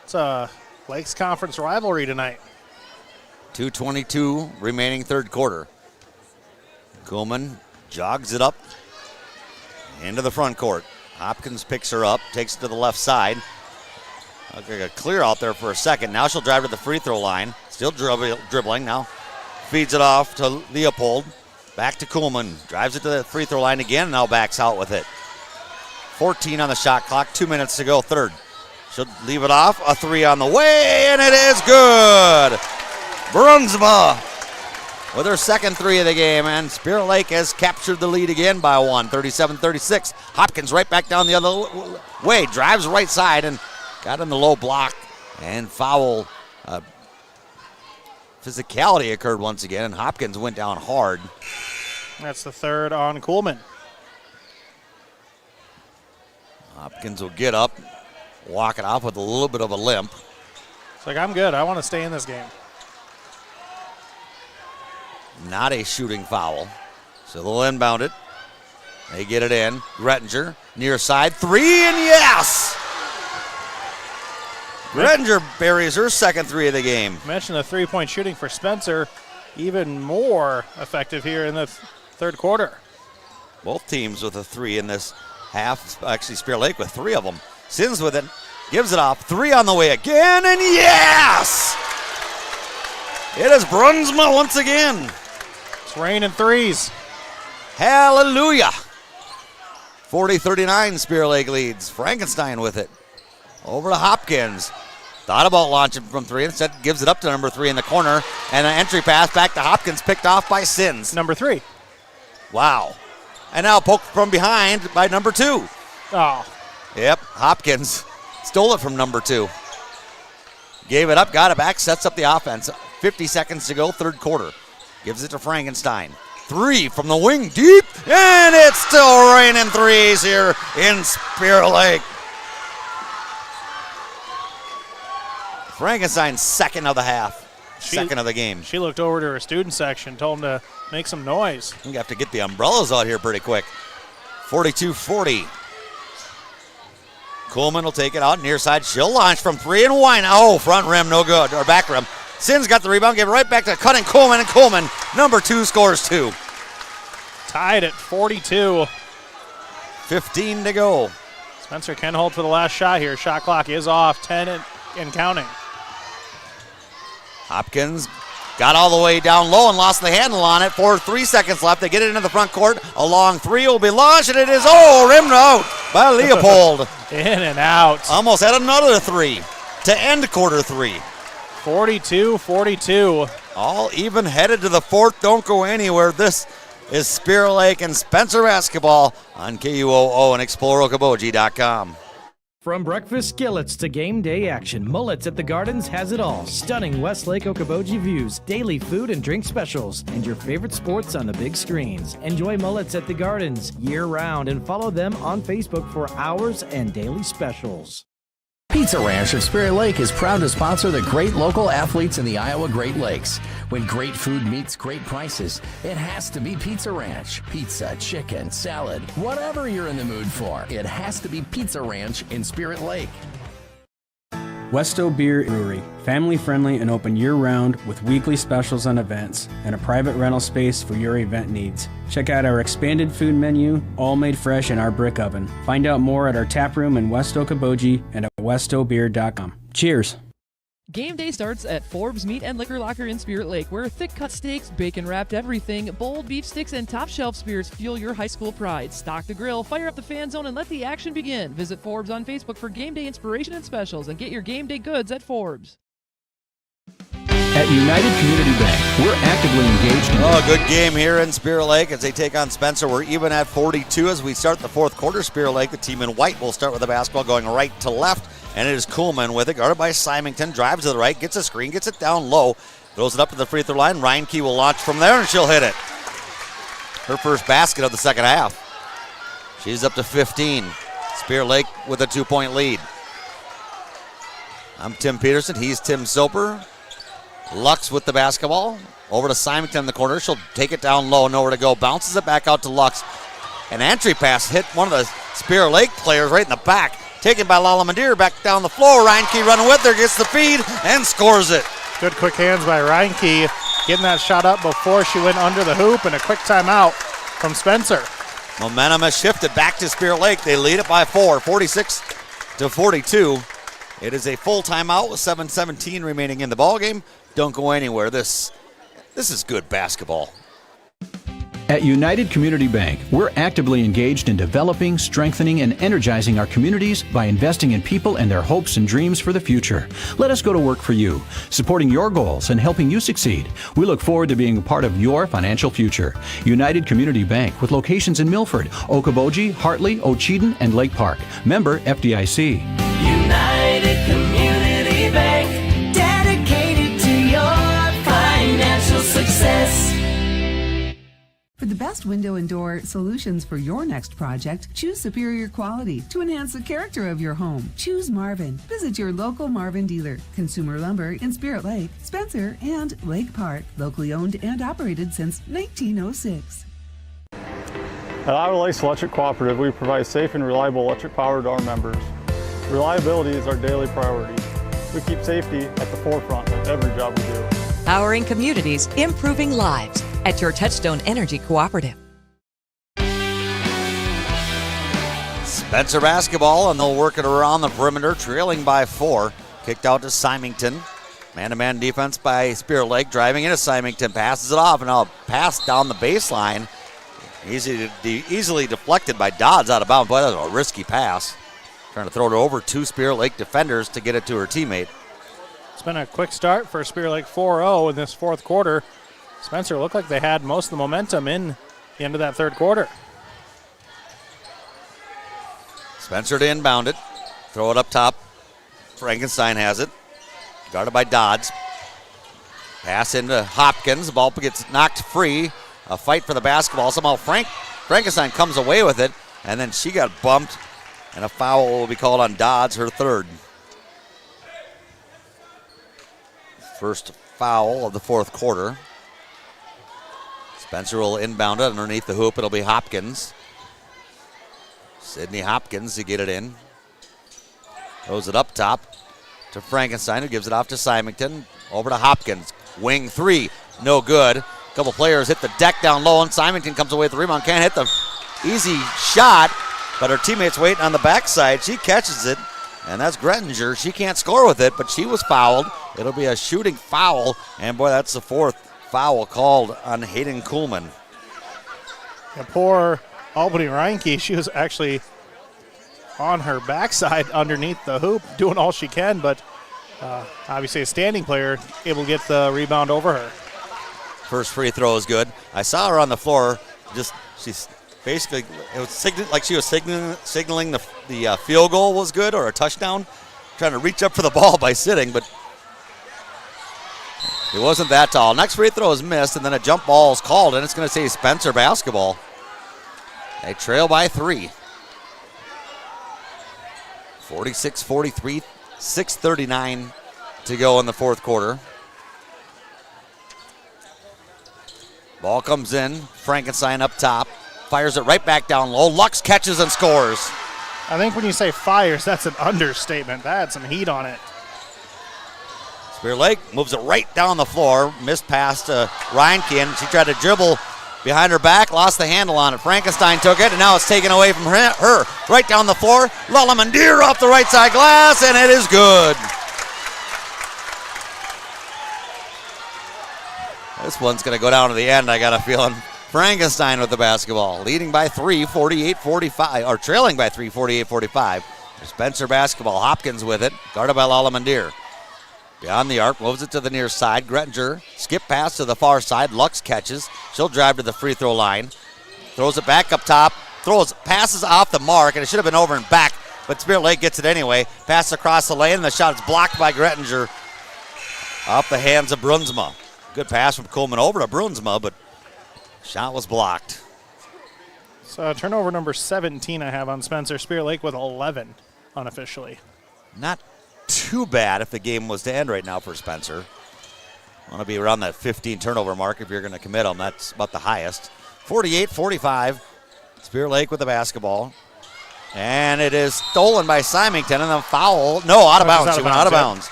It's a Lakes Conference rivalry tonight. 2:22 remaining third quarter. Kuhlman jogs it up into the front court. Hopkins picks her up, takes it to the left side. Okay, clear out there for a second. Now she'll drive to the free throw line. Still dribbling now. Feeds it off to Leopold. Back to Kuhlman. Drives it to the free throw line again. Now backs out with it. 14 on the shot clock. 2 minutes to go, third. She'll leave it off. A three on the way, and it is good. Brunsma with her second three of the game, and Spirit Lake has captured the lead again by one, 37-36. Hopkins right back down the other way. Drives right side and got in the low block, and foul. Physicality occurred once again, and Hopkins went down hard. That's the third on Kuhlman. Hopkins will get up, walk it off with a little bit of a limp. It's like, I'm good. I want to stay in this game. Not a shooting foul. So they'll inbound it. They get it in. Grettinger, near side, three, and yes! Grettinger buries her second three of the game. Mentioned the three-point shooting for Spencer. Even more effective here in the third quarter. Both teams with a three in this half. Actually, Spirit Lake with three of them. Sins with it. Gives it off. Three on the way again, and yes! It is Brunsma once again. It's raining threes. Hallelujah. 40-39, Spirit Lake leads. Frankenstein with it. Over to Hopkins. Thought about launching from three. Instead, gives it up to number three in the corner. And an entry pass back to Hopkins, picked off by Sins. Number three. Wow. And now poked from behind by number two. Oh. Yep, Hopkins stole it from number two. Gave it up, got it back, sets up the offense. 50 seconds to go, third quarter. Gives it to Frankenstein. Three from the wing, deep, and it's still raining threes here in Spirit Lake. Frankenstein's second of the half, second of the game. She looked over to her student section, told them to make some noise. We have to get the umbrellas out here pretty quick. 42-40. Kuhlman will take it out near side. She'll launch from three and one. Oh, front rim, no good, or back rim. Sins got the rebound, gave it right back to Cutting Kuhlman, and Kuhlman, number two, scores two. Tied at 42. 15 to go. Spencer can hold for the last shot here. Shot clock is off, 10 and counting. Hopkins got all the way down low and lost the handle on it. 3 seconds left. They get it into the front court. A long three will be launched, and it is, rimmed out by Leopold. In and out. Almost had another three to end quarter three. 42-42. All even, headed to the fourth. Don't go anywhere. This is Spirit Lake and Spencer basketball on KUOO and ExploreOkoboji.com. From breakfast skillets to game day action, Mullets at the Gardens has it all. Stunning Westlake Okoboji views, daily food and drink specials, and your favorite sports on the big screens. Enjoy Mullets at the Gardens year-round and follow them on Facebook for hours and daily specials. Pizza Ranch of Spirit Lake is proud to sponsor the great local athletes in the Iowa Great Lakes. When great food meets great prices, it has to be Pizza Ranch. Pizza, chicken, salad, whatever you're in the mood for, it has to be Pizza Ranch in Spirit Lake. Westo Beer Brewery, family friendly and open year-round with weekly specials and events, and a private rental space for your event needs. Check out our expanded food menu, all made fresh in our brick oven. Find out more at our tap room in West Okoboji and at westobeer.com. Cheers! Game day starts at Forbes Meat and Liquor Locker in Spirit Lake, where thick-cut steaks, bacon-wrapped everything, bold beef sticks, and top-shelf spears fuel your high school pride. Stock the grill, fire up the fan zone, and let the action begin. Visit Forbes on Facebook for game day inspiration and specials, and get your game day goods at Forbes. At United Community Bank, we're actively engaged in... Oh, good game here in Spirit Lake as they take on Spencer. We're even at 42 as we start the fourth quarter. Spirit Lake, the team in white, will start with the basketball going right to left. And it is Kuhlman with it, guarded by Symington. Drives to the right, gets a screen, gets it down low. Throws it up to the free throw line. Reinke will launch from there, and she'll hit it. Her first basket of the second half. She's up to 15. Spirit Lake with a 2-point lead. I'm Tim Peterson. He's Tim Soper. Lux with the basketball. Over to Symington in the corner. She'll take it down low, nowhere to go. Bounces it back out to Lux. An entry pass hit one of the Spirit Lake players right in the back. Taken by Lala Mandir back down the floor. Reinke running with her, gets the feed, and scores it. Good quick hands by Reinke, getting that shot up before she went under the hoop, and a quick timeout from Spencer. Momentum has shifted back to Spirit Lake. They lead it by 4, 46-42. It is a full timeout with 7:17 remaining in the ballgame. Don't go anywhere. This is good basketball. At United Community Bank, we're actively engaged in developing, strengthening, and energizing our communities by investing in people and their hopes and dreams for the future. Let us go to work for you, supporting your goals and helping you succeed. We look forward to being a part of your financial future. United Community Bank, with locations in Milford, Okoboji, Hartley, Ocheyedan, and Lake Park. Member FDIC. United Community Bank, dedicated to your financial success. For the best window and door solutions for your next project, choose superior quality to enhance the character of your home. Choose Marvin. Visit your local Marvin dealer. Consumer Lumber in Spirit Lake, Spencer, and Lake Park. Locally owned and operated since 1906. At Iowa Lakes Electric Cooperative, we provide safe and reliable electric power to our members. Reliability is our daily priority. We keep safety at the forefront of every job we do. Powering communities, improving lives at your Touchstone Energy Cooperative. Spencer basketball, and they'll work it around the perimeter, trailing by 4. Kicked out to Symington. Man-to-man defense by Spirit Lake, driving into Symington, passes it off, and now a pass down the baseline. Easily deflected by Dodds out of bounds. Boy, that was a risky pass. Trying to throw it over two Spirit Lake defenders to get it to her teammate. It's been a quick start for Spirit Lake 4-0 in this fourth quarter. Spencer looked like they had most of the momentum in the end of that third quarter. Spencer to inbound it. Throw it up top. Frankenstein has it. Guarded by Dodds. Pass into Hopkins. The ball gets knocked free. A fight for the basketball. Somehow Frankenstein comes away with it, and then she got bumped, and a foul will be called on Dodds, her third. First foul of the fourth quarter. Spencer will inbound it underneath the hoop. It'll be Hopkins. Sydney Hopkins to get it in. Throws it up top to Frankenstein, who gives it off to Symington. Over to Hopkins. Wing three. No good. A couple players hit the deck down low, and Symington comes away with the rebound. Can't hit the easy shot, but her teammate's waiting on the backside. She catches it, and that's Grettinger. She can't score with it, but she was fouled. It'll be a shooting foul, and boy, that's the fourth foul called on Hayden Kuhlman. And poor Albany Reinke, she was actually on her backside underneath the hoop, doing all she can, but obviously a standing player able to get the rebound over her. First free throw is good. I saw her on the floor. She's basically, it was like she was signaling the field goal was good or a touchdown, trying to reach up for the ball by sitting, but it wasn't that tall. Next free throw is missed, and then a jump ball is called, and it's going to say Spencer basketball. They trail by 3. 46-43, 6:39 to go in the fourth quarter. Ball comes in. Frankenstein up top. Fires it right back down low. Lux catches and scores. I think when you say fires, that's an understatement. That had some heat on it. Spirit Lake moves it right down the floor. Missed pass to Reinke, and she tried to dribble behind her back. Lost the handle on it. Frankenstein took it, and now it's taken away from her. Right down the floor. Lala Mandir off the right side glass, and it is good. This one's going to go down to the end, I got a feeling. Frankenstein with the basketball, leading by 3, 48-45, or trailing by 3, 48-45. Spencer basketball, Hopkins with it, guarded by Lalamandir. Beyond the arc, moves it to the near side. Grettinger, skip pass to the far side. Lux catches. She'll drive to the free throw line. Throws it back up top. Passes off the mark, and it should have been over and back, but Spirit Lake gets it anyway. Pass across the lane, and the shot is blocked by Grettinger off the hands of Brunsma. Good pass from Coleman over to Brunsma, but shot was blocked. So turnover number 17 I have on Spencer. Spirit Lake with 11 unofficially. Not too bad if the game was to end right now for Spencer. Want to be around that 15 turnover mark if you're going to commit them. That's about the highest. 48-45. Spirit Lake with the basketball. And it is stolen by Symington, and then foul. No, out of bounds. She went out of bounds.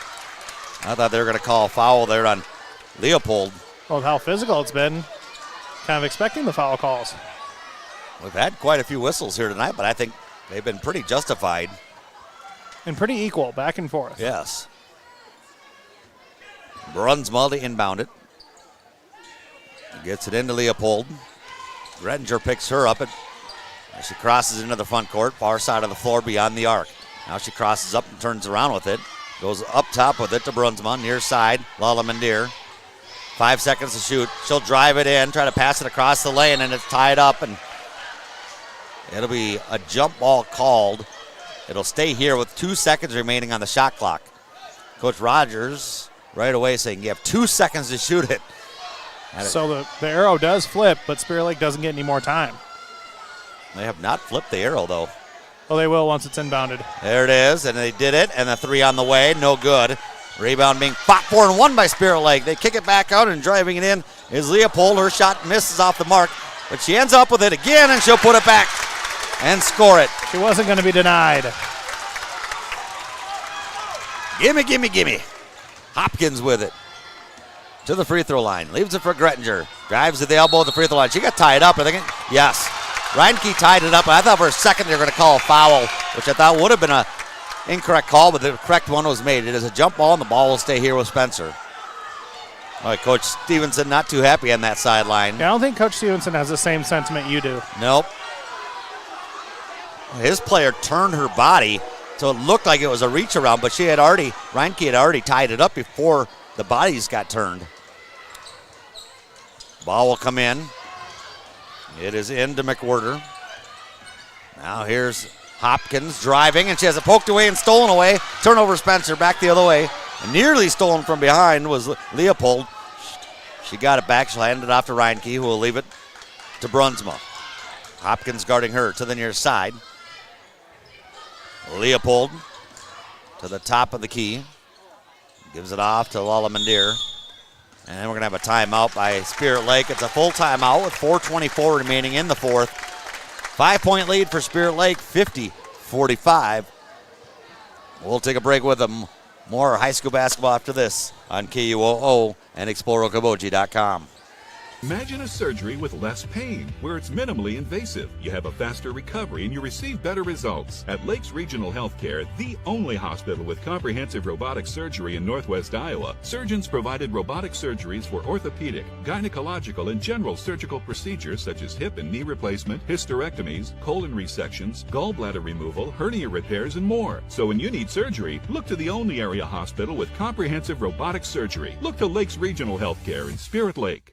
I thought they were going to call a foul there on Leopold. Well, with how physical it's been, kind of expecting the foul calls. We've had quite a few whistles here tonight, but I think they've been pretty justified. And pretty equal, back and forth. Yes. Brunsma to inbound it. Gets it into Leopold. Grettinger picks her up. As she crosses into the front court, far side of the floor beyond the arc. Now she crosses up and turns around with it. Goes up top with it to Brunsma, near side, Lalamandir. 5 seconds to shoot. She'll drive it in, try to pass it across the lane, and it's tied up, and it'll be a jump ball called. It'll stay here with 2 seconds remaining on the shot clock. Coach Rogers right away saying you have 2 seconds to shoot it. So the arrow does flip, but Spirit Lake doesn't get any more time. They have not flipped the arrow, though. Well, they will once it's inbounded. There it is, and they did it, and the three on the way, no good. Rebound being fought for and won by Spirit Lake. They kick it back out, and driving it in is Leopold. Her shot misses off the mark, but she ends up with it again, and she'll put it back and score it. She wasn't going to be denied. Gimme, gimme, gimme. Hopkins with it. To the free throw line. Leaves it for Grettinger. Drives to the elbow of the free throw line. She got tied up. Yes. Reinke tied it up. I thought for a second they were going to call a foul, which I thought would have been an incorrect call, but the correct one was made. It is a jump ball, and the ball will stay here with Spencer. All right, Coach Stevenson not too happy on that sideline. Yeah, I don't think Coach Stevenson has the same sentiment you do. Nope. His player turned her body, so it looked like it was a reach around, but Reinke had already tied it up before the bodies got turned. Ball will come in. It is into McWhirter. Now here's Hopkins driving, and she has it poked away and stolen away. Turnover Spencer back the other way. And nearly stolen from behind was Leopold. She got it back. She'll hand it off to Reinke, who will leave it to Brunsma. Hopkins guarding her to the near side. Leopold to the top of the key. Gives it off to Lalamandir. And then we're going to have a timeout by Spirit Lake. It's a full timeout with 4:24 remaining in the fourth. 5-point lead for Spirit Lake, 50-45. We'll take a break with them. More high school basketball after this on KUOO and ExploreOkoboji.com. Imagine a surgery with less pain, where it's minimally invasive. You have a faster recovery and you receive better results. At Lakes Regional Healthcare, the only hospital with comprehensive robotic surgery in Northwest Iowa, surgeons provided robotic surgeries for orthopedic, gynecological, and general surgical procedures such as hip and knee replacement, hysterectomies, colon resections, gallbladder removal, hernia repairs, and more. So when you need surgery, look to the only area hospital with comprehensive robotic surgery. Look to Lakes Regional Healthcare in Spirit Lake.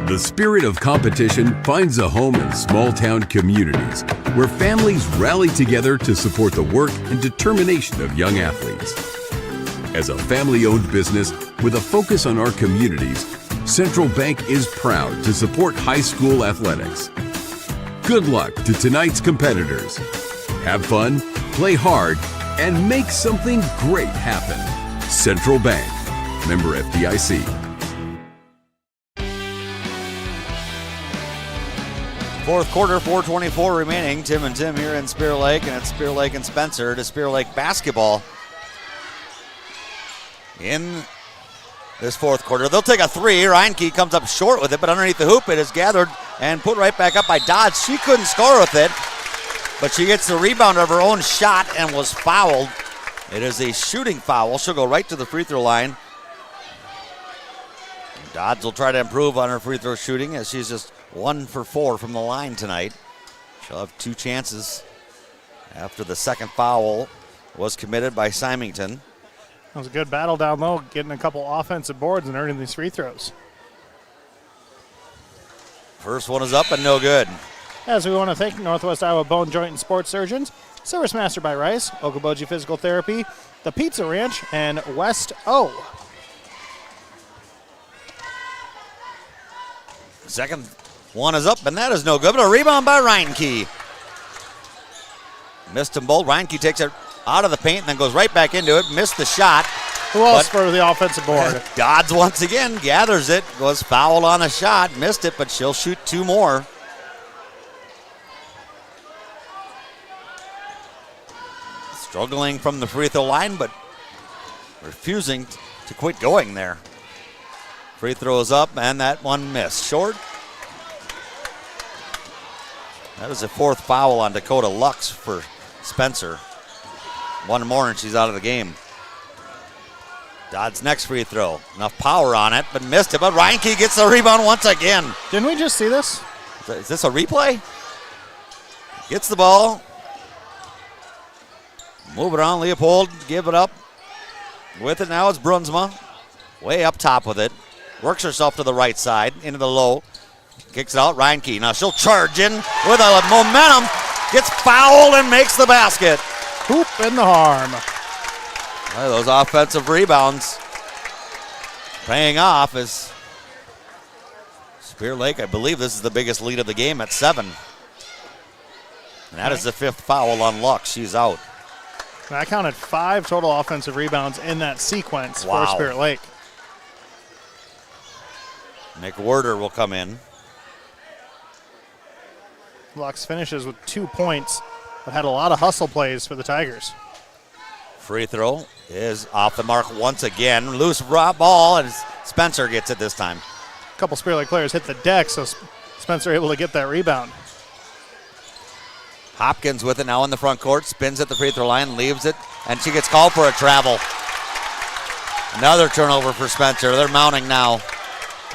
The spirit of competition finds a home in small-town communities where families rally together to support the work and determination of young athletes. As a family-owned business with a focus on our communities, Central Bank is proud to support high school athletics. Good luck to tonight's competitors. Have fun, play hard, and make something great happen. Central Bank, member FDIC. Fourth quarter, 4:24 remaining. Tim and Tim here in Spirit Lake, and it's Spirit Lake and Spencer to Spirit Lake basketball in this fourth quarter. They'll take a three. Reinke comes up short with it, but underneath the hoop it is gathered and put right back up by Dodge. She couldn't score with it, but she gets the rebound of her own shot and was fouled. It is a shooting foul. She'll go right to the free throw line. Dodds will try to improve on her free throw shooting as she's just 1 for 4 from the line tonight. She'll have 2 chances after the second foul was committed by Symington. That was a good battle down low, getting a couple offensive boards and earning these free throws. First one is up and no good. As we want to thank Northwest Iowa Bone Joint and Sports Surgeons, Service Master by Rice, Okoboji Physical Therapy, the Pizza Ranch, and West O. Second one is up, and that is no good, but a rebound by Reinke. Missed them both. Reinke takes it out of the paint and then goes right back into it. Missed the shot. Who else for the offensive board? Dodds once again gathers it. Was fouled on a shot. Missed it, but she'll shoot 2 more. Struggling from the free throw line, but refusing to quit going there. Free throw is up, and that one missed. Short. That is a 4th foul on Dakota Lux for Spencer. 1 more, and she's out of the game. Dodd's next free throw. Enough power on it, but missed it. But Reinke gets the rebound once again. Didn't we just see this? Is this a replay? Gets the ball. Move it on, Leopold. Give it up. With it now, it's Brunsma. Way up top with it. Works herself to the right side, into the low. Kicks it out, Reinke. Now she'll charge in with a momentum. Gets fouled and makes the basket. Hoop in the harm. Well, those offensive rebounds paying off as Spear Lake, I believe this is the biggest lead of the game at 7. And that is the 5th foul on Lux. She's out. I counted 5 total offensive rebounds in that sequence for Spirit Lake. Nick Werder will come in. Lux finishes with 2 points, but had a lot of hustle plays for the Tigers. Free throw is off the mark once again. Loose ball, and Spencer gets it this time. A couple Spirit Lake players hit the deck, so Spencer able to get that rebound. Hopkins with it now in the front court, spins at the free throw line, leaves it, and she gets called for a travel. Another turnover for Spencer. They're mounting now.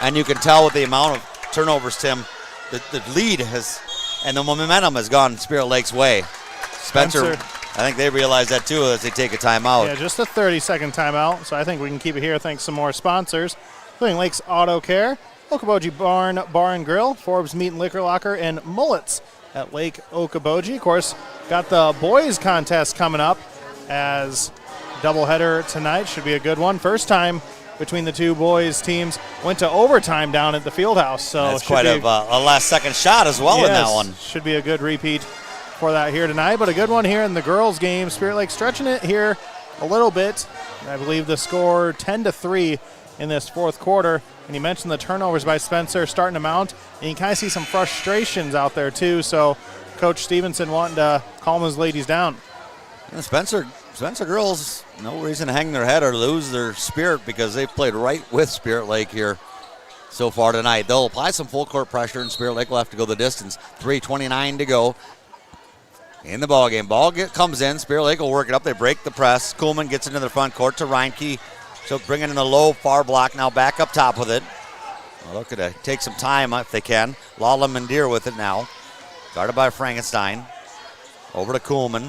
And you can tell with the amount of turnovers, Tim, the lead has, and the momentum has gone Spirit Lake's way. Spencer, I think they realize that too as they take a timeout. Yeah, just a 30-second timeout, so I think we can keep it here thanks to some more sponsors, including Lakes Auto Care, Okoboji Barn Bar and Grill, Forbes Meat and Liquor Locker, and Mullets at Lake Okoboji. Of course, got the boys contest coming up as doubleheader tonight. Should be a good one. First time between the 2 boys teams went to overtime down at the Fieldhouse. So that's quite a last-second shot as well in that one. Should be a good repeat for that here tonight, but a good one here in the girls' game. Spirit Lake stretching it here a little bit. I believe the score 10-3 in this 4th quarter. And you mentioned the turnovers by Spencer starting to mount, and you kind of see some frustrations out there too. So Coach Stevenson wanting to calm his ladies down. And Spencer girls, no reason to hang their head or lose their spirit because they've played right with Spirit Lake here so far tonight. They'll apply some full court pressure, and Spirit Lake will have to go the distance. 3:29 to go in the ball game. Comes in. Spirit Lake will work it up. They break the press. Kuhlman gets into the front court to Reinke. She'll bring it in the low far block. Now back up top with it. Well, look at it. Take some time if they can. Lala Mandir with it now. Guarded by Frankenstein. Over to Kuhlman.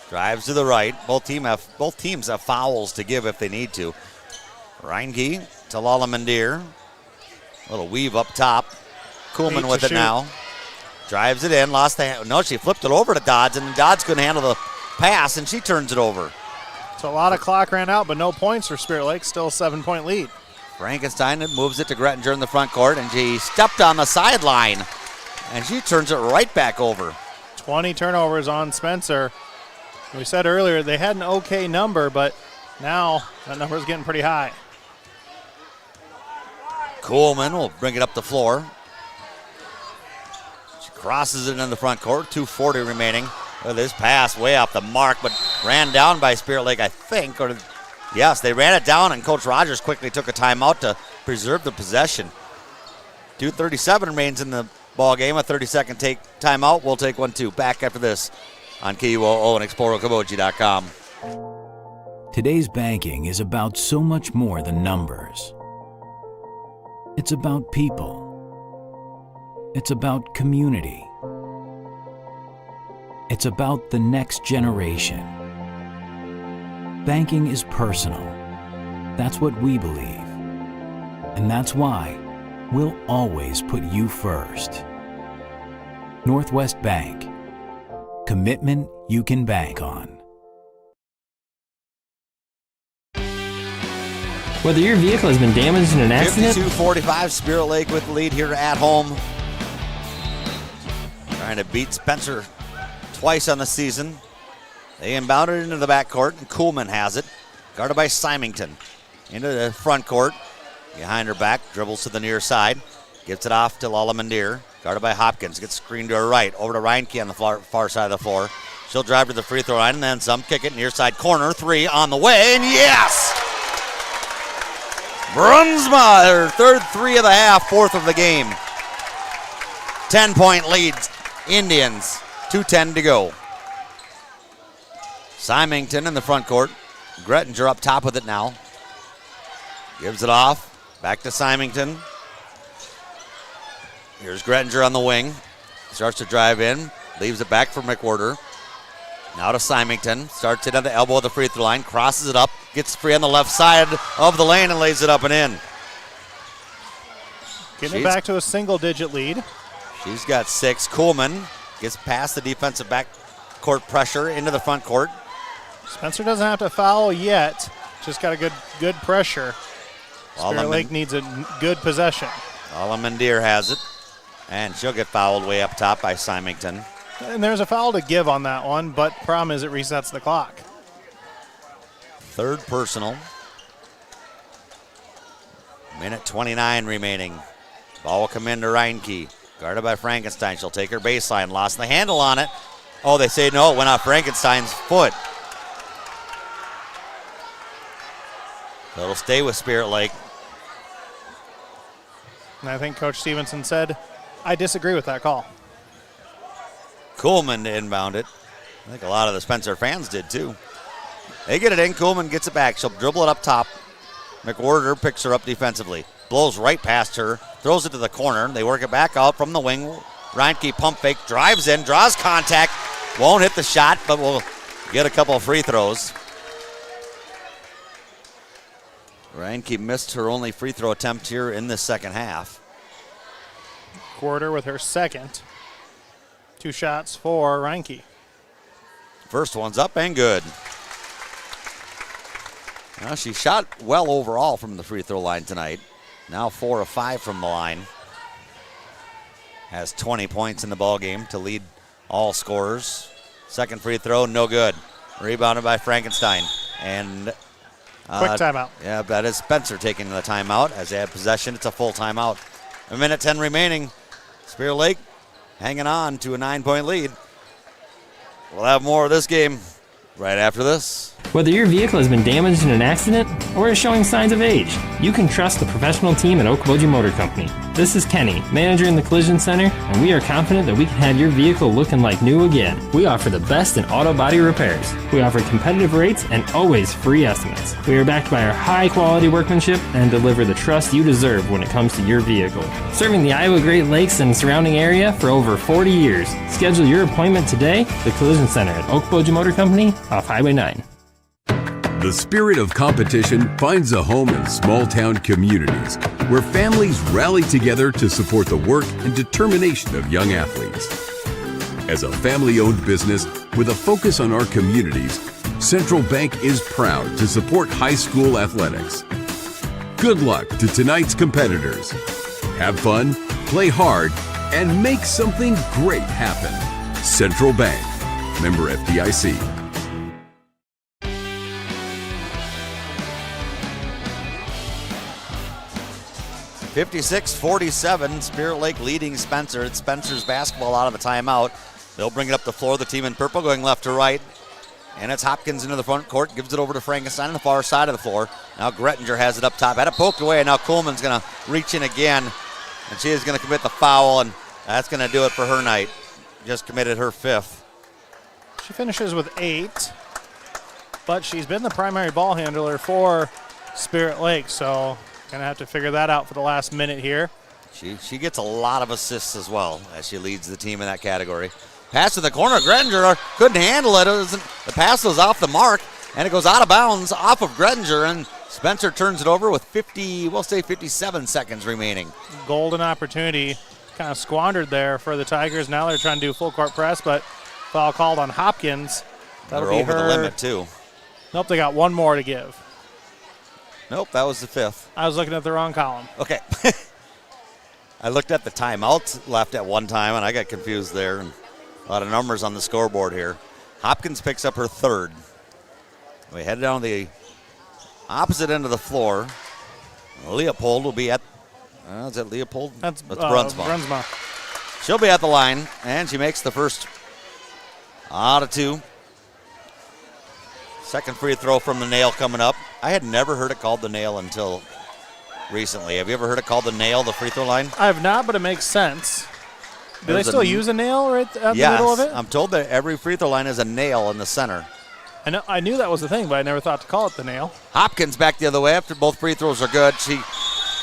Drives to the right. Both teams have fouls to give if they need to. Reinke to Lala Mandir. A little weave up top. Kuhlman with it now. Drives it in. Lost the. No, she flipped it over to Dodds, and Dodds couldn't handle the pass, and she turns it over. So a lot of clock ran out, but no points for Spirit Lake. Still a 7-point lead. Frankenstein moves it to Grettinger in the front court, and she stepped on the sideline, and she turns it right back over. 20 turnovers on Spencer. We said earlier they had an okay number, but now that number is getting pretty high. Kuhlman will bring it up the floor. She crosses it in the front court, 2:40 remaining. This pass way off the mark, but ran down by Spirit Lake, I think. Or yes, they ran it down, and Coach Rogers quickly took a timeout to preserve the possession. 2:37 remains in the ball game. A 30-second timeout. We'll take one too. Back after this on KUOO and ExploreOkoboji.com. Today's banking is about so much more than numbers. It's about people. It's about community. It's about the next generation. Banking is personal. That's what we believe. And that's why we'll always put you first. Northwest Bank. Commitment you can bank on. Whether your vehicle has been damaged in an accident... 52-45, Spirit Lake with the lead here at home. Trying to beat Spencer twice on the season. They inbound it into the backcourt, and Kuhlman has it. Guarded by Symington. Into the front court. Behind her back, dribbles to the near side. Gives it off to Lalamandir. Guarded by Hopkins. Gets screened to her right. Over to Reinke on the far side of the floor. She'll drive to the free throw line and then some. Kick it near side corner. 3 on the way, and yes! Brunsma, her third 3 of the half, 4th of the game. 10-point lead, Indians. 2:10 to go. Symington in the front court. Grettinger up top with it now. Gives it off. Back to Symington. Here's Grettinger on the wing. Starts to drive in. Leaves it back for McWhorter. Now to Symington. Starts it at the elbow of the free throw line. Crosses it up. Gets free on the left side of the lane and lays it up and in. Getting it back to a single-digit lead. She's got 6. Kuhlman gets past the defensive back court pressure into the front court. Spencer doesn't have to foul yet. Just got a good pressure. Spirit Lake needs a good possession. Lalamandir has it. And she'll get fouled way up top by Symington. And there's a foul to give on that one, but problem is it resets the clock. Third personal. Minute 29 remaining. Ball will come into Reinke. Guarded by Frankenstein. She'll take her baseline. Lost the handle on it. Oh, they say no. It went off Frankenstein's foot. So it'll stay with Spirit Lake. And I think Coach Stevenson said, I disagree with that call. Kuhlman to inbound it. I think a lot of the Spencer fans did too. They get it in. Kuhlman gets it back. She'll dribble it up top. McWhorter picks her up defensively. Blows right past her. Throws it to the corner. They work it back out from the wing. Reinke pump fake. Drives in. Draws contact. Won't hit the shot, but will get a couple of free throws. Reinke missed her only free throw attempt here in the second half. McWhorter with her second. 2 shots for Reinke. First one's up and good. Now she shot well overall from the free throw line tonight. Now 4 of 5 from the line. Has 20 points in the ball game to lead all scorers. Second free throw, no good. Rebounded by Frankenstein. And quick timeout. Yeah, that is Spencer taking the timeout. As they have possession, it's a full timeout. A minute 10 remaining. Spirit Lake hanging on to a 9-point lead. We'll have more of this game right after this. Whether your vehicle has been damaged in an accident or is showing signs of age, you can trust the professional team at Okoboji Motor Company. This is Kenny, manager in the Collision Center, and we are confident that we can have your vehicle looking like new again. We offer the best in auto body repairs. We offer competitive rates and always free estimates. We are backed by our high-quality workmanship and deliver the trust you deserve when it comes to your vehicle. Serving the Iowa Great Lakes and surrounding area for over 40 years. Schedule your appointment today at the Collision Center at Okoboji Motor Company off Highway 9. The spirit of competition finds a home in small-town communities where families rally together to support the work and determination of young athletes. As a family-owned business with a focus on our communities, Central Bank is proud to support high school athletics. Good luck to tonight's competitors. Have fun, play hard, and make something great happen. Central Bank, member FDIC. 56-47, Spirit Lake leading Spencer. It's Spencer's basketball out of the timeout. They'll bring it up the floor. The team in purple going left to right. And it's Hopkins into the front court, gives it over to Frankenstein on the far side of the floor. Now Grettinger has it up top. Had it poked away, and now Kuhlman's going to reach in again. And she is going to commit the foul, and that's going to do it for her night. Just committed her 5th. She finishes with 8, but she's been the primary ball handler for Spirit Lake, so Gonna have to figure that out for the last minute here. She gets a lot of assists as well as she leads the team in that category. Pass to the corner. Gredinger couldn't handle it. The pass was off the mark, and it goes out of bounds off of Gredinger, and Spencer turns it over with 57 seconds remaining. Golden opportunity kind of squandered there for the Tigers. Now they're trying to do full court press, but foul called on Hopkins. That'll be over the limit, too. Nope, they got one more to give. Nope, that was the fifth. I was looking at the wrong column. Okay. I looked at the timeouts left at one time, and I got confused there. And a lot of numbers on the scoreboard here. Hopkins picks up her third. We head down the opposite end of the floor. Leopold will be at, is that Leopold? That's Brunsma. Brunsma. She'll be at the line, and she makes the first out of two. Second free throw from the nail coming up. I had never heard it called the nail until recently. Have you ever heard it called the nail, the free throw line? I have not, but it makes sense. Do they still use a nail right at the middle of it? I'm told that every free throw line is a nail in the center. I knew that was the thing, but I never thought to call it the nail. Hopkins back the other way after both free throws are good. She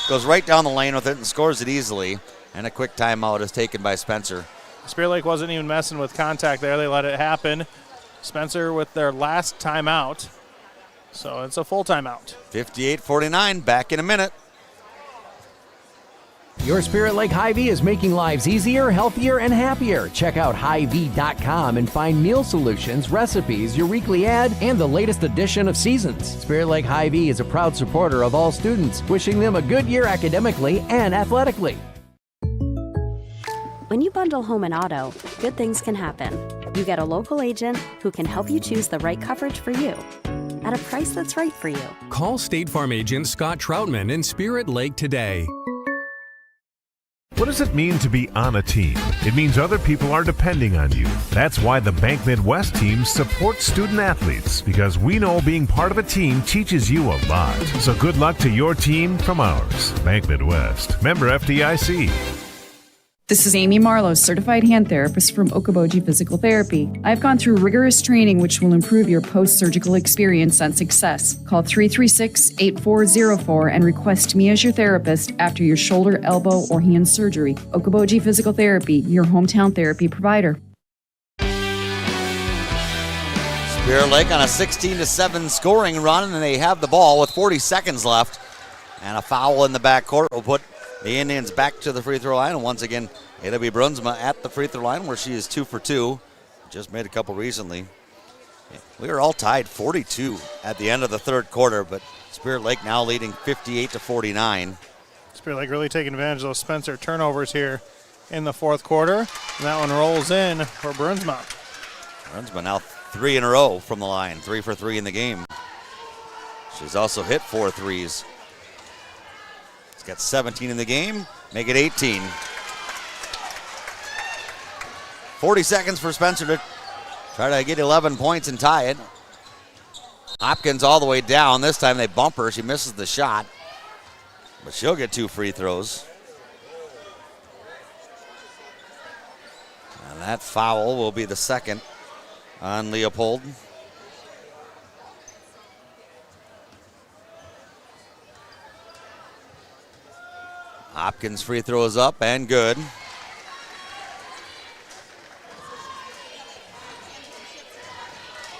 goes right down the lane with it and scores it easily. And a quick timeout is taken by Spencer. Spirit Lake wasn't even messing with contact there. They let it happen. Spencer with their last timeout. So it's a full timeout. 58-49, back in a minute. Your Spirit Lake Hy-Vee is making lives easier, healthier, and happier. Check out Hy-Vee.com and find meal solutions, recipes, your weekly ad, and the latest edition of Seasons. Spirit Lake Hy-Vee is a proud supporter of all students, wishing them a good year academically and athletically. When you bundle home and auto, good things can happen. You get a local agent who can help you choose the right coverage for you at a price that's right for you. Call State Farm agent Scott Troutman in Spirit Lake today. What does it mean to be on a team? It means other people are depending on you. That's why the Bank Midwest team supports student athletes, because we know being part of a team teaches you a lot. So good luck to your team from ours. Bank Midwest. Member FDIC. This is Amy Marlowe, certified hand therapist from Okoboji Physical Therapy. I've gone through rigorous training which will improve your post-surgical experience and success. Call 336-8404 and request me as your therapist after your shoulder, elbow, or hand surgery. Okoboji Physical Therapy, your hometown therapy provider. Spirit Lake on a 16-7 scoring run, and they have the ball with 40 seconds left. And a foul in the backcourt will put the Indians back to the free throw line, and once again, it'll be Brunsma at the free throw line where she is 2 for 2. Just made a couple recently. We are all tied 42 at the end of the third quarter, but Spirit Lake now leading 58-49. Spirit Lake really taking advantage of those Spencer turnovers here in the fourth quarter. And that one rolls in for Brunsma. Brunsma now 3 in a row from the line, 3 for 3 in the game. She's also hit 4 threes. Got 17 in the game, make it 18. 40 seconds for Spencer to try to get 11 points and tie it. Hopkins all the way down. This time they bump her. She misses the shot, but she'll get 2 free throws. And that foul will be the second on Leopold. Hopkins' free throw is up and good.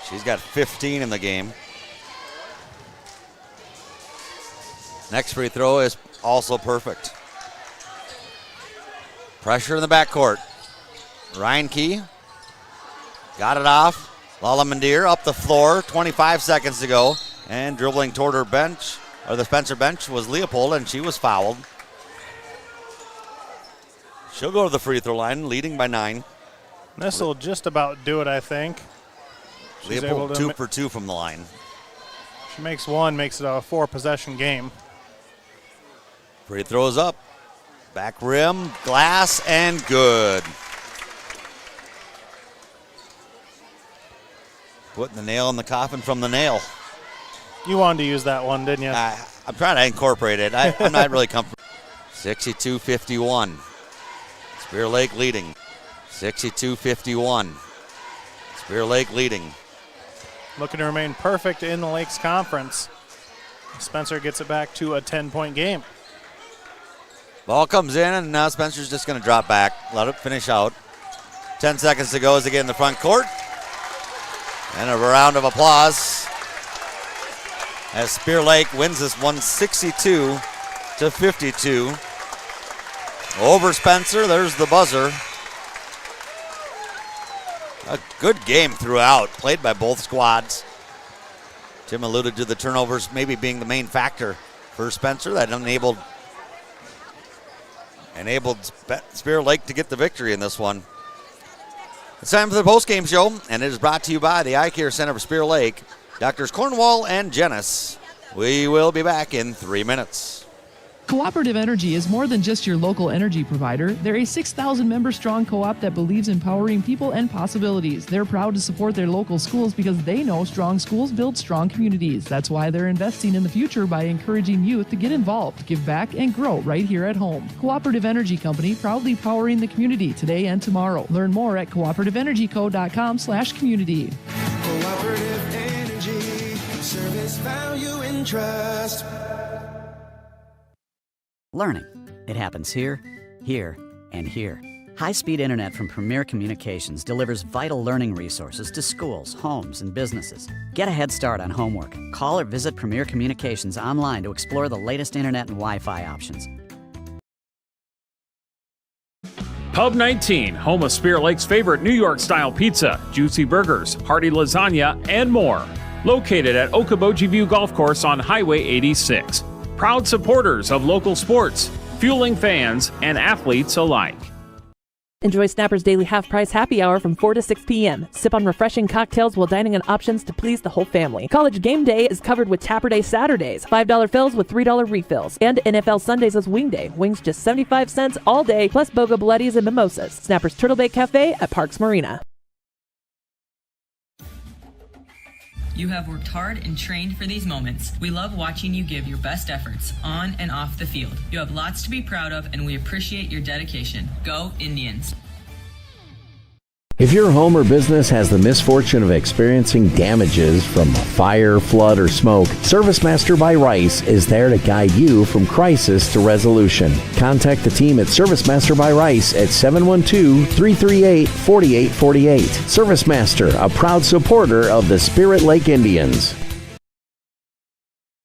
She's got 15 in the game. Next free throw is also perfect. Pressure in the backcourt. Reinke got it off. Lala Mandir up the floor, 25 seconds to go. And dribbling toward her bench, or the Spencer bench, was Leopold, and she was fouled. She'll go to the free throw line, leading by 9. This will just about do it, I think. She's Leopold 2 for 2 from the line. She makes one, makes it a 4-possession game. Free throws up. Back rim, glass, and good. Putting the nail in the coffin from the nail. You wanted to use that one, didn't you? I'm trying to incorporate it. I'm not really comfortable. 62-51. Spirit Lake leading. 62-51. Spirit Lake leading. Looking to remain perfect in the Lakes Conference. Spencer gets it back to a 10-point game. Ball comes in, and now Spencer's just going to drop back, let it finish out. 10 seconds to go as they get in the front court. And a round of applause as Spear Lake wins this one 62-52. Over Spencer, there's the buzzer. A good game throughout, played by both squads. Tim alluded to the turnovers maybe being the main factor for Spencer. That enabled Spear Lake to get the victory in this one. It's time for the postgame show, and it is brought to you by the Eye Care Center of Spear Lake, Doctors Cornwall and Jennis. We will be back in 3 minutes. Cooperative Energy is more than just your local energy provider. They're a 6,000-member strong co-op that believes in empowering people and possibilities. They're proud to support their local schools because they know strong schools build strong communities. That's why they're investing in the future by encouraging youth to get involved, give back, and grow right here at home. Cooperative Energy Company, proudly powering the community today and tomorrow. Learn more at cooperativeenergyco.com/community. Cooperative Energy, service, value, and trust. Learning. It happens here, here, and here. High-speed internet from Premier Communications delivers vital learning resources to schools, homes, and businesses. Get a head start on homework. Call or visit Premier Communications online to explore the latest internet and Wi-Fi options. Pub 19, home of Spear Lake's favorite New York-style pizza, juicy burgers, hearty lasagna, and more. Located at Okoboji View Golf Course on Highway 86. Proud supporters of local sports, fueling fans and athletes alike. Enjoy Snapper's Daily Half Price Happy Hour from 4 to 6 p.m. Sip on refreshing cocktails while dining on options to please the whole family. College Game Day is covered with Tapper Day Saturdays, $5 fills with $3 refills. And NFL Sundays is Wing Day. Wings just 75 cents all day, plus Boga Bloodies and mimosas. Snapper's Turtle Bay Cafe at Parks Marina. You have worked hard and trained for these moments. We love watching you give your best efforts on and off the field. You have lots to be proud of, and we appreciate your dedication. Go Indians. If your home or business has the misfortune of experiencing damages from a fire, flood, or smoke, ServiceMaster by Rice is there to guide you from crisis to resolution. Contact the team at ServiceMaster by Rice at 712-338-4848. ServiceMaster, a proud supporter of the Spirit Lake Indians.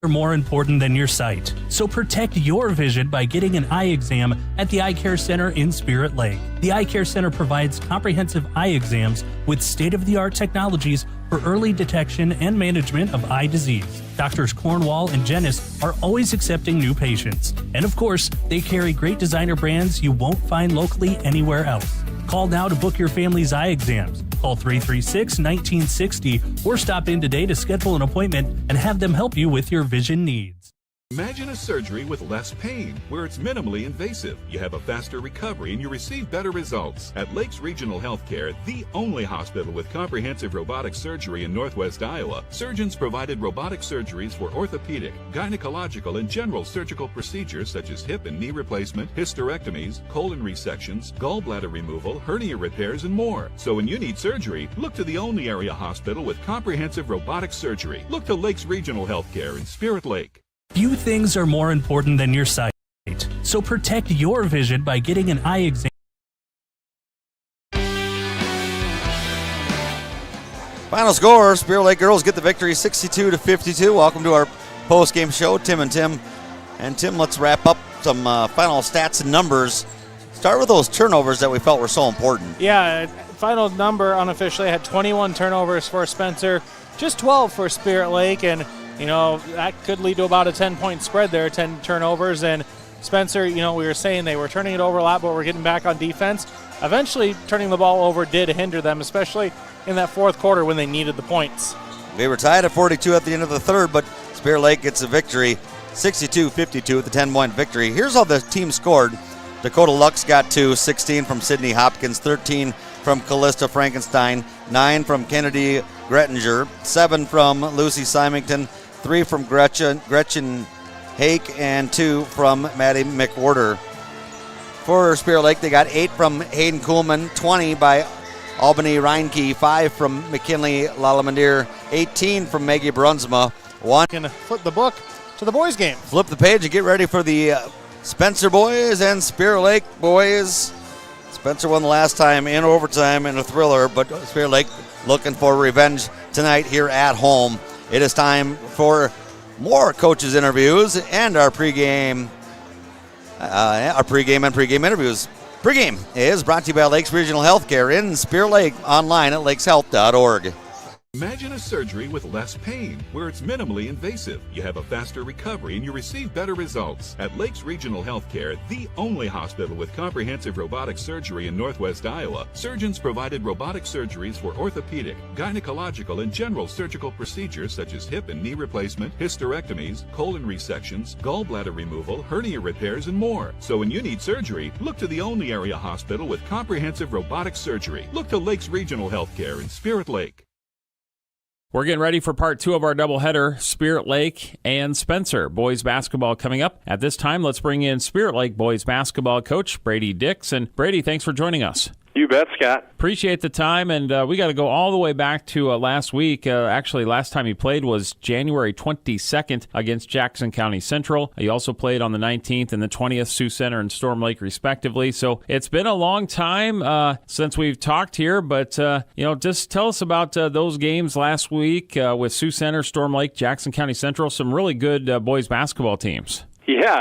Are more important than your sight. So protect your vision by getting an eye exam at the Eye Care Center in Spirit Lake. The Eye Care Center provides comprehensive eye exams with state-of-the-art technologies for early detection and management of eye disease. Doctors Cornwall and Jennis are always accepting new patients. And of course, they carry great designer brands you won't find locally anywhere else. Call now to book your family's eye exams. Call 336-1960 or stop in today to schedule an appointment and have them help you with your vision needs. Imagine a surgery with less pain, where it's minimally invasive. You have a faster recovery and you receive better results. At Lakes Regional Healthcare, the only hospital with comprehensive robotic surgery in Northwest Iowa, surgeons provided robotic surgeries for orthopedic, gynecological, and general surgical procedures such as hip and knee replacement, hysterectomies, colon resections, gallbladder removal, hernia repairs, and more. So when you need surgery, look to the only area hospital with comprehensive robotic surgery. Look to Lakes Regional Healthcare in Spirit Lake. Few things are more important than your sight. So protect your vision by getting an eye exam. Final score, Spear Lake girls get the victory 62-52. Welcome to our post-game show, Tim and Tim. And Tim, let's wrap up some final stats and numbers. Start with those turnovers that we felt were so important. Yeah, final number unofficially had 21 turnovers for Spencer, just 12 for Spirit Lake, and you know, that could lead to about a 10-point spread there, 10 turnovers. And Spencer, you know, we were saying they were turning it over a lot, but we're getting back on defense. Eventually, turning the ball over did hinder them, especially in that fourth quarter when they needed the points. They were tied at 42 at the end of the third, but Spear Lake gets a victory, 62-52 with the 10-point victory. Here's how the team scored. Dakota Lux got 2, 16 from Sydney Hopkins, 13 from Callista Frankenstein, 9 from Kennedy Grettinger, 7 from Lucy Symington, 3 from Gretchen Hake, and 2 from Maddie McWhorter. For Spear Lake, they got 8 from Hayden Kuhlman, 20 by Albany Reinke, 5 from McKinley Lalamandir, 18 from Maggie Brunsma, 1. Can flip the book to the boys' game. Flip the page and get ready for the Spencer boys and Spirit Lake boys. Spencer won the last time in overtime in a thriller, but Spirit Lake looking for revenge tonight here at home. It is time for more coaches' interviews and our pregame interviews. Pregame is brought to you by Lakes Regional Healthcare in Spirit Lake, online at lakeshealth.org. Imagine a surgery with less pain, where it's minimally invasive. You have a faster recovery and you receive better results. At Lakes Regional Healthcare, the only hospital with comprehensive robotic surgery in Northwest Iowa, surgeons provided robotic surgeries for orthopedic, gynecological, and general surgical procedures such as hip and knee replacement, hysterectomies, colon resections, gallbladder removal, hernia repairs, and more. So when you need surgery, look to the only area hospital with comprehensive robotic surgery. Look to Lakes Regional Healthcare in Spirit Lake. We're getting ready for part 2 of our doubleheader, Spirit Lake and Spencer. Boys basketball coming up. At this time, let's bring in Spirit Lake boys basketball coach Brady Dix. And Brady, thanks for joining us. You bet, Scott. Appreciate the time, and we got to go all the way back to last week. Actually, last time you played was January 22nd against Jackson County Central. You also played on the 19th and the 20th, Sioux Center and Storm Lake, respectively. So it's been a long time since we've talked here, but just tell us about those games last week with Sioux Center, Storm Lake, Jackson County Central. Some really good boys basketball teams. Yeah,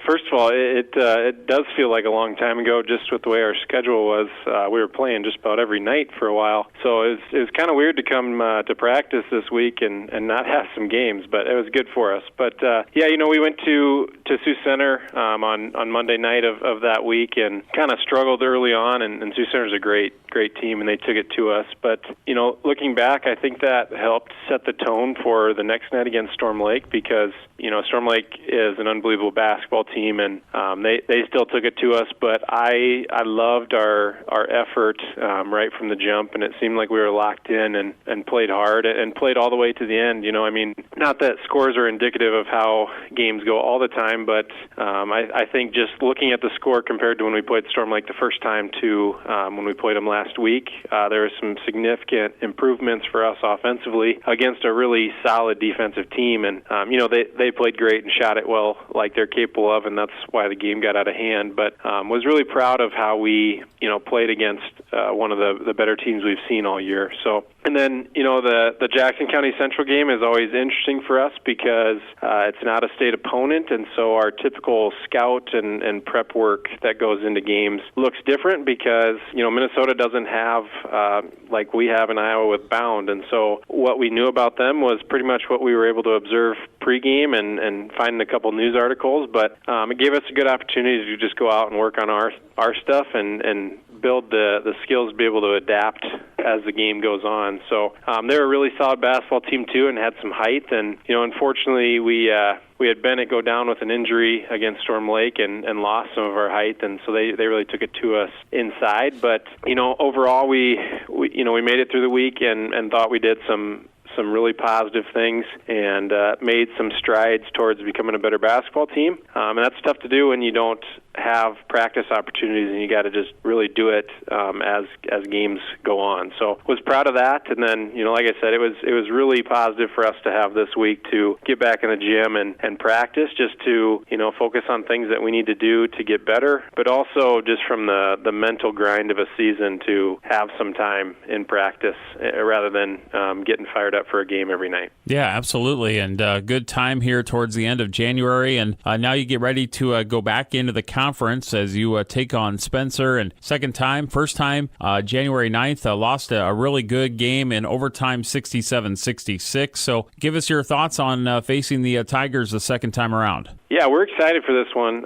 first of all, it does feel like a long time ago just with the way our schedule was. We were playing just about every night for a while. So it was kind of weird to come to practice this week and not have some games, but it was good for us. But, we went to Sioux Center on Monday night of that week and kind of struggled early on, and Sioux Center's a great team, and they took it to us. But, looking back, I think that helped set the tone for the next night against Storm Lake because, Storm Lake is an unbelievable basketball team, and they still took it to us. But I loved our effort right from the jump, and it seemed like we were locked in and played hard and played all the way to the end. Not that scores are indicative of how games go all the time, but I think just looking at the score compared to when we played Storm Lake the first time to when we played them last week, there were some significant improvements for us offensively against a really solid defensive team, and they played great and shot it well like they're capable of, and that's why the game got out of hand. But was really proud of how we played against one of the better teams we've seen all year. So, and then the Jackson County Central game is always interesting for us because it's an out-of-state opponent, and so our typical scout and prep work that goes into games looks different because Minnesota doesn't have like we have in Iowa with Bound, and so what we knew about them was pretty much what we were able to observe pregame and find a couple news articles, but it gave us a good opportunity to just go out and work on our stuff and build the skills to be able to adapt as the game goes on. So they're a really solid basketball team too, and had some height. And unfortunately, we had Bennett go down with an injury against Storm Lake and lost some of our height, and so they really took it to us inside. But overall, we made it through the week and thought we did some really positive things and made some strides towards becoming a better basketball team. And that's tough to do when you don't have practice opportunities and you got to just really do it as games go on. So was proud of that. And then, like I said, it was really positive for us to have this week to get back in the gym and practice just to, focus on things that we need to do to get better, but also just from the mental grind of a season to have some time in practice rather than getting fired up for a game every night. Yeah, absolutely. And good time here towards the end of January. And now you get ready to go back into the conference as you take on Spencer. And first time, January 9th, lost a really good game in overtime, 67-66. So give us your thoughts on facing the Tigers the second time around. Yeah, we're excited for this one.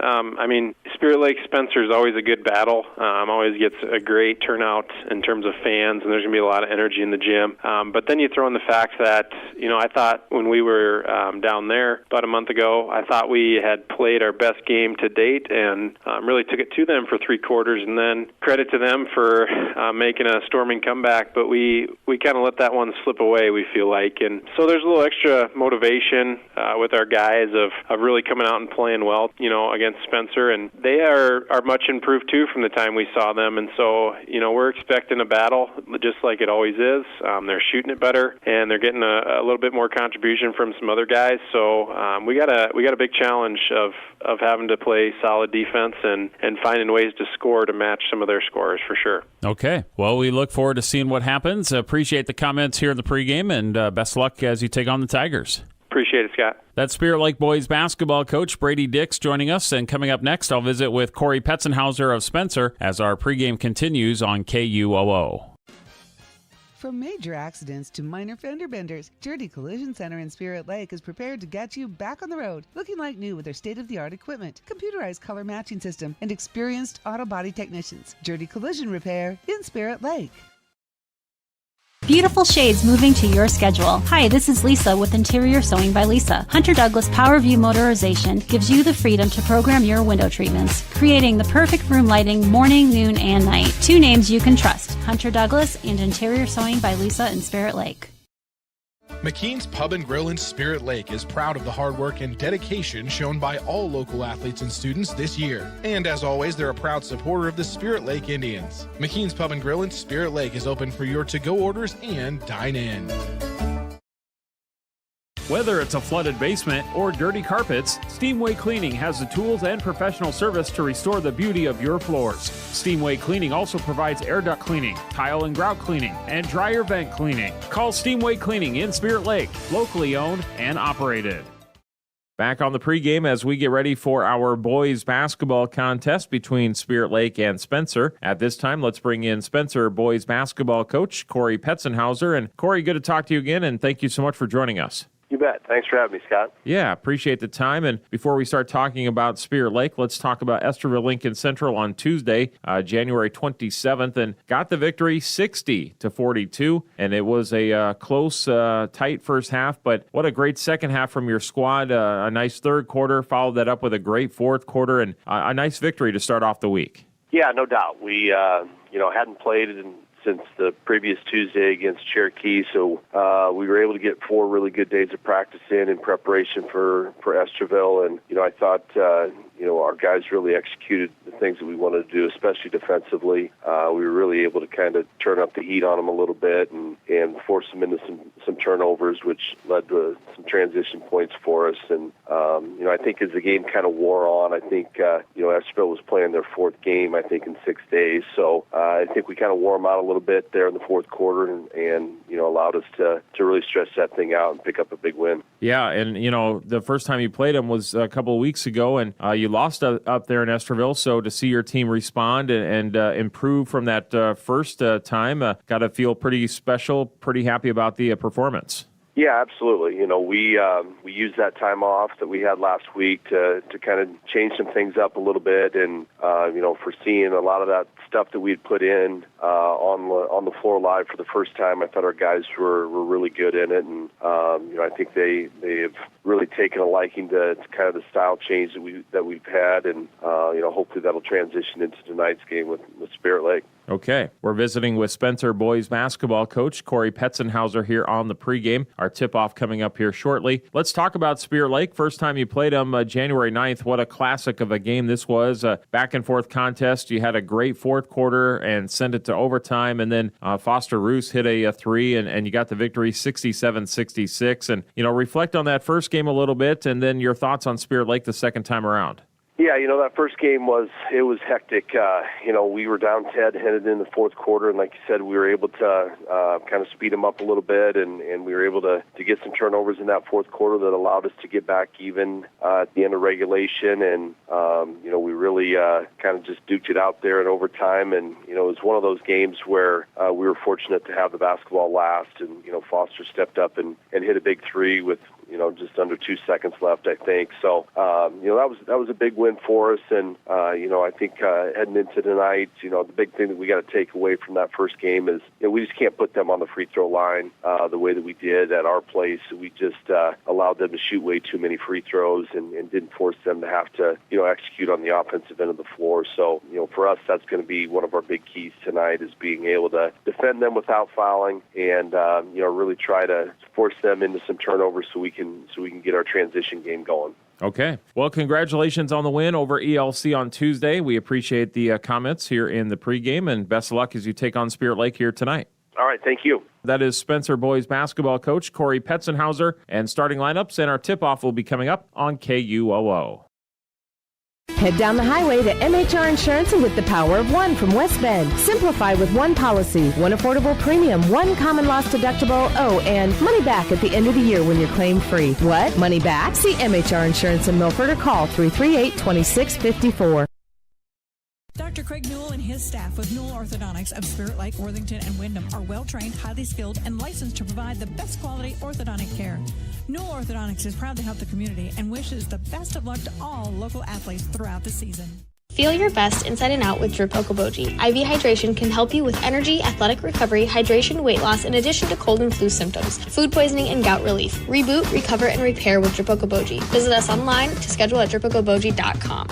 Spirit Lake Spencer is always a good battle. Always gets a great turnout in terms of fans, and there's going to be a lot of energy in the gym. But then you throw in the fact that, I thought when we were down there about a month ago, I thought we had played our best game to date and really took it to them for three quarters, and then credit to them for making a storming comeback. But we kind of let that one slip away, we feel like. And so there's a little extra motivation with our guys of really coming out out and playing well, against Spencer, and they are much improved too from the time we saw them. And so, we're expecting a battle just like it always is. They're shooting it better, and they're getting a little bit more contribution from some other guys. So we got a big challenge of having to play solid defense and finding ways to score to match some of their scores for sure. Okay. Well, we look forward to seeing what happens. Appreciate the comments here in the pregame, and best of luck as you take on the Tigers. Appreciate it, Scott. That's Spirit Lake boys basketball coach Brady Dix joining us. And coming up next, I'll visit with Corey Petzenhauser of Spencer as our pregame continues on KUOO. From major accidents to minor fender benders, Journey Collision Center in Spirit Lake is prepared to get you back on the road, looking like new with their state-of-the-art equipment, computerized color matching system, and experienced auto body technicians. Journey Collision Repair in Spirit Lake. Beautiful shades moving to your schedule. Hi, this is Lisa with Interior Sewing by Lisa. Hunter Douglas PowerView Motorization gives you the freedom to program your window treatments, creating the perfect room lighting morning, noon, and night. Two names you can trust, Hunter Douglas and Interior Sewing by Lisa in Spirit Lake. McKean's Pub and Grill in Spirit Lake is proud of the hard work and dedication shown by all local athletes and students this year. And as always, they're a proud supporter of the Spirit Lake Indians. McKean's Pub and Grill in Spirit Lake is open for your to-go orders and dine-in. Whether it's a flooded basement or dirty carpets, Steamway Cleaning has the tools and professional service to restore the beauty of your floors. Steamway Cleaning also provides air duct cleaning, tile and grout cleaning, and dryer vent cleaning. Call Steamway Cleaning in Spirit Lake, locally owned and operated. Back on the pregame as we get ready for our boys basketball contest between Spirit Lake and Spencer. At this time, let's bring in Spencer boys basketball coach Corey Petzenhauser. And Corey, good to talk to you again, and thank you so much for joining us. You bet. Thanks for having me, Scott. Yeah, appreciate the time. And before we start talking about Spirit Lake, let's talk about Esterville Lincoln Central on Tuesday, January 27th, and got the victory 60-42. And it was a close, tight first half, but what a great second half from your squad. A nice third quarter, followed that up with a great fourth quarter, and a nice victory to start off the week. Yeah, no doubt. We, hadn't played since the previous Tuesday against Cherokee, so we were able to get 4 really good days of practice in preparation for Esterville, and I thought our guys really executed the things that we wanted to do, especially defensively. We were really able to kind of turn up the heat on them a little bit and force them into some turnovers, which led to some transition points for us. And I think as the game kind of wore on, I think Esterville was playing their 4th game, I think, in 6 days. So I think we kind of wore them out a little bit there in the fourth quarter and allowed us to really stretch that thing out and pick up a big win. Yeah, and the first time you played them was a couple of weeks ago, and you lost up there in Esterville. So to see your team respond and improve from that first time, got to feel pretty special, pretty happy about the performance. Yeah, absolutely. We used that time off that we had last week to kind of change some things up a little bit, and foreseeing a lot of that stuff that we had put in on the floor live for the first time. I thought our guys were really good in it, and I think they have really taken a liking to kind of the style change that we've had, and hopefully that'll transition into tonight's game with Spirit Lake. Okay, we're visiting with Spencer boys basketball coach Corey Petzenhauser here on the pregame. Our tip-off coming up here shortly. Let's talk about Spirit Lake. First time you played them, January 9th. What a classic of a game this was. Back-and-forth contest. You had a great fourth quarter and sent it to overtime, and then Foster Roos hit a 3, and you got the victory 67-66. And, reflect on that first game a little bit, and then your thoughts on Spirit Lake the second time around. Yeah, that first game was hectic. We were down 10 headed in the fourth quarter, and like you said, we were able to kind of speed them up a little bit, and we were able to get some turnovers in that fourth quarter that allowed us to get back even at the end of regulation, and we really kind of just duked it out there in overtime, and it was one of those games where we were fortunate to have the basketball last, and Foster stepped up and hit a big 3 with just under 2 seconds left, I think. So, that was a big win for us. And, I think heading into tonight, the big thing that we got to take away from that first game is we just can't put them on the free throw line the way that we did at our place. We just allowed them to shoot way too many free throws and didn't force them to have to, execute on the offensive end of the floor. So, for us, that's going to be one of our big keys tonight is being able to defend them without fouling and, really try to force them into some turnovers so we can get our transition game going. Okay. Well, congratulations on the win over ELC on Tuesday. We appreciate the comments here in the pregame, and best of luck as you take on Spirit Lake here tonight. All right, thank you. That is Spencer boys basketball coach Corey Petzenhauser, and starting lineups and our tip-off will be coming up on KUOO. Head down the highway to MHR Insurance and get the power of one from West Bend. Simplify with one policy, one affordable premium, one common loss deductible, and money back at the end of the year when you're claim free. What? Money back? See MHR Insurance in Milford or call 338-2654. Dr. Craig Newell and his staff with Newell Orthodontics of Spirit Lake, Worthington, and Wyndham are well-trained, highly skilled, and licensed to provide the best quality orthodontic care. Newell Orthodontics is proud to help the community and wishes the best of luck to all local athletes throughout the season. Feel your best inside and out with Drip Okoboji. IV hydration can help you with energy, athletic recovery, hydration, weight loss, in addition to cold and flu symptoms, food poisoning, and gout relief. Reboot, recover, and repair with Drip Okoboji. Visit us online to schedule at dripokoboji.com.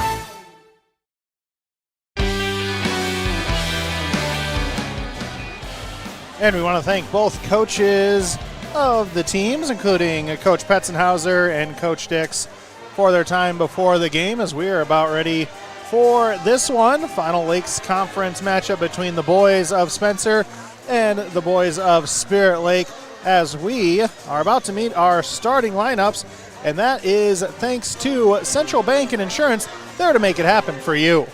And we want to thank both coaches of the teams, including Coach Petzenhauser and Coach Dix, for their time before the game, as we are about ready for this one. Final Lakes Conference matchup between the boys of Spencer and the boys of Spirit Lake, as we are about to meet our starting lineups, and that is thanks to Central Bank and Insurance, there to make it happen for you.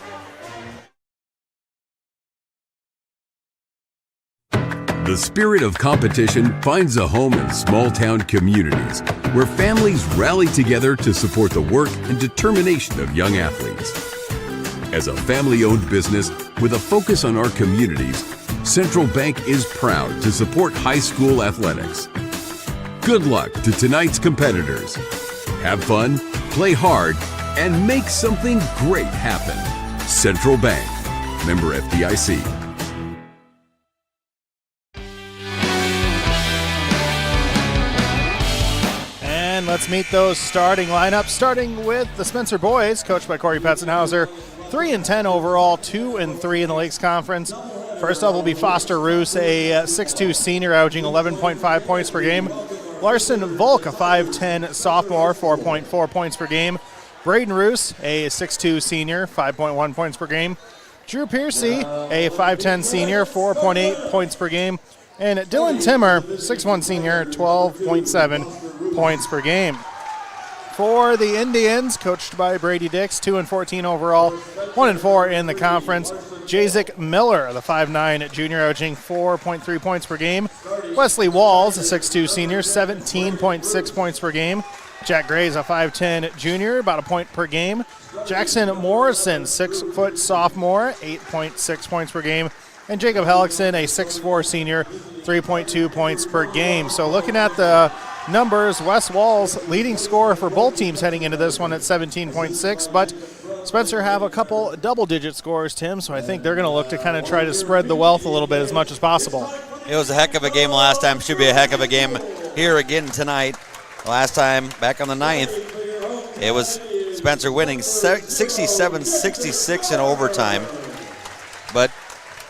The spirit of competition finds a home in small-town communities where families rally together to support the work and determination of young athletes. As a family-owned business with a focus on our communities, Central Bank is proud to support high school athletics. Good luck to tonight's competitors. Have fun, play hard, and make something great happen. Central Bank, member FDIC. And let's meet those starting lineups, starting with the Spencer boys, coached by Corey Petzenhauser. 3-10 overall, 2-3 in the Lakes Conference. First up will be Foster Roos, a 6'2 senior, averaging 11.5 points per game. Larson Volk, a 5'10 sophomore, 4.4 points per game. Braden Roos, a 6'2 senior, 5.1 points per game. Drew Piercy, a 5'10 senior, 4.8 points per game. And Dylan Timmer, 6'1 senior, 12.7 points per game. For the Indians, coached by Brady Dix, 2-14 overall, 1-4 in the conference. Jazik Miller, the 5'9 junior, averaging 4.3 points per game. Wesley Walls, a 6'2 senior, 17.6 points per game. Jack Gray's a 5'10 junior, about a point per game. Jackson Morrison, 6' sophomore, 8.6 points per game. And Jacob Hellickson, a 6'4 senior, 3.2 points per game. So looking at the numbers, Wes Walls leading scorer for both teams heading into this one at 17.6, but Spencer have a couple double-digit scores, Tim, so I think they're going to look to kind of try to spread the wealth a little bit as much as possible. It was a heck of a game last time. Should be a heck of a game here again tonight. Last time, back on the 9th, it was Spencer winning 67-66 in overtime, but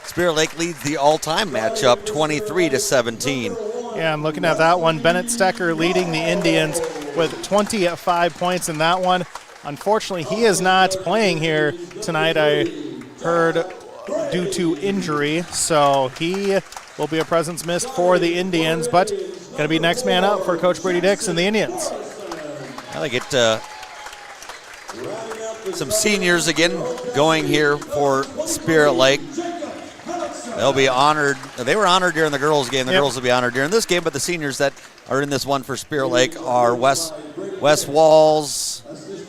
Spirit Lake leads the all-time matchup 23-17. Yeah, I'm looking at that one. Bennett Stecker leading the Indians with 25 points in that one. Unfortunately, he is not playing here tonight, I heard, due to injury. So he will be a presence missed for the Indians, but going to be next man up for Coach Brady Dix and the Indians. Well, they get some seniors again going here for Spirit Lake. They'll be honored. They were honored during the girls' game. The girls will be honored during this game, but the seniors that are in this one for Spirit Lake are Wes Walls,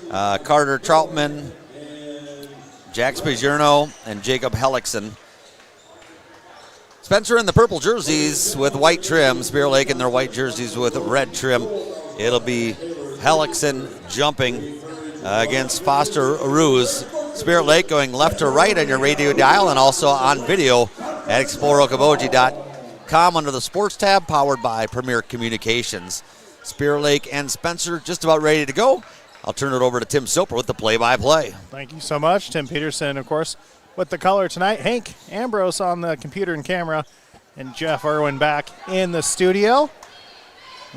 Carter Troutman, Jack Spagierno, and Jacob Hellickson. Spencer in the purple jerseys with white trim. Spirit Lake in their white jerseys with red trim. It'll be Hellickson jumping against Foster Roos. Spirit Lake going left to right on your radio dial and also on video at exploreokaboji.com under the sports tab, powered by Premier Communications. Spirit Lake and Spencer just about ready to go. I'll turn it over to Tim Soper with the play-by-play. Thank you so much. Tim Peterson, of course, with the color tonight. Hank Ambrose on the computer and camera, and Jeff Irwin back in the studio.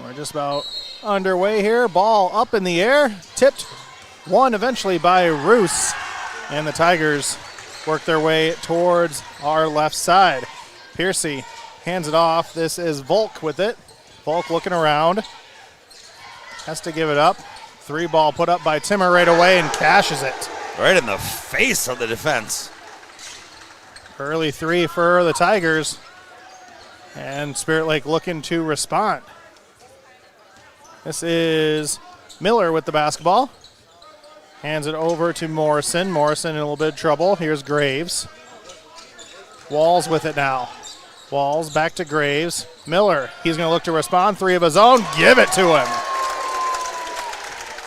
We're just about underway here. Ball up in the air, tipped, won eventually by Roos. And the Tigers work their way towards our left side. Piercy hands it off. This is Volk with it. Volk looking around. Has to give it up. 3-ball put up by Timmer right away and cashes it. Right in the face of the defense. Early 3 for the Tigers. And Spirit Lake looking to respond. This is Miller with the basketball. Hands it over to Morrison. Morrison in a little bit of trouble. Here's Graves. Walls with it now. Walls back to Graves. Miller, he's going to look to respond. 3 of his own. Give it to him.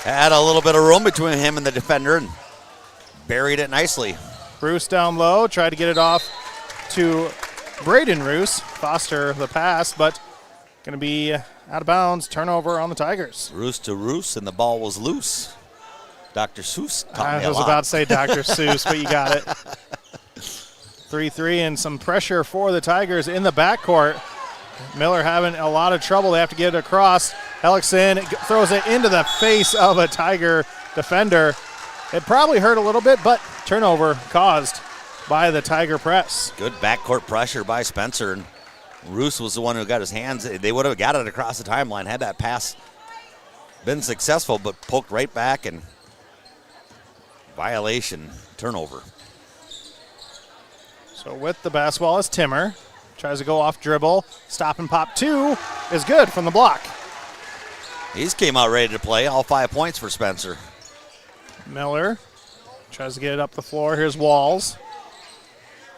Had a little bit of room between him and the defender and buried it nicely. Roos down low. Tried to get it off to Braden Roos. Foster the pass, but going to be out of bounds. Turnover on the Tigers. Roos to Roos, and the ball was loose. Dr. Seuss taught me I was about to say Dr. Seuss, but you got it. 3-3 and some pressure for the Tigers in the backcourt. Miller having a lot of trouble. They have to get it across. Hellickson throws it into the face of a Tiger defender. It probably hurt a little bit, but turnover caused by the Tiger press. Good backcourt pressure by Spencer. And Roos was the one who got his hands. They would have got it across the timeline had that pass been successful, but poked right back and violation, turnover. So with the basketball is Timmer. Tries to go off dribble. Stop and pop 2 is good from the block. He's came out ready to play. All 5 points for Spencer. Miller tries to get it up the floor. Here's Walls.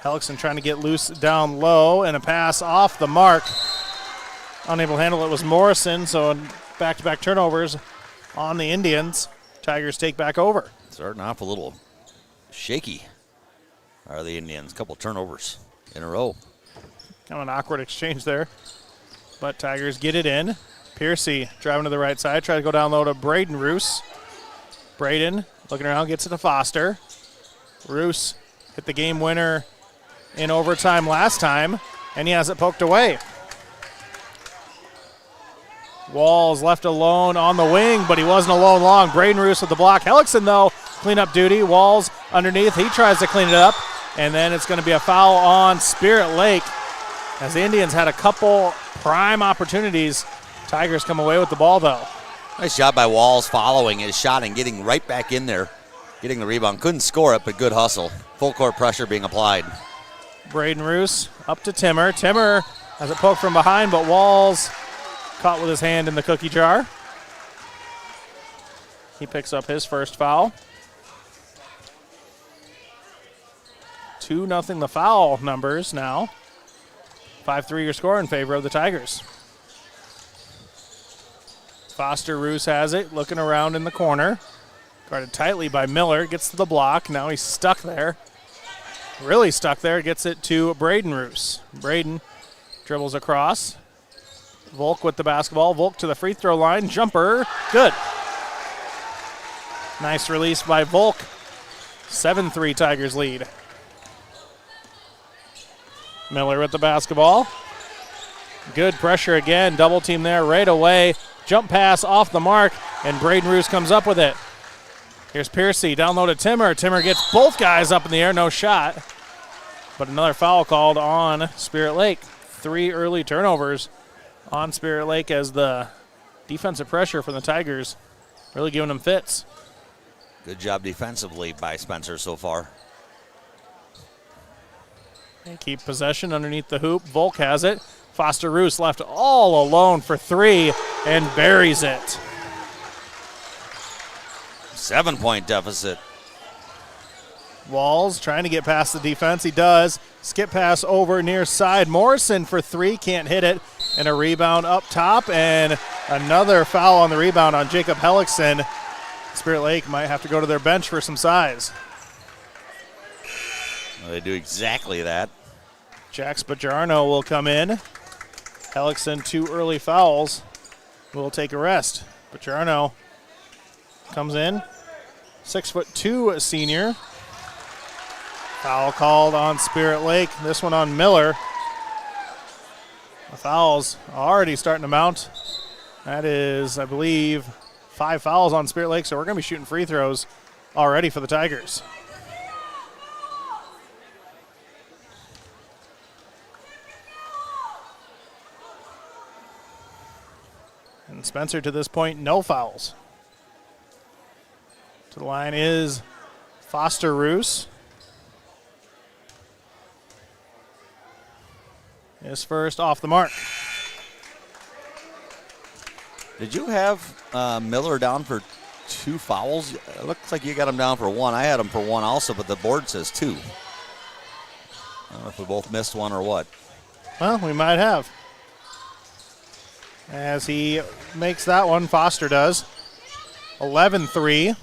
Hellickson trying to get loose down low, and a pass off the mark. Unable to handle it was Morrison, so back-to-back turnovers on the Indians. Tigers take back over. Starting off a little shaky are the Indians. Couple turnovers in a row. Kind of an awkward exchange there, but Tigers get it in. Piercy driving to the right side, try to go down low to Braden Roos. Braden looking around, gets it to Foster. Roos hit the game winner in overtime last time, and he has it poked away. Walls left alone on the wing, but he wasn't alone long. Braden Roos with the block. Hellickson, though, cleanup duty. Walls underneath. He tries to clean it up, and then it's going to be a foul on Spirit Lake. As the Indians had a couple prime opportunities, Tigers come away with the ball, though. Nice job by Walls following his shot and getting right back in there, getting the rebound. Couldn't score it, but good hustle. Full court pressure being applied. Braden Roos up to Timmer. Timmer has it poked from behind, but Walls caught with his hand in the cookie jar. He picks up his first foul. 2-0 the foul numbers now. 5-3 your score in favor of the Tigers. Foster Roos has it, looking around in the corner. Guarded tightly by Miller, gets to the block. Now he's stuck there. Really stuck there, gets it to Braden Roos. Braden dribbles across. Volk with the basketball. Volk to the free throw line. Jumper, good. Nice release by Volk. 7-3 Tigers lead. Miller with the basketball. Good pressure again. Double team there right away. Jump pass off the mark, and Braden Roos comes up with it. Here's Piercy down low to Timmer. Timmer gets both guys up in the air. No shot. But another foul called on Spirit Lake. 3 early turnovers on Spirit Lake as the defensive pressure from the Tigers really giving them fits. Good job defensively by Spencer so far. They keep possession underneath the hoop. Volk has it. Foster Roos left all alone for 3 and buries it. 7-point deficit. Walls trying to get past the defense. He does. Skip pass over near side. Morrison for 3. Can't hit it. And a rebound up top. And another foul on the rebound on Jacob Hellickson. Spirit Lake might have to go to their bench for some size. Well, they do exactly that. Jack Spajarno will come in. Hellickson, 2 early fouls. Will take a rest. Spajarno comes in. 6'2" senior. Foul called on Spirit Lake. This one on Miller. The foul's already starting to mount That is, I believe, 5 fouls on Spirit Lake, so we're going to be shooting free throws already for the Tigers. And Spencer, to this point, no fouls. To the line is Foster Roos. His first off the mark. Did you have Miller down for 2 fouls? It looks like you got him down for 1. I had him for 1 also, but the board says 2. I don't know if we both missed one or what. Well, we might have. As he makes that one, Foster does. 11-3.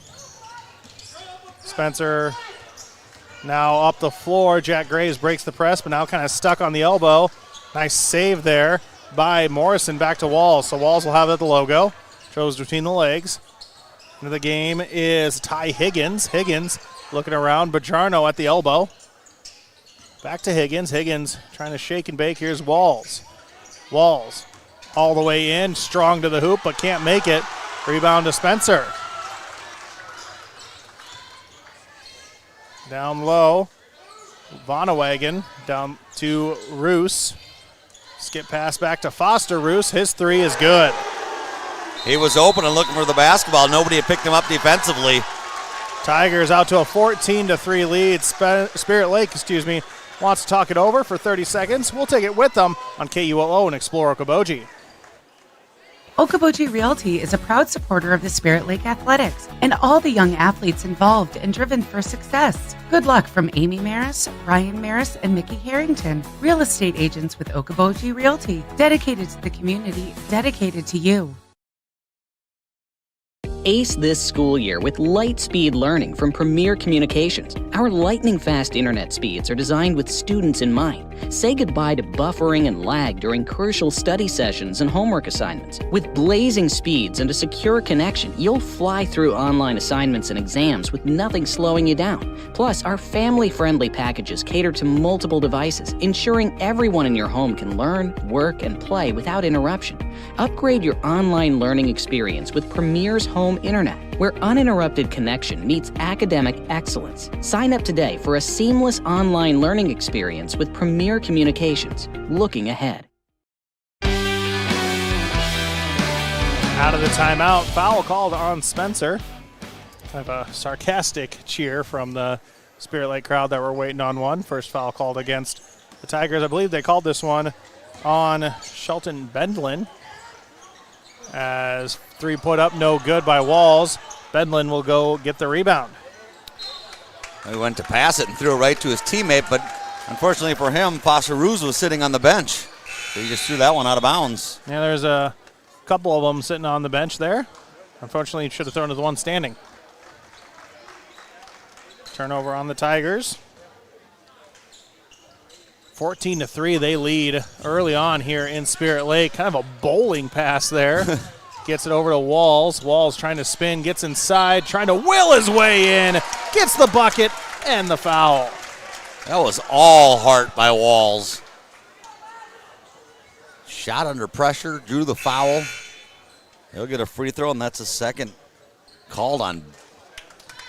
Spencer now up the floor. Jack Graves breaks the press, but now kind of stuck on the elbow. Nice save there by Morrison back to Walls. So Walls will have it, the logo. Throws between the legs. Into the game is Ty Higgins. Higgins looking around. Bajarno at the elbow. Back to Higgins. Higgins trying to shake and bake. Here's Walls. Walls all the way in. Strong to the hoop, but can't make it. Rebound to Spencer. Down low. Vonnewagen down to Roos. Skip pass back to Foster. Roos, his 3 is good. He was open and looking for the basketball. Nobody had picked him up defensively. Tigers out to a 14-3 lead. Spirit Lake, wants to talk it over for 30 seconds. We'll take it with them on KUOO and Explore Okoboji. Okoboji Realty is a proud supporter of the Spirit Lake Athletics and all the young athletes involved and driven for success. Good luck from Amy Maris, Ryan Maris, and Mickey Harrington, real estate agents with Okoboji Realty, dedicated to the community, dedicated to you. Ace this school year with light-speed learning from Premier Communications. Our lightning-fast internet speeds are designed with students in mind. Say goodbye to buffering and lag during crucial study sessions and homework assignments. With blazing speeds and a secure connection, you'll fly through online assignments and exams with nothing slowing you down. Plus, our family-friendly packages cater to multiple devices, ensuring everyone in your home can learn, work, and play without interruption. Upgrade your online learning experience with Premier's Home Internet, where uninterrupted connection meets academic excellence. Sign up today for a seamless online learning experience with Premier Communications. Looking ahead. Out of the timeout, foul called on Spencer. Kind of a sarcastic cheer from the Spirit Lake crowd that were waiting on one. First foul called against the Tigers. I believe they called this one on Shelton Bendlin. As 3 put up, no good by Walls. Bendlin will go get the rebound. He went to pass it and threw it right to his teammate, but unfortunately for him, Foster Roos was sitting on the bench. So he just threw that one out of bounds. Yeah, there's a couple of them sitting on the bench there. Unfortunately, he should have thrown to the one standing. Turnover on the Tigers. 14-3, they lead early on here in Spirit Lake. Kind of a bowling pass there. Gets it over to Walls. Walls trying to spin, gets inside, trying to will his way in. Gets the bucket and the foul. That was all heart by Walls. Shot under pressure, drew the foul. He'll get a free throw, and that's a second called on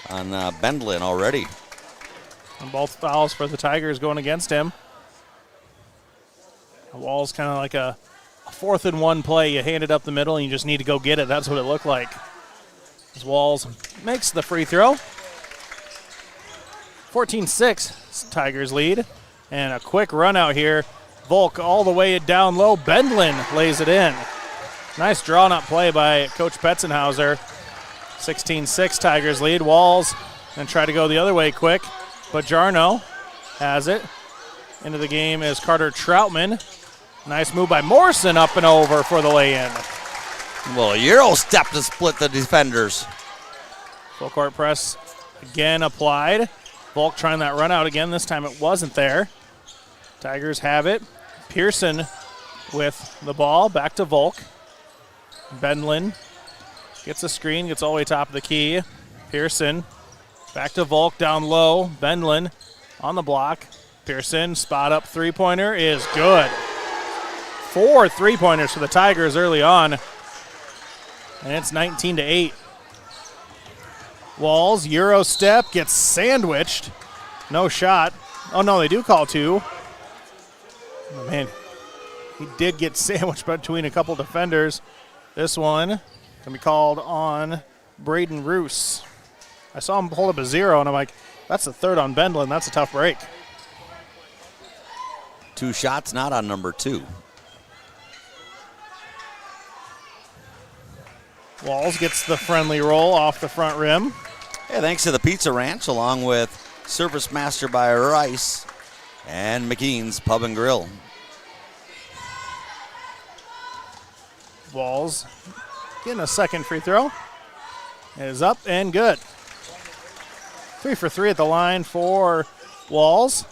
Bendlin already. And both fouls for the Tigers going against him. Walls kind of like a 4th-and-1 play. You hand it up the middle, and you just need to go get it. That's what it looked like. As Walls makes the free throw. 14-6, Tigers lead. And a quick run out here. Volk all the way down low. Bendlin lays it in. Nice drawn-up play by Coach Petzenhauser. 16-6, Tigers lead. Walls and try to go the other way quick, but Jarno has it. Into the game is Carter Troutman. Nice move by Morrison up and over for the lay-in. Well, a Euro step to split the defenders. Full court press again applied. Volk trying that run out again. This time it wasn't there. Tigers have it. Pearson with the ball. Back to Volk. Bendlin gets a screen, gets all the way top of the key. Pearson back to Volk down low. Bendlin on the block. Pearson, spot up three-pointer is good. 4 3-pointers for the Tigers early on. And it's 19-8. Walls, Euro step, gets sandwiched. No shot. Oh, no, they do call two. Oh, man, he did get sandwiched between a couple defenders. This one going to be called on Braden Roos. I saw him hold up a 0, and I'm like, that's the third on Bendlin. That's a tough break. 2 shots not on number 2. Walls gets the friendly roll off the front rim. Yeah, thanks to the Pizza Ranch, along with Service Master by Rice and McKean's Pub and Grill. Walls getting a second free throw. It is up and good. 3 for 3 at the line for Walls.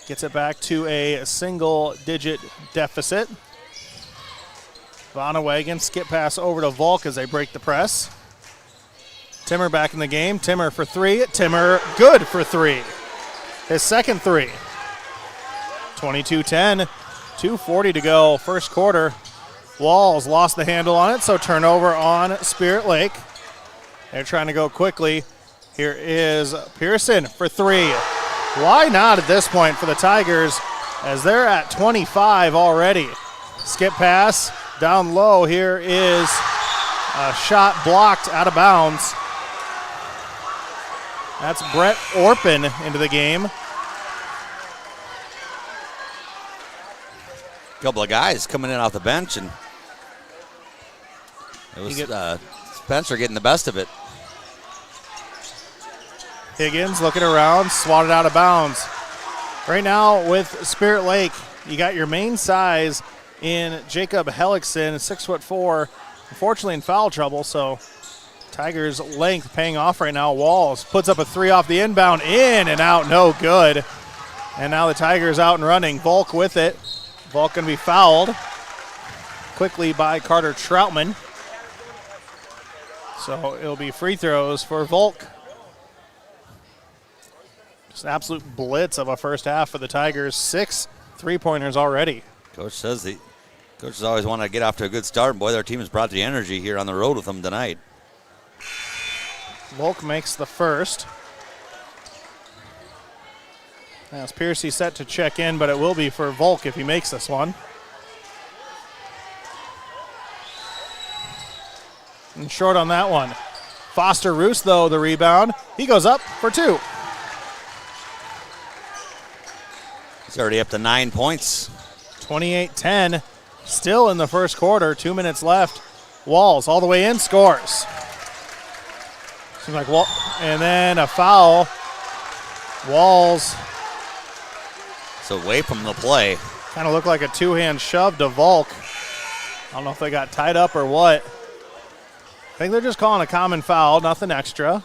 Gets it back to a single-digit deficit. Vonnewagen, skip pass over to Volk as they break the press. Timmer back in the game. Timmer for 3. Timmer good for 3. His second 3. 22-10. 2:40 to go, first quarter. Walls lost the handle on it, so turnover on Spirit Lake. They're trying to go quickly. Here is Pearson for 3. Why not at this point for the Tigers, as they're at 25 already. Skip pass down low. Here is a shot blocked out of bounds. That's Brett Orpin into the game. Couple of guys coming in off the bench, and it was Spencer getting the best of it. Higgins looking around, swatted out of bounds. Right now with Spirit Lake, you got your main size in Jacob Hellickson, 6'4", unfortunately in foul trouble, so Tigers' length paying off right now. Walls puts up a 3 off the inbound, in and out, no good. And now the Tigers out and running. Volk with it. Volk going to be fouled quickly by Carter Troutman. So it'll be free throws for Volk. Just an absolute blitz of a first half for the Tigers. 6 3-pointers already. Coach says coaches always want to get off to a good start. And boy, their team has brought the energy here on the road with them tonight. Volk makes the first. Now it's Piercy set to check in, but it will be for Volk if he makes this one. And short on that one. Foster Roos, though, the rebound. He goes up for 2. He's already up to 9 points. 28-10. Still in the first quarter. 2 minutes left. Walls all the way in, scores. Seems like and then a foul. Walls. So away from the play. Kind of looked like a 2-hand shove to Volk. I don't know if they got tied up or what. I think they're just calling a common foul, nothing extra.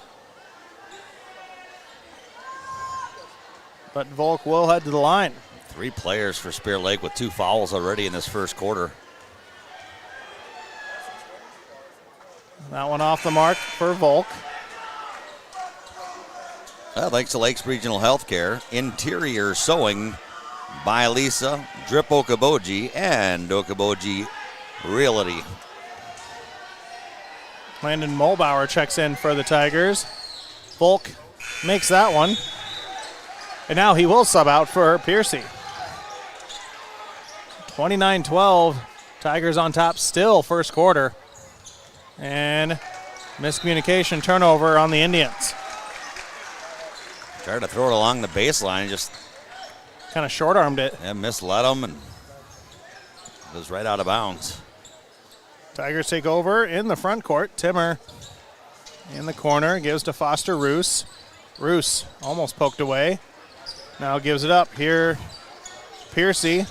But Volk will head to the line. 3 players for Spirit Lake with 2 fouls already in this first quarter. That one off the mark for Volk. Thanks to Lakes Regional Healthcare, interior sewing by Lisa, Drip Okoboji, and Okoboji Realty. Landon Mulbauer checks in for the Tigers. Volk makes that one. And now he will sub out for Piercy. 29-12. Tigers on top still first quarter. And miscommunication turnover on the Indians. Tried to throw it along the baseline, just kind of short-armed it. Yeah, misled him, and it was right out of bounds. Tigers take over in the front court. Timmer in the corner, gives to Foster Roos. Roos almost poked away. Now gives it up. Here, Piercy,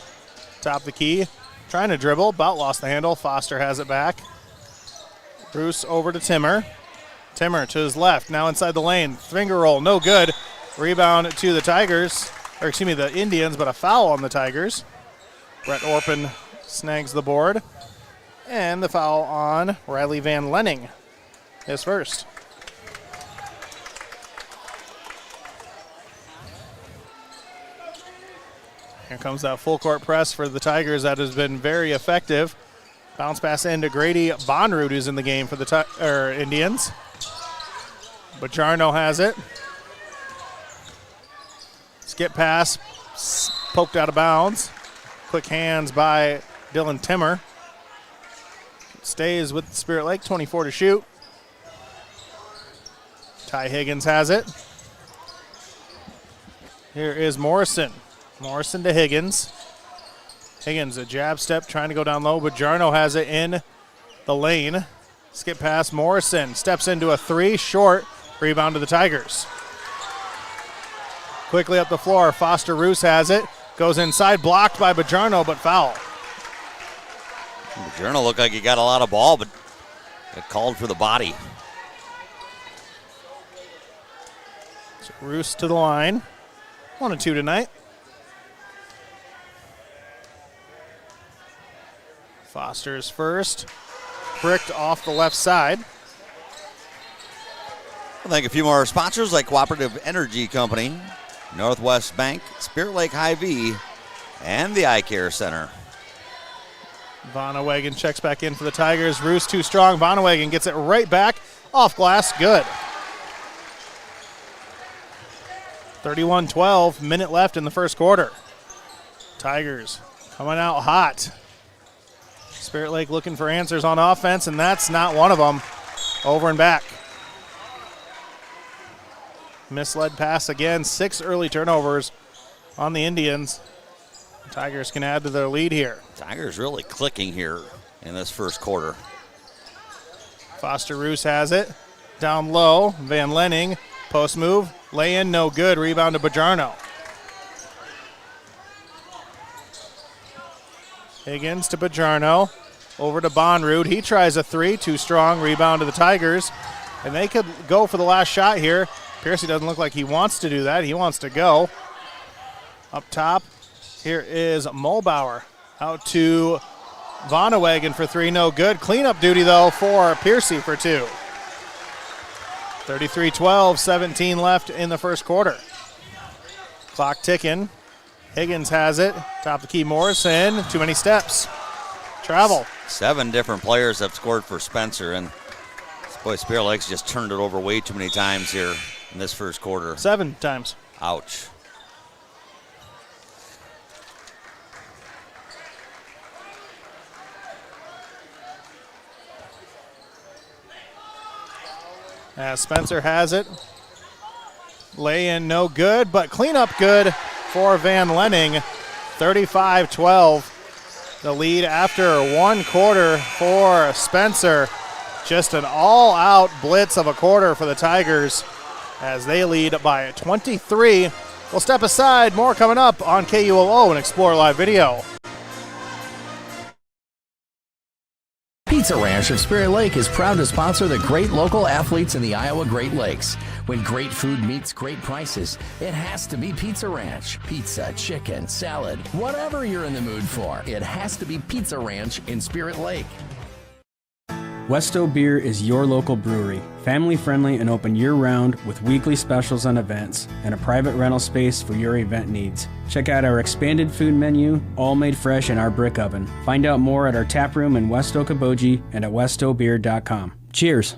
top of the key, trying to dribble, about lost the handle. Foster has it back. Roos over to Timmer. Timmer to his left, now inside the lane. Finger roll, no good. Rebound to the Tigers, or excuse me, the Indians, but a foul on the Tigers. Brett Orpin snags the board. And the foul on Riley Van Lenning, his first. Here comes that full court press for the Tigers that has been very effective. Bounce pass into Grady Bonrud, who's in the game for the Indians. Bajarno has it. Skip pass, poked out of bounds. Quick hands by Dylan Timmer. Stays with Spirit Lake, 24 to shoot. Ty Higgins has it. Here is Morrison. Morrison to Higgins. Higgins, a jab step, trying to go down low. Bajarno has it in the lane. Skip pass, Morrison steps into a three, short. Rebound to the Tigers. Quickly up the floor, Foster Roos has it. Goes inside, blocked by Bajarno, but foul. Bajarno looked like he got a lot of ball, but got called for the body. So Roos to the line. 1-2 tonight. Foster's first. Bricked off the left side. I'll thank a few more sponsors like Cooperative Energy Company, Northwest Bank, Spirit Lake Hy-Vee, and the Eye Care Center. Vonnewagen checks back in for the Tigers. Roos too strong. Vonnewagen gets it right back. Off glass, good. 31-12, minute left in the first quarter. Tigers coming out hot. Spirit Lake looking for answers on offense, and that's not one of them. Over and back. Misled pass again. 6 early turnovers on the Indians. Tigers can add to their lead here. Tigers really clicking here in this first quarter. Foster Roos has it. Down low. Van Lenning. Post move. Lay in, no good. Rebound to Bajarno. Higgins to Bajarno. Over to Bonrud. He tries a three. Too strong. Rebound to the Tigers. And they could go for the last shot here. Piercy doesn't look like he wants to do that. He wants to go. Up top, here is Mulbauer. Out to Vonnewagen for three, no good. Cleanup duty, though, for Piercy for two. 33-12, 17 left in the first quarter. Clock ticking. Higgins has it. Top of the key, Morrison. Too many steps. Travel. 7 different players have scored for Spencer, and boy, Spirit Lake's just turned it over way too many times here in this first quarter. 7 times. Ouch. As Spencer has it. Lay in, no good, but cleanup good for Van Lenning. 35-12. The lead after one quarter for Spencer. Just an all-out blitz of a quarter for the Tigers as they lead by 23. We'll step aside. More coming up on KUOO and Explore Live Video. Pizza Ranch of Spirit Lake is proud to sponsor the great local athletes in the Iowa Great Lakes. When great food meets great prices, it has to be Pizza Ranch. Pizza, chicken, salad, whatever you're in the mood for, it has to be Pizza Ranch in Spirit Lake. Westo Beer is your local brewery, family-friendly and open year-round with weekly specials and events, and a private rental space for your event needs. Check out our expanded food menu, all made fresh in our brick oven. Find out more at our tap room in West Okoboji and at westobeer.com. Cheers!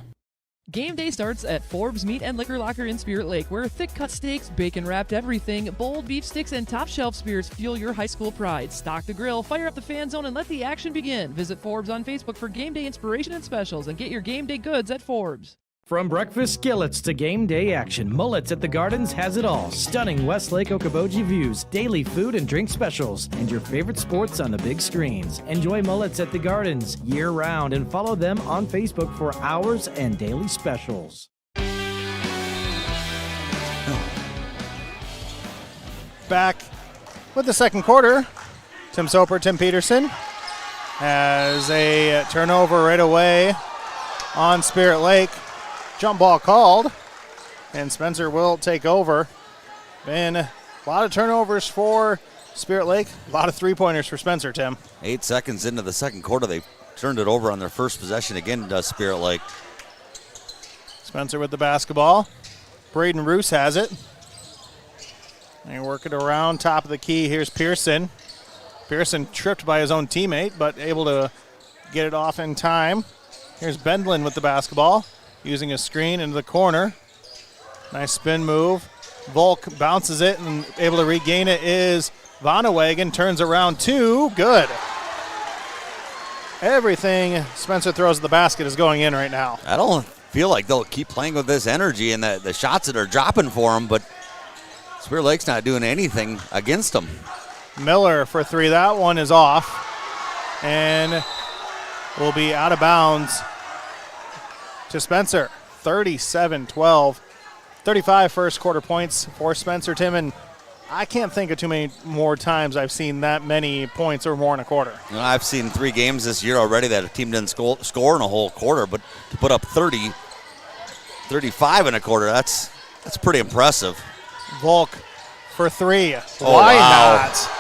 Game day starts at Forbes Meat and Liquor Locker in Spirit Lake, where thick-cut steaks, bacon-wrapped everything, bold beef sticks, and top-shelf spirits fuel your high school pride. Stock the grill, fire up the fan zone, and let the action begin. Visit Forbes on Facebook for game day inspiration and specials, and get your game day goods at Forbes. From breakfast skillets to game day action, Mullets at the Gardens has it all. Stunning Westlake Okoboji views, daily food and drink specials, and your favorite sports on the big screens. Enjoy Mullets at the Gardens year-round and follow them on Facebook for hours and daily specials. Back with the second quarter. Tim Soper, Tim Peterson has a turnover right away on Spirit Lake. Jump ball called, and Spencer will take over. Been a lot of turnovers for Spirit Lake. A lot of three-pointers for Spencer, Tim. 8 seconds into the second quarter, they turned it over on their first possession again, does Spirit Lake. Spencer with the basketball. Braden Roos has it. They work it around top of the key. Here's Pearson. Pearson tripped by his own teammate, but able to get it off in time. Here's Bendlin with the basketball, using a screen into the corner. Nice spin move. Volk bounces it, and able to regain it is Vonnewagen. Turns around two. Good. Everything Spencer throws at the basket is going in right now. I don't feel like they'll keep playing with this energy and the shots that are dropping for them, but Spirit Lake's not doing anything against them. Miller for three. That one is off and will be out of bounds to Spencer. 37-12. 35 first quarter points for Spencer, Tim, and I can't think of too many more times I've seen that many points or more in a quarter. You know, I've seen 3 games this year already that a team didn't score in a whole quarter, but to put up 30, 35 in a quarter, that's pretty impressive. Volk for three. Oh, why wow. not?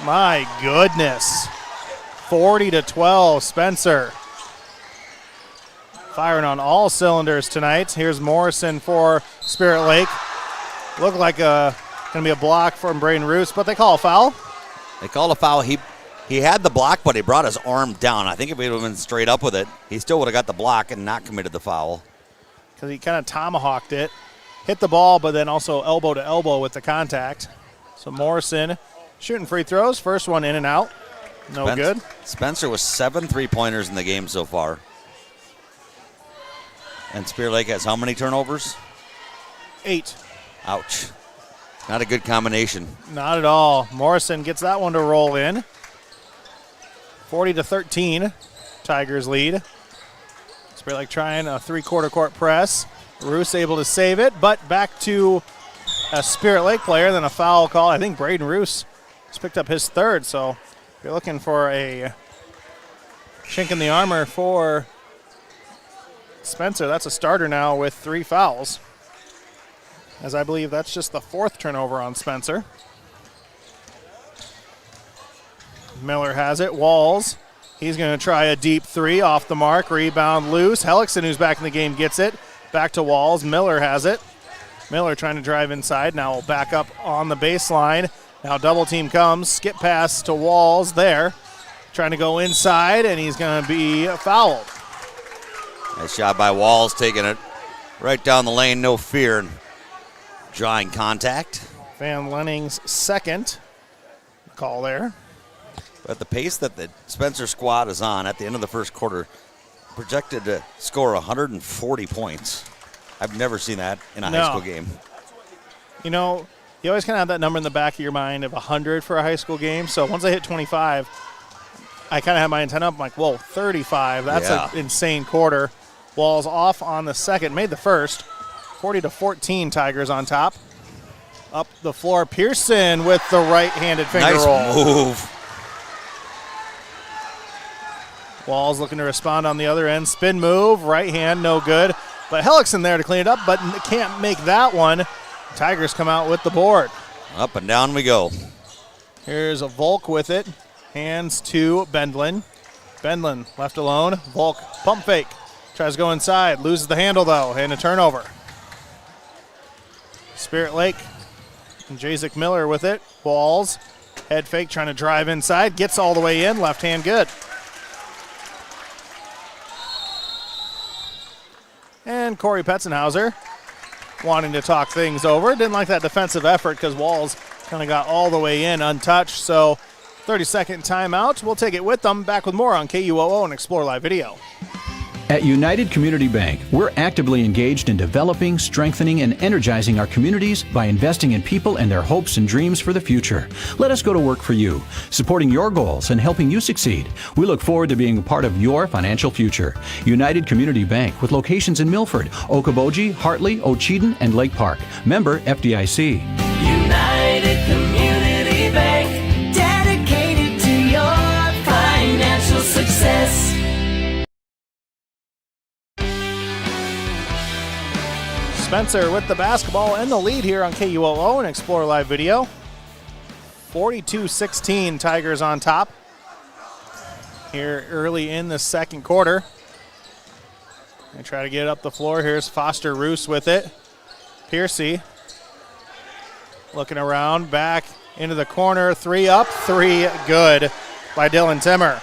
My goodness. 40-12, Spencer. Firing on all cylinders tonight. Here's Morrison for Spirit Lake. Looked like going to be a block from Braden Roos, but they call a foul. They called a foul. He had the block, but he brought his arm down. I think if he would have been straight up with it, he still would have got the block and not committed the foul. Because he kind of tomahawked it. Hit the ball, but then also elbow to elbow with the contact. So Morrison shooting free throws. First one in and out. No good. Spencer was 7 3-pointers in the game so far. And Spirit Lake has how many turnovers? 8. Ouch. Not a good combination. Not at all. Morrison gets that one to roll in. 40-13. Tigers lead. Spirit Lake trying a three-quarter court press. Roos able to save it, but back to a Spirit Lake player, then a foul call. I think Braden Roos has picked up his third, so if you're looking for a chink in the armor for Spencer, that's a starter now with 3 fouls. As I believe that's just the 4th turnover on Spencer. Miller has it. Walls. He's going to try a deep 3 off the mark. Rebound loose. Hellickson, who's back in the game, gets it. Back to Walls. Miller has it. Miller trying to drive inside. Now will back up on the baseline. Now double team comes. Skip pass to Walls there. Trying to go inside, and he's going to be fouled. Nice shot by Walls, taking it right down the lane, no fear, and drawing contact. Van Lenning's second call there. But the pace that the Spencer squad is on at the end of the first quarter, projected to score 140 points. I've never seen that in a high school game. You know, you always kind of have that number in the back of your mind of 100 for a high school game. So once I hit 25, I kind of had my antenna up. I'm like, whoa, 35. That's an insane quarter. Walls off on the second, made the first. 40-14, Tigers on top. Up the floor, Pearson with the right-handed finger roll. Nice move. Walls looking to respond on the other end. Spin move, right hand, no good. But Hellickson there to clean it up, but can't make that one. Tigers come out with the board. Up and down we go. Here's a Volk with it. Hands to Bendlin. Bendlin left alone. Volk pump fake. Tries to go inside. Loses the handle, though, and a turnover. Spirit Lake and Jazik Miller with it. Walls. Head fake trying to drive inside. Gets all the way in. Left hand good. And Corey Petzenhauser wanting to talk things over. Didn't like that defensive effort because Walls kind of got all the way in untouched. So 30-second timeout. We'll take it with them. Back with more on KUOO and Explore Live Video. At United Community Bank, we're actively engaged in developing, strengthening, and energizing our communities by investing in people and their hopes and dreams for the future. Let us go to work for you, supporting your goals and helping you succeed. We look forward to being a part of your financial future. United Community Bank, with locations in Milford, Okoboji, Hartley, Ocheyedan, and Lake Park. Member FDIC. United Community Bank, dedicated to your financial success. Spencer with the basketball and the lead here on KUOO and Explore Live Video. 42-16, Tigers on top here early in the second quarter. They try to get it up the floor. Here's Foster Roos with it. Piercy looking around, back into the corner. 3 up, 3 good by Dylan Timmer.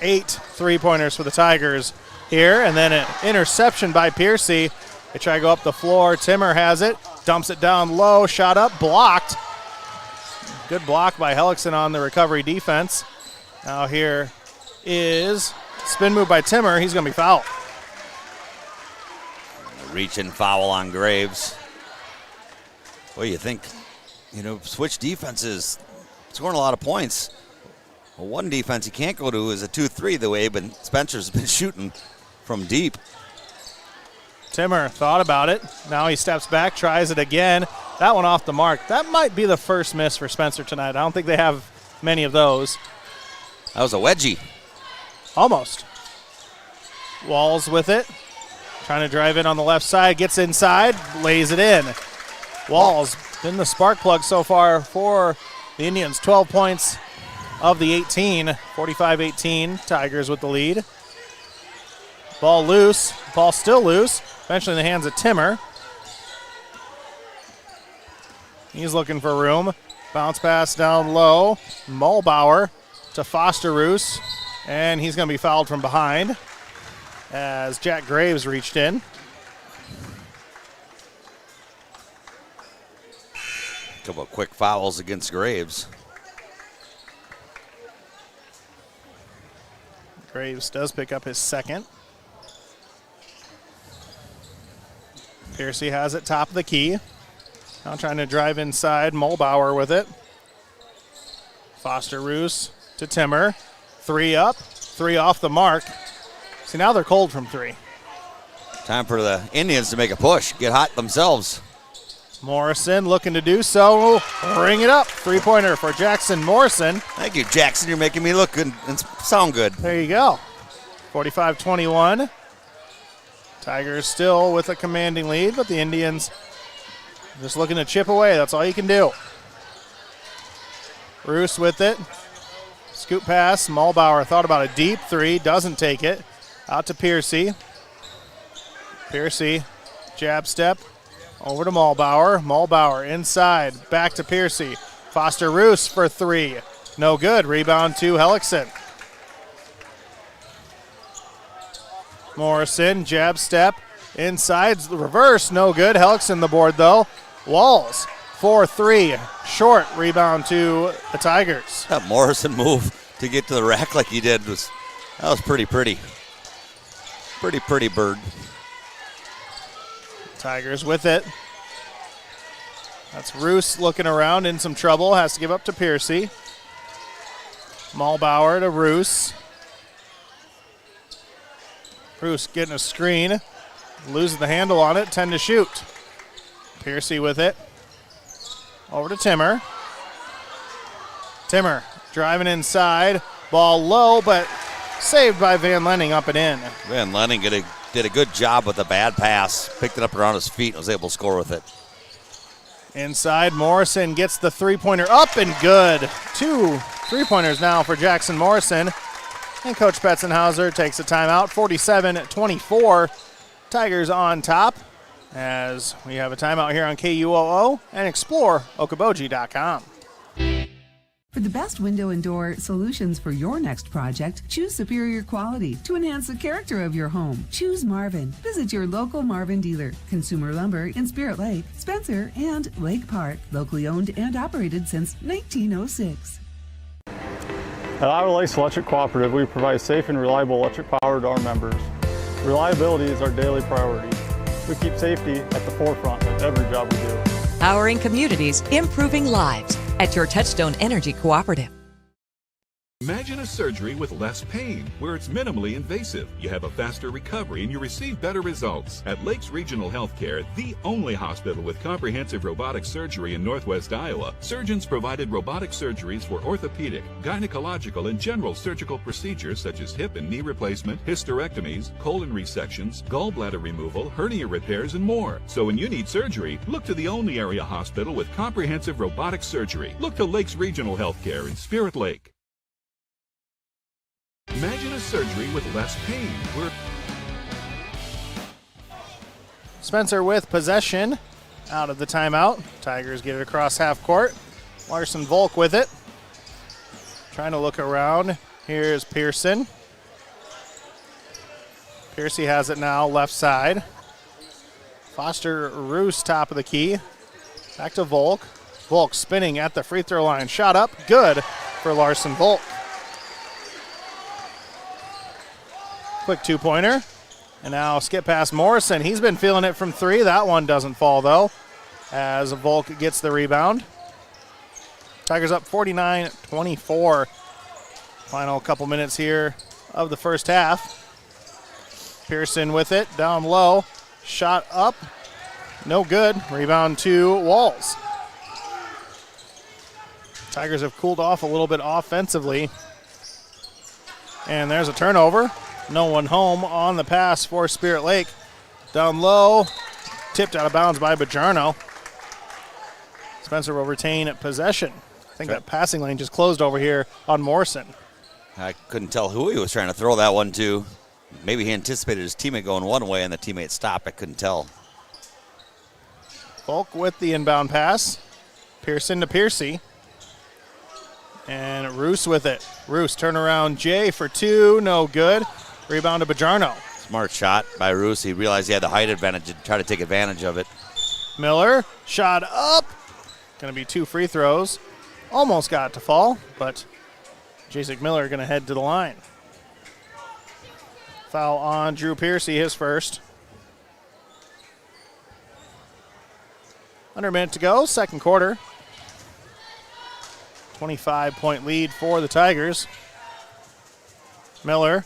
8 3-pointers for the Tigers here, and then an interception by Piercy. They try to go up the floor. Timmer has it, dumps it down low, shot up, blocked. Good block by Hellickson on the recovery defense. Now here is spin move by Timmer. He's going to be fouled. Reach and foul on Graves. What do you think? Switch defenses, scoring a lot of points. Well, one defense you can't go to is a 2-3 the way, but Spencer's been shooting from deep. Timmer thought about it. Now he steps back, tries it again. That one off the mark. That might be the first miss for Spencer tonight. I don't think they have many of those. That was a wedgie. Almost. Walls with it. Trying to drive in on the left side. Gets inside. Lays it in. Walls been the spark plug so far for the Indians. 12 points of the 18. 45-18. Tigers with the lead. Ball loose. Ball still loose. Eventually in the hands of Timmer. He's looking for room. Bounce pass down low. Mulbauer to Foster Roos. And he's going to be fouled from behind as Jack Graves reached in. A couple of quick fouls against Graves. Graves does pick up his second. Piercy has it top of the key. Now trying to drive inside. Mulbauer with it. Foster Roos to Timmer. 3 up, 3 off the mark. See, now they're cold from 3. Time for the Indians to make a push, get hot themselves. Morrison looking to do so. Bring it up. 3-pointer for Jackson Morrison. Thank you, Jackson. You're making me look good and sound good. There you go. 45-21. Tigers still with a commanding lead, but the Indians just looking to chip away. That's all you can do. Roos with it. Scoop pass. Mulbauer thought about a deep 3. Doesn't take it. Out to Piercy. Piercy. Jab step. Over to Mulbauer. Mulbauer inside. Back to Piercy. Foster Roos for 3. No good. Rebound to Hellickson. Morrison. Jab step. Inside. Reverse. No good. Hellickson the board though. Walls. 4-3. Short. Rebound to the Tigers. That Morrison move to get to the rack like he did was pretty. Pretty bird. Tigers with it. That's Roos looking around in some trouble. Has to give up to Piercy. Mulbauer to Roos. Roos getting a screen. Losing the handle on it. 10 to shoot. Piercy with it. Over to Timmer. Timmer driving inside. Ball low, but saved by Van Lenning up and in. Van Lenning did a good job with a bad pass. Picked it up around his feet and was able to score with it. Inside, Morrison gets the 3-pointer up and good. 2 3-pointers now for Jackson Morrison. And Coach Betzenhauser takes a timeout. 47-24. Tigers on top as we have a timeout here on KUOO and explore Okoboji.com. For the best window and door solutions for your next project, choose superior quality to enhance the character of your home. Choose Marvin. Visit your local Marvin dealer. Consumer Lumber in Spirit Lake, Spencer, and Lake Park. Locally owned and operated since 1906. At Iowa Lakes Electric Cooperative, we provide safe and reliable electric power to our members. Reliability is our daily priority. We keep safety at the forefront of every job we do. Powering communities, improving lives at your Touchstone Energy Cooperative. Imagine a surgery with less pain, where it's minimally invasive. You have a faster recovery and you receive better results. At Lakes Regional Healthcare, the only hospital with comprehensive robotic surgery in Northwest Iowa, surgeons provided robotic surgeries for orthopedic, gynecological, and general surgical procedures such as hip and knee replacement, hysterectomies, colon resections, gallbladder removal, hernia repairs, and more. So when you need surgery, look to the only area hospital with comprehensive robotic surgery. Look to Lakes Regional Healthcare in Spirit Lake. Imagine a surgery with less pain. Spencer with possession out of the timeout. Tigers get it across half court. Larson Volk with it. Trying to look around. Here's Pearson. Piercy has it now, left side. Foster Roos, top of the key. Back to Volk. Volk spinning at the free throw line. Shot up, good for Larson Volk. Quick two-pointer. And now skip past Morrison. He's been feeling it from three. That one doesn't fall, though, as Volk gets the rebound. Tigers up 49-24. Final couple minutes here of the first half. Pearson with it, down low. Shot up, no good. Rebound to Walls. Tigers have cooled off a little bit offensively. And there's a turnover. No one home on the pass for Spirit Lake. Down low, tipped out of bounds by Bajarno. Spencer will retain possession. I think that passing lane just closed over here on Morrison. I couldn't tell who he was trying to throw that one to. Maybe he anticipated his teammate going one way and the teammate stopped. I couldn't tell. Volk with the inbound pass. Pearson to Piercy. And Roos with it. Roos turnaround Jay for two. No good. Rebound to Bajarno. Smart shot by Roos. He realized he had the height advantage and tried to take advantage of it. Miller, shot up. Going to be two free throws. Almost got to fall, but Jacek Miller going to head to the line. Foul on Drew Piercy, his first. Under a minute to go, second quarter. 25-point lead for the Tigers. Miller,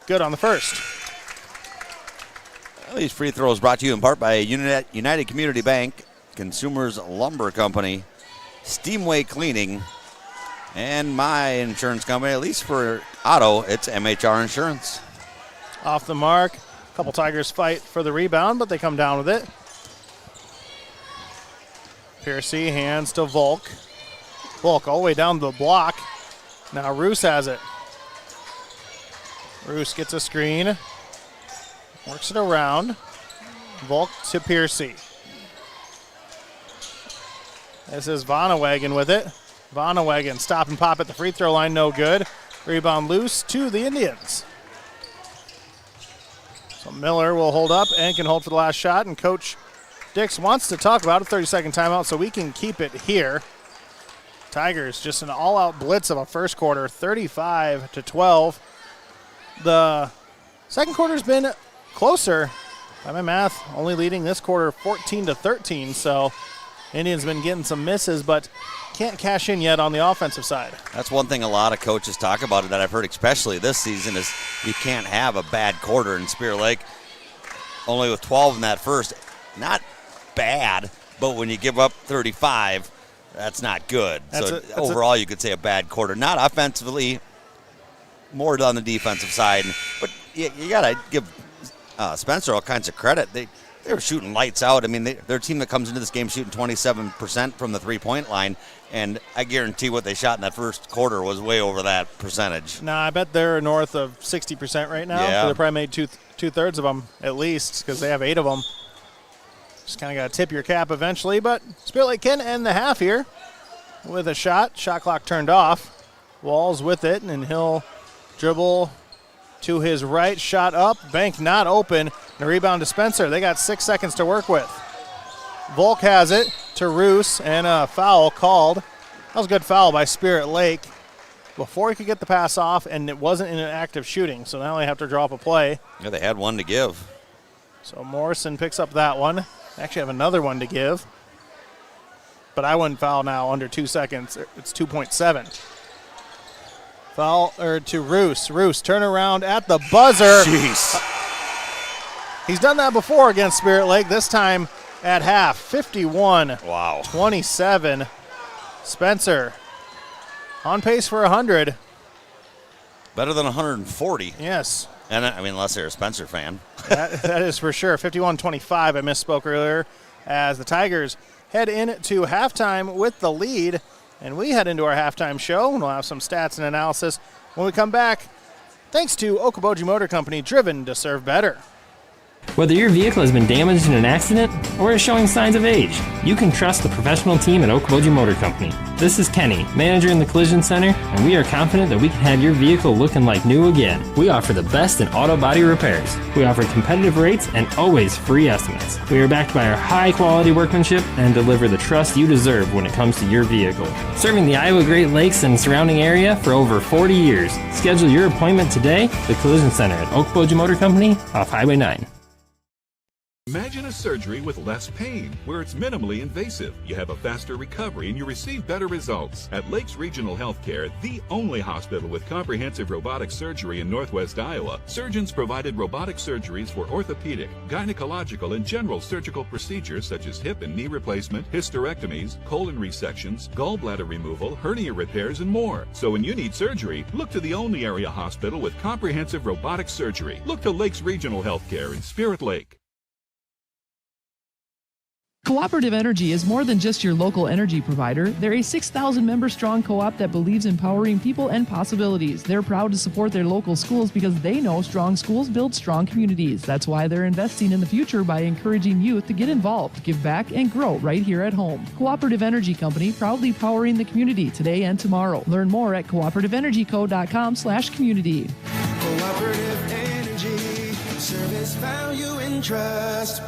good on the first. Well, these free throws brought to you in part by United Community Bank, Consumers Lumber Company, Steamway Cleaning, and my insurance company, at least for auto, it's MHR Insurance. Off the mark. A couple Tigers fight for the rebound, but they come down with it. Piercy hands to Volk. Volk all the way down the block. Now Roos has it. Roos gets a screen. Works it around. Volk to Piercy. This is Vonnewagen with it. Vonnewagen stop and pop at the free throw line, no good. Rebound loose to the Indians. So Miller will hold up and can hold for the last shot, and Coach Dix wants to talk about a 30-second timeout so we can keep it here. Tigers just an all-out blitz of a first quarter, 35-12. The second quarter's been closer. By my math, only leading this quarter 14-13, so Indians been getting some misses, but can't cash in yet on the offensive side. That's one thing a lot of coaches talk about that I've heard especially this season is you can't have a bad quarter in Spirit Lake. Only with 12 in that first, not bad, but when you give up 35, that's not good. Overall, you could say a bad quarter. Not offensively, more on the defensive side. But you got to give Spencer all kinds of credit. They were shooting lights out. I mean, they're a team that comes into this game shooting 27% from the three-point line, and I guarantee what they shot in that first quarter was way over that percentage. No, I bet they're north of 60% right now. Yeah. So they probably made two-thirds of them at least because they have 8 of them. Just kind of got to tip your cap eventually, but Spirit Lake can end the half here with a shot. Shot clock turned off. Walls with it, and he'll dribble to his right. Shot up. Bank not open. And a rebound to Spencer. They got 6 seconds to work with. Volk has it to Roos, and a foul called. That was a good foul by Spirit Lake before he could get the pass off, and it wasn't in an active shooting, so now they have to draw up a play. Yeah, they had one to give. So Morrison picks up that one. They actually have another one to give. But I wouldn't foul now under 2 seconds. It's 2.7. Foul to Roos. Roos turn around at the buzzer. Jeez. He's done that before against Spirit Lake, this time at half. 51-27. Spencer on pace for 100. Better than 140. Yes. And I mean, unless they're a Spencer fan. that is for sure. 51-25, I misspoke earlier, as the Tigers head into halftime with the lead. And we head into our halftime show, and we'll have some stats and analysis when we come back. Thanks to Okoboji Motor Company, driven to serve better. Whether your vehicle has been damaged in an accident or is showing signs of age, you can trust the professional team at Okoboji Motor Company. This is Kenny, manager in the Collision Center, and we are confident that we can have your vehicle looking like new again. We offer the best in auto body repairs. We offer competitive rates and always free estimates. We are backed by our high-quality workmanship and deliver the trust you deserve when it comes to your vehicle. Serving the Iowa Great Lakes and surrounding area for over 40 years. Schedule your appointment today, the Collision Center at Okoboji Motor Company off Highway 9. Imagine a surgery with less pain, where it's minimally invasive. You have a faster recovery and you receive better results. At Lakes Regional Healthcare, the only hospital with comprehensive robotic surgery in Northwest Iowa, surgeons provided robotic surgeries for orthopedic, gynecological, and general surgical procedures such as hip and knee replacement, hysterectomies, colon resections, gallbladder removal, hernia repairs, and more. So when you need surgery, look to the only area hospital with comprehensive robotic surgery. Look to Lakes Regional Healthcare in Spirit Lake. Cooperative Energy is more than just your local energy provider. They're a 6,000-member strong co-op that believes in empowering people and possibilities. They're proud to support their local schools because they know strong schools build strong communities. That's why they're investing in the future by encouraging youth to get involved, give back, and grow right here at home. Cooperative Energy Company, proudly powering the community today and tomorrow. Learn more at cooperativeenergyco.com/community. Cooperative Energy, service, value, and trust.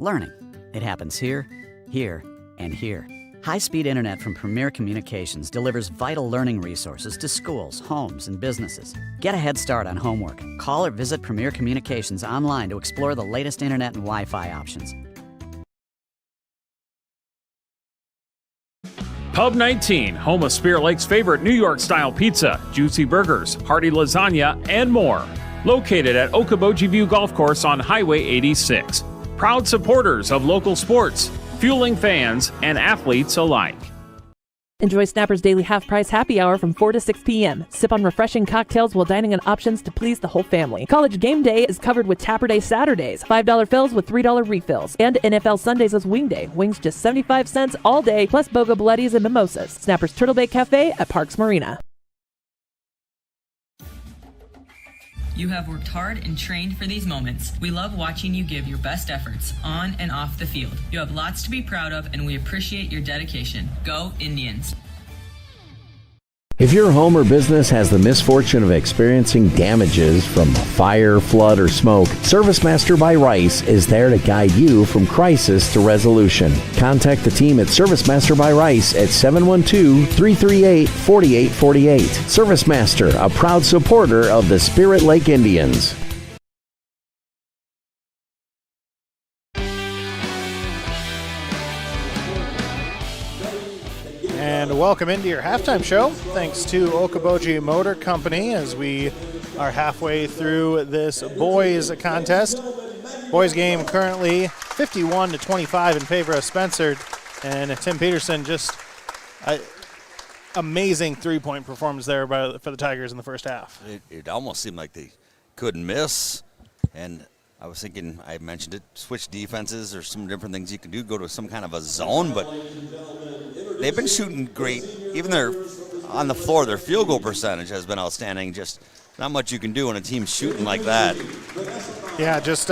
Learning. It happens here, here, and here. High-speed internet from Premier Communications delivers vital learning resources to schools, homes, and businesses. Get a head start on homework. Call or visit Premier Communications online to explore the latest internet and Wi-Fi options. Pub 19, home of Spirit Lake's favorite New York-style pizza, juicy burgers, hearty lasagna, and more. Located at Okoboji View Golf Course on Highway 86. Proud supporters of local sports, fueling fans and athletes alike. Enjoy Snapper's daily half-price happy hour from 4 to 6 p.m. Sip on refreshing cocktails while dining on options to please the whole family. College game day is covered with Tapper Day Saturdays, $5 fills with $3 refills. And NFL Sundays is wing day. Wings just 75 cents all day, plus Boga Bloodies and mimosas. Snapper's Turtle Bay Cafe at Parks Marina. You have worked hard and trained for these moments. We love watching you give your best efforts on and off the field. You have lots to be proud of, and we appreciate your dedication. Go Indians. If your home or business has the misfortune of experiencing damages from fire, flood, or smoke, ServiceMaster by Rice is there to guide you from crisis to resolution. Contact the team at ServiceMaster by Rice at 712-338-4848. ServiceMaster, a proud supporter of the Spirit Lake Indians. And welcome into your halftime show. Thanks to Okoboji Motor Company as we are halfway through this boys contest. Boys game currently 51-25 in favor of Spencer. And Tim Peterson, just amazing three-point performance there for the Tigers in the first half. It almost seemed like they couldn't miss. And I was thinking, I mentioned it, switch defenses or some different things you can do, go to some kind of a zone, but they've been shooting great. Even on the floor, their field goal percentage has been outstanding. Just not much you can do when a team's shooting like that. Yeah, just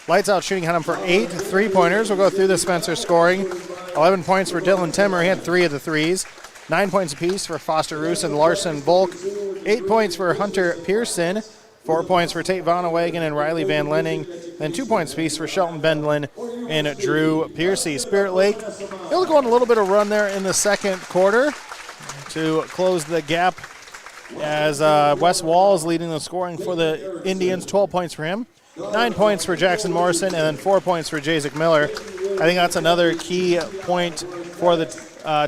lights out shooting had him for 8 3-pointers. We'll go through the Spencer scoring. 11 points for Dylan Timmer. He had 3 of the threes. 9 points apiece for Foster Roos and Larson Volk. 8 points for Hunter Pearson. 4 points for Tate Vonnewagen and Riley Van Lenning. Then 2 points apiece for Shelton Bendlin and Drew Piercy. Spirit Lake, they'll go on a little bit of run there in the second quarter to close the gap as Wes Wall is leading the scoring for the Indians. 12 points for him. 9 points for Jackson Morrison and then 4 points for Jacek Miller. I think that's another key point for the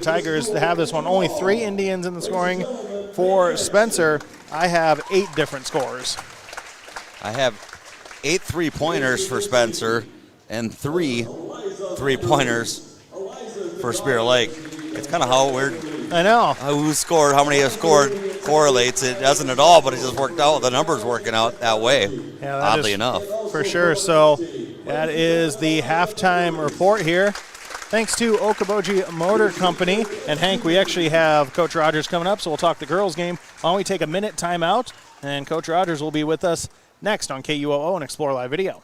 Tigers to have this one. Only 3 Indians in the scoring for Spencer. I have 8 different scores. I have 8 3-pointers for Spencer and 3 3-pointers for Spirit Lake. It's kind of how weird. I know. Who scored, how many have scored correlates. It doesn't at all, but it just worked out. The numbers working out that way, yeah, oddly enough. For sure. So that is the halftime report here. Thanks to Okoboji Motor Company. And Hank, we actually have Coach Rogers coming up, so we'll talk the girls game. Why don't we take a minute timeout, and Coach Rogers will be with us next on KUOO and Explore Live Video.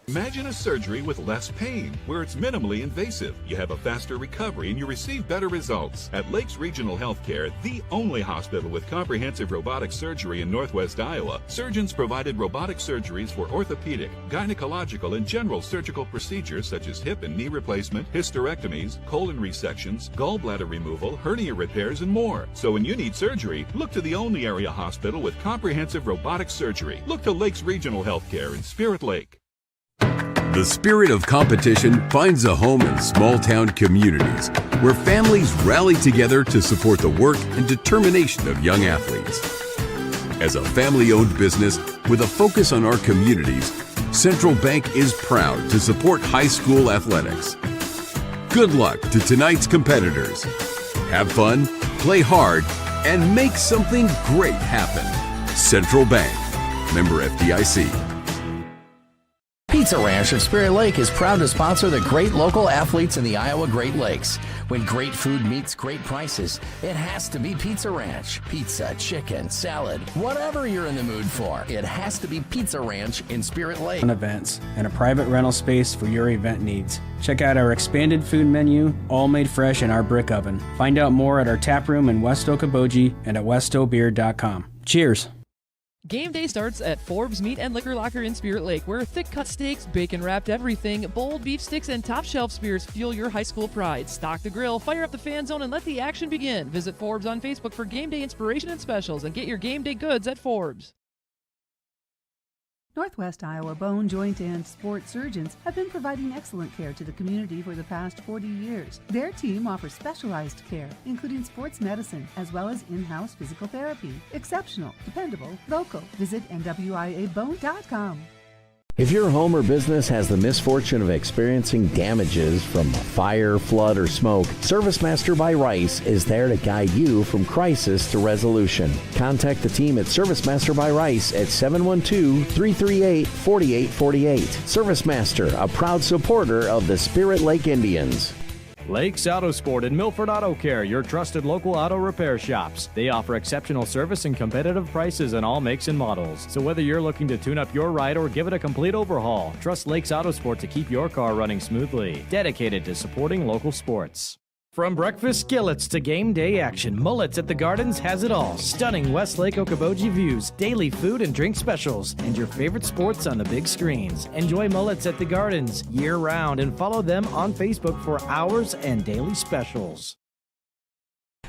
Imagine a surgery with less pain, where it's minimally invasive. You have a faster recovery and you receive better results. At Lakes Regional Healthcare, the only hospital with comprehensive robotic surgery in Northwest Iowa, surgeons provided robotic surgeries for orthopedic, gynecological, and general surgical procedures such as hip and knee replacement, hysterectomies, colon resections, gallbladder removal, hernia repairs, and more. So when you need surgery, look to the only area hospital with comprehensive robotic surgery. Look to Lakes Regional Healthcare in Spirit Lake. The spirit of competition finds a home in small-town communities where families rally together to support the work and determination of young athletes. As a family-owned business with a focus on our communities, Central Bank is proud to support high school athletics. Good luck to tonight's competitors. Have fun, play hard, and make something great happen. Central Bank, member FDIC. Pizza Ranch of Spirit Lake is proud to sponsor the great local athletes in the Iowa Great Lakes. When great food meets great prices, it has to be Pizza Ranch. Pizza, chicken, salad, whatever you're in the mood for, it has to be Pizza Ranch in Spirit Lake. Events and a private rental space for your event needs. Check out our expanded food menu, all made fresh in our brick oven. Find out more at our tap room in West Okoboji and at westobeer.com. Cheers. Game day starts at Forbes Meat and Liquor Locker in Spirit Lake, where thick-cut steaks, bacon-wrapped everything, bold beef sticks, and top-shelf spears fuel your high school pride. Stock the grill, fire up the fan zone, and let the action begin. Visit Forbes on Facebook for game day inspiration and specials, and get your game day goods at Forbes. Northwest Iowa bone, joint, and sports surgeons have been providing excellent care to the community for the past 40 years. Their team offers specialized care, including sports medicine, as well as in-house physical therapy. Exceptional, dependable, local. Visit NWIAbone.com. If your home or business has the misfortune of experiencing damages from fire, flood, or smoke, ServiceMaster by Rice is there to guide you from crisis to resolution. Contact the team at ServiceMaster by Rice at 712-338-4848. ServiceMaster, a proud supporter of the Spirit Lake Indians. Lakes Autosport and Milford Auto Care, your trusted local auto repair shops. They offer exceptional service and competitive prices on all makes and models. So whether you're looking to tune up your ride or give it a complete overhaul, trust Lakes Autosport to keep your car running smoothly. Dedicated to supporting local sports. From breakfast skillets to game day action, Mullets at the Gardens has it all. Stunning Westlake Okoboji views, daily food and drink specials, and your favorite sports on the big screens. Enjoy Mullets at the Gardens year-round and follow them on Facebook for hours and daily specials.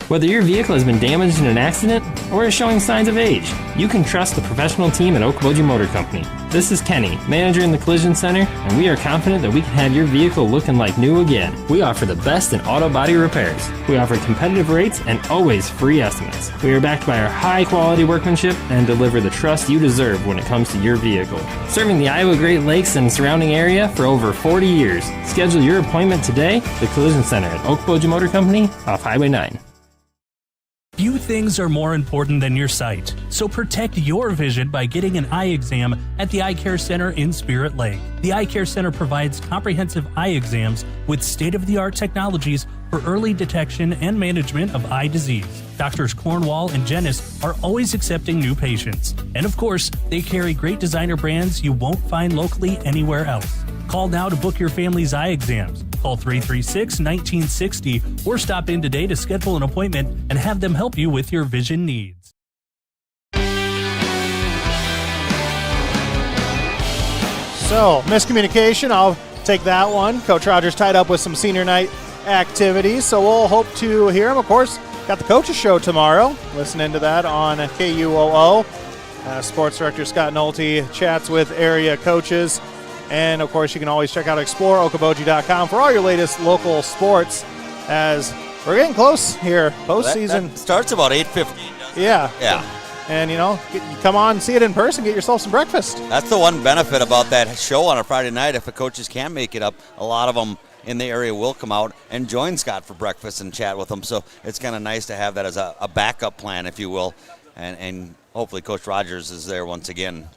Whether your vehicle has been damaged in an accident or is showing signs of age, you can trust the professional team at Okoboji Motor Company. This is Kenny, manager in the Collision Center, and we are confident that we can have your vehicle looking like new again. We offer the best in auto body repairs. We offer competitive rates and always free estimates. We are backed by our high-quality workmanship and deliver the trust you deserve when it comes to your vehicle. Serving the Iowa Great Lakes and surrounding area for over 40 years. Schedule your appointment today, the Collision Center at Okoboji Motor Company off Highway 9. Few things are more important than your sight, so protect your vision by getting an eye exam at the Eye Care Center in Spirit Lake. The Eye Care Center provides comprehensive eye exams with state-of-the-art technologies for early detection and management of eye disease. Doctors Cornwall and Jennis are always accepting new patients. And of course, they carry great designer brands you won't find locally anywhere else. Call now to book your family's eye exams. Call 336-1960 or stop in today to schedule an appointment and have them help you with your vision needs. So, miscommunication, I'll take that one. Coach Rogers tied up with some senior night activities, so we'll hope to hear him. Of course, got the coaches show tomorrow. Listen into that on KUOO. Sports Director Scott Nolte chats with area coaches. And, of course, you can always check out ExploreOkoboji.com for all your latest local sports as we're getting close here. Postseason that starts about 8:15. Yeah. Yeah. And, you know, you come on, see it in person, get yourself some breakfast. That's the one benefit about that show on a Friday night. If the coaches can't make it up, a lot of them in the area will come out and join Scott for breakfast and chat with them. So it's kind of nice to have that as a backup plan, if you will. And hopefully Coach Rogers is there once again.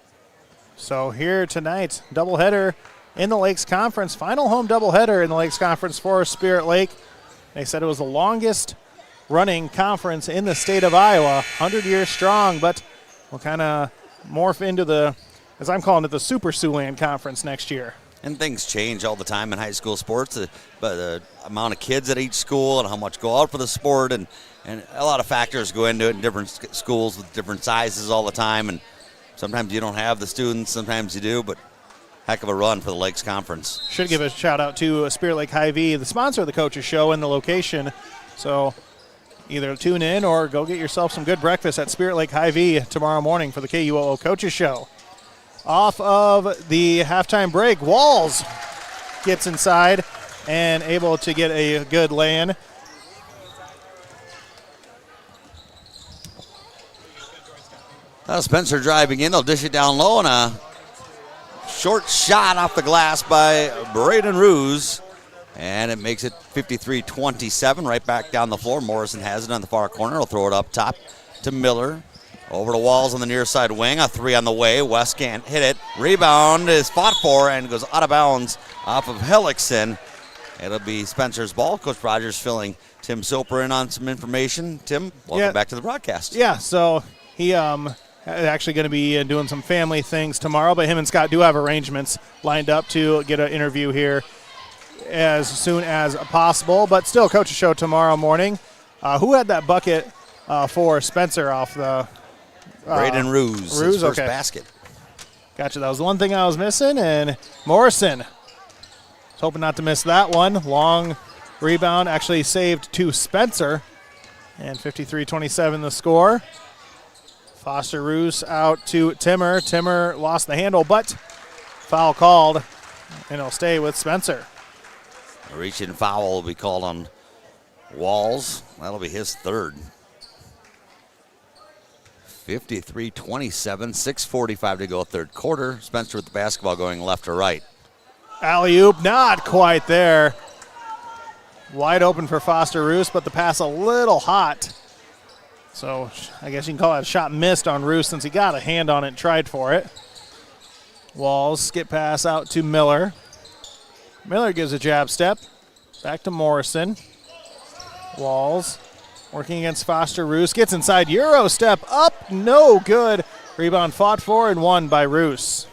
So here tonight, doubleheader in the Lakes Conference. Final home doubleheader in the Lakes Conference for Spirit Lake. They said it was the longest running conference in the state of Iowa, 100 years strong, but we'll kind of morph into the as I'm calling it, the Super Siouxland Conference next year. And things change all the time in high school sports, but the amount of kids at each school and how much go out for the sport, and a lot of factors go into it in different schools with different sizes all the time. And sometimes you don't have the students, sometimes you do, but heck of a run for the Lakes Conference. Should give a shout out to Spirit Lake Hy-Vee, the sponsor of the Coaches Show, and the location. So either tune in or go get yourself some good breakfast at Spirit Lake Hy-Vee tomorrow morning for the KUOO Coaches Show. Off of the halftime break, Walls gets inside and able to get a good lay-in. Now Spencer driving in. They'll dish it down low, and a short shot off the glass by Braden Ruse. And it makes it 53-27, right back down the floor. Morrison has it on the far corner. He'll throw it up top to Miller. Over to Walls on the near side wing. A three on the way. West can't hit it. Rebound is fought for and goes out of bounds off of Hellickson. It'll be Spencer's ball. Coach Rogers filling Tim Soper in on some information. Tim, welcome back to the broadcast. Yeah, so he actually going to be doing some family things tomorrow, but him and Scott do have arrangements lined up to get an interview here as soon as possible. But still, Coach's Show tomorrow morning. Who had that bucket for Spencer off the... Braden Ruse, his first basket. Gotcha. That was the one thing I was missing. And Morrison was hoping not to miss that one. Long rebound actually saved to Spencer. And 53-27 the score. Foster Roos out to Timmer. Timmer lost the handle, but foul called. And it'll stay with Spencer. A reach-in foul will be called on Walls. That'll be his third. 53-27, 6:45 to go, third quarter. Spencer with the basketball going left to right. Alley-oop, not quite there. Wide open for Foster Roos, but the pass a little hot. So I guess you can call it a shot missed on Roos since he got a hand on it and tried for it. Walls, skip pass out to Miller. Miller gives a jab step. Back to Morrison. Walls. Working against Foster. Roos gets inside. Euro step up. No good. Rebound fought for and won by Roos.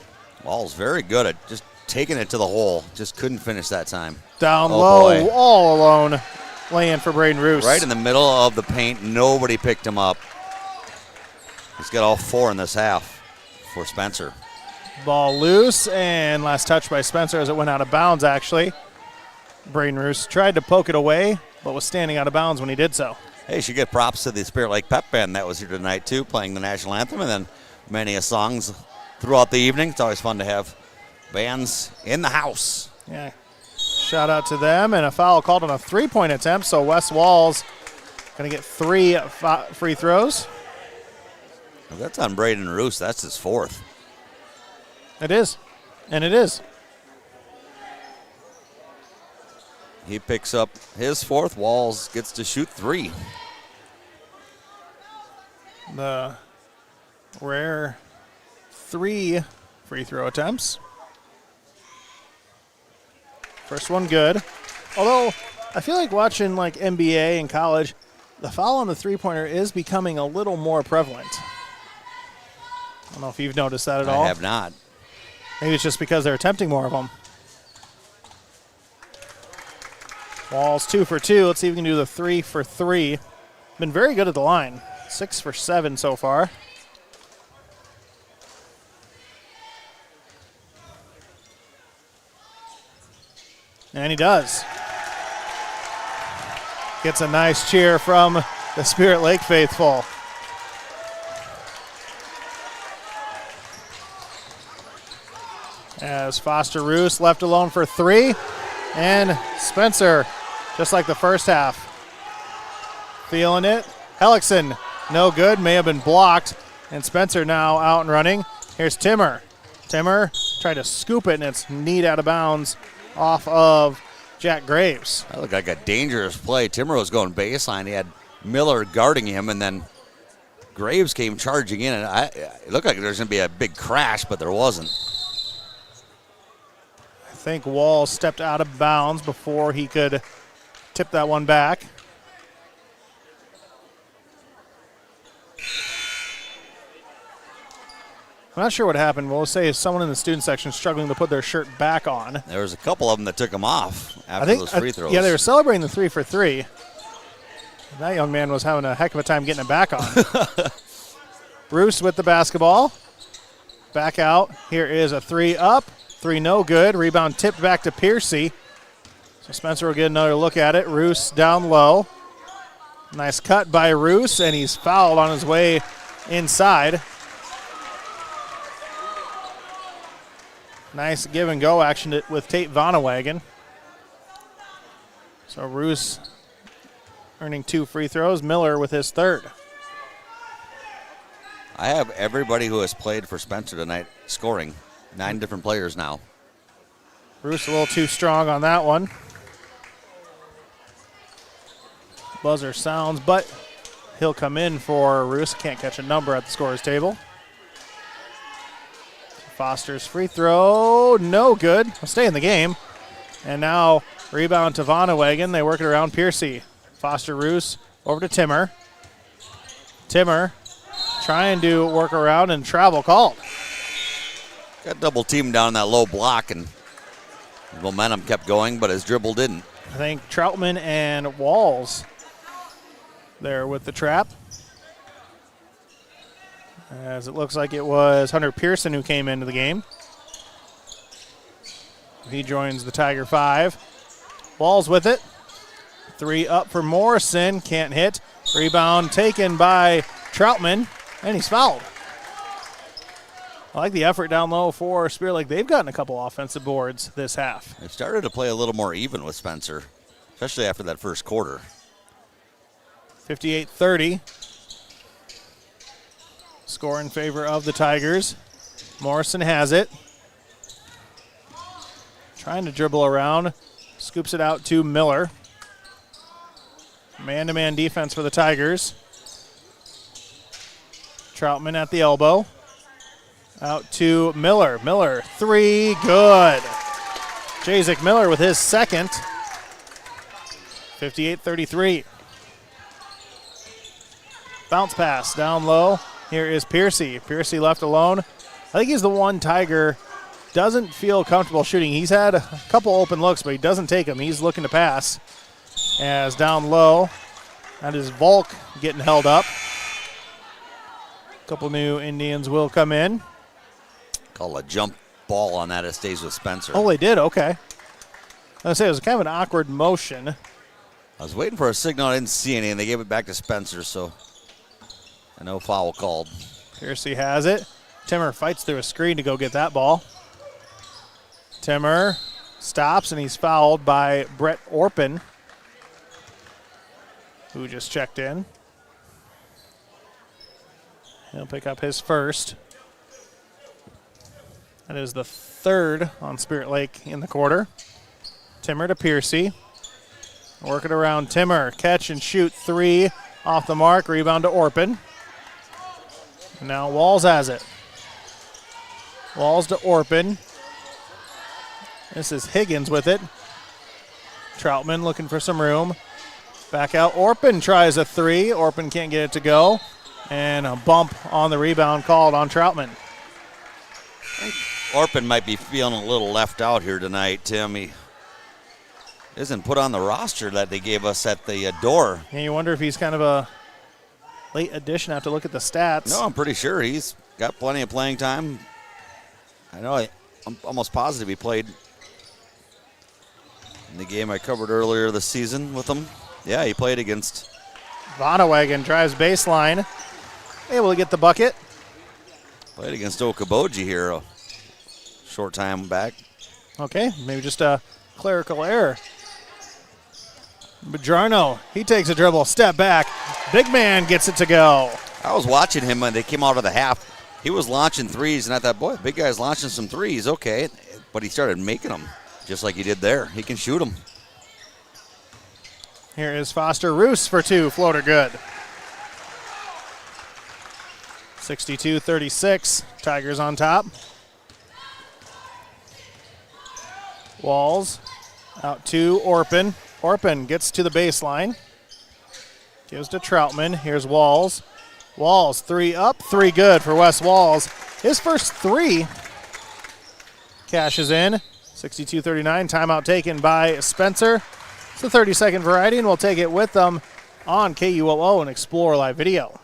Walls very good at just taking it to the hole. Just couldn't finish that time. Down low, boy. all alone. Laying for Braden Roos. Right in the middle of the paint. Nobody picked him up. He's got all four in this half for Spencer. Ball loose, and last touch by Spencer as it went out of bounds, actually. Braden Roos tried to poke it away, but was standing out of bounds when he did so. Hey, you should get props to the Spirit Lake Pep Band that was here tonight, too, playing the national anthem, and then many songs throughout the evening. It's always fun to have bands in the house. Yeah. Shout out to them, and a foul called on a three-point attempt, so Wes Walls going to get three free throws. Well, that's on Braden Roos. That's his fourth. It is, and it is. He picks up his fourth. Walls gets to shoot three. The rare 3 free throw attempts. First one good. Although I feel like watching like NBA and college, the foul on the three-pointer is becoming a little more prevalent. I don't know if you've noticed that at all. I have not. Maybe it's just because they're attempting more of them. Walls 2 for 2. Let's see if we can do the 3 for 3. Been very good at the line. 6 for 7 so far. And he does. Gets a nice cheer from the Spirit Lake faithful. As Foster Roos left alone for 3. And Spencer, just like the first half, feeling it. Hellickson, no good, may have been blocked. And Spencer now out and running. Here's Timmer. Timmer tried to scoop it, and it's neat out of bounds off of Jack Graves. That looked like a dangerous play. Timmer was going baseline. He had Miller guarding him, and then Graves came charging in. And it looked like there was going to be a big crash, but there wasn't. I think Wall stepped out of bounds before he could tip that one back. I'm not sure what happened. We'll say someone in the student section struggling to put their shirt back on. There was a couple of them that took them off after those free throws. Yeah, they were celebrating the 3 for 3. That young man was having a heck of a time getting it back on. Bruce with the basketball. Back out. Here is a 3 up. 3 no good. Rebound tipped back to Piercy. So Spencer will get another look at it. Roos down low. Nice cut by Roos, and he's fouled on his way inside. Nice give and go action with Tate Vonnewagen. So Roos earning 2 free throws. Miller with his 3rd. I have everybody who has played for Spencer tonight scoring. 9 different players now. Roos a little too strong on that one. Buzzer sounds, but he'll come in for Roos. Can't catch a number at the scorer's table. Foster's free throw, no good. Will stay in the game. And now rebound to Vonnewagen. They work it around Piercy. Foster Roos over to Timmer. Timmer trying to work around and travel called. Got double teamed down in that low block, and momentum kept going, but his dribble didn't. I think Troutman and Walls there with the trap. As it looks like it was Hunter Pearson who came into the game. He joins the Tiger 5. Walls with it. 3 up for Morrison. Can't hit. Rebound taken by Troutman, and he's fouled. I like the effort down low for Spirit Lake. They've gotten a couple offensive boards this half. They started to play a little more even with Spencer, especially after that first quarter. 58-30. Score in favor of the Tigers. Morrison has it. Trying to dribble around. Scoops it out to Miller. Man-to-man defense for the Tigers. Troutman at the elbow. Out to Miller. Miller, 3, good. Jazik Miller with his 2nd. 58-33. Bounce pass down low. Here is Piercy. Piercy left alone. I think he's the one Tiger doesn't feel comfortable shooting. He's had a couple open looks, but he doesn't take them. He's looking to pass. As down low, that is Volk getting held up. A couple new Indians will come in. Call a jump ball on that. It stays with Spencer. Oh, they did? Okay. I was going to say, it was kind of an awkward motion. I was waiting for a signal. I didn't see any, and they gave it back to Spencer, so no foul called. Piercy has it. Timmer fights through a screen to go get that ball. Timmer stops, and he's fouled by Brett Orpin, who just checked in. He'll pick up his 1st. That is the 3rd on Spirit Lake in the quarter. Timmer to Piercy. Working around Timmer. Catch and shoot 3 off the mark. Rebound to Orpin. And now Walls has it. Walls to Orpin. This is Higgins with it. Troutman looking for some room. Back out. Orpin tries a 3. Orpin can't get it to go. And a bump on the rebound called on Troutman. Orpin might be feeling a little left out here tonight, Tim. He isn't put on the roster that they gave us at the door. And you wonder if he's kind of a late addition. I have to look at the stats. No, I'm pretty sure he's got plenty of playing time. I know I'm almost positive he played in the game I covered earlier this season with him. Yeah, he played against. Vonnewagen drives baseline. Able to get the bucket. Played against Okoboji here a short time back. Okay, maybe just a clerical error. Bajarno, he takes a dribble, step back. Big man gets it to go. I was watching him when they came out of the half. He was launching threes, and I thought, boy, big guy's launching some threes. Okay, but he started making them just like he did there. He can shoot them. Here is Foster Roos for 2. Floater good. 62-36. Tigers on top. Walls out to Orpin. Orpin gets to the baseline. Gives to Troutman. Here's Walls. Walls, 3 up, 3 good for Wes Walls. his first 3. Cashes in. 62-39. Timeout taken by Spencer. It's the 30-second variety, and we'll take it with them on KUOO and Explore Live Video.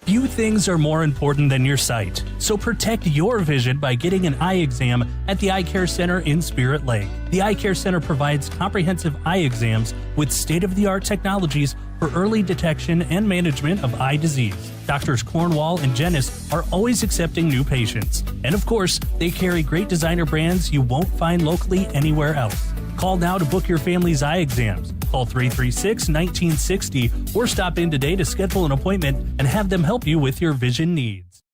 Few things are more important than your sight, so protect your vision by getting an eye exam at the Eye Care Center in Spirit Lake. The Eye Care Center provides comprehensive eye exams with state-of-the-art technologies for early detection and management of eye disease. Doctors Cornwall and Jennis are always accepting new patients. And of course, they carry great designer brands you won't find locally anywhere else. Call now to book your family's eye exams. Call 336-1960 or stop in today to schedule an appointment and have them help you with your vision needs.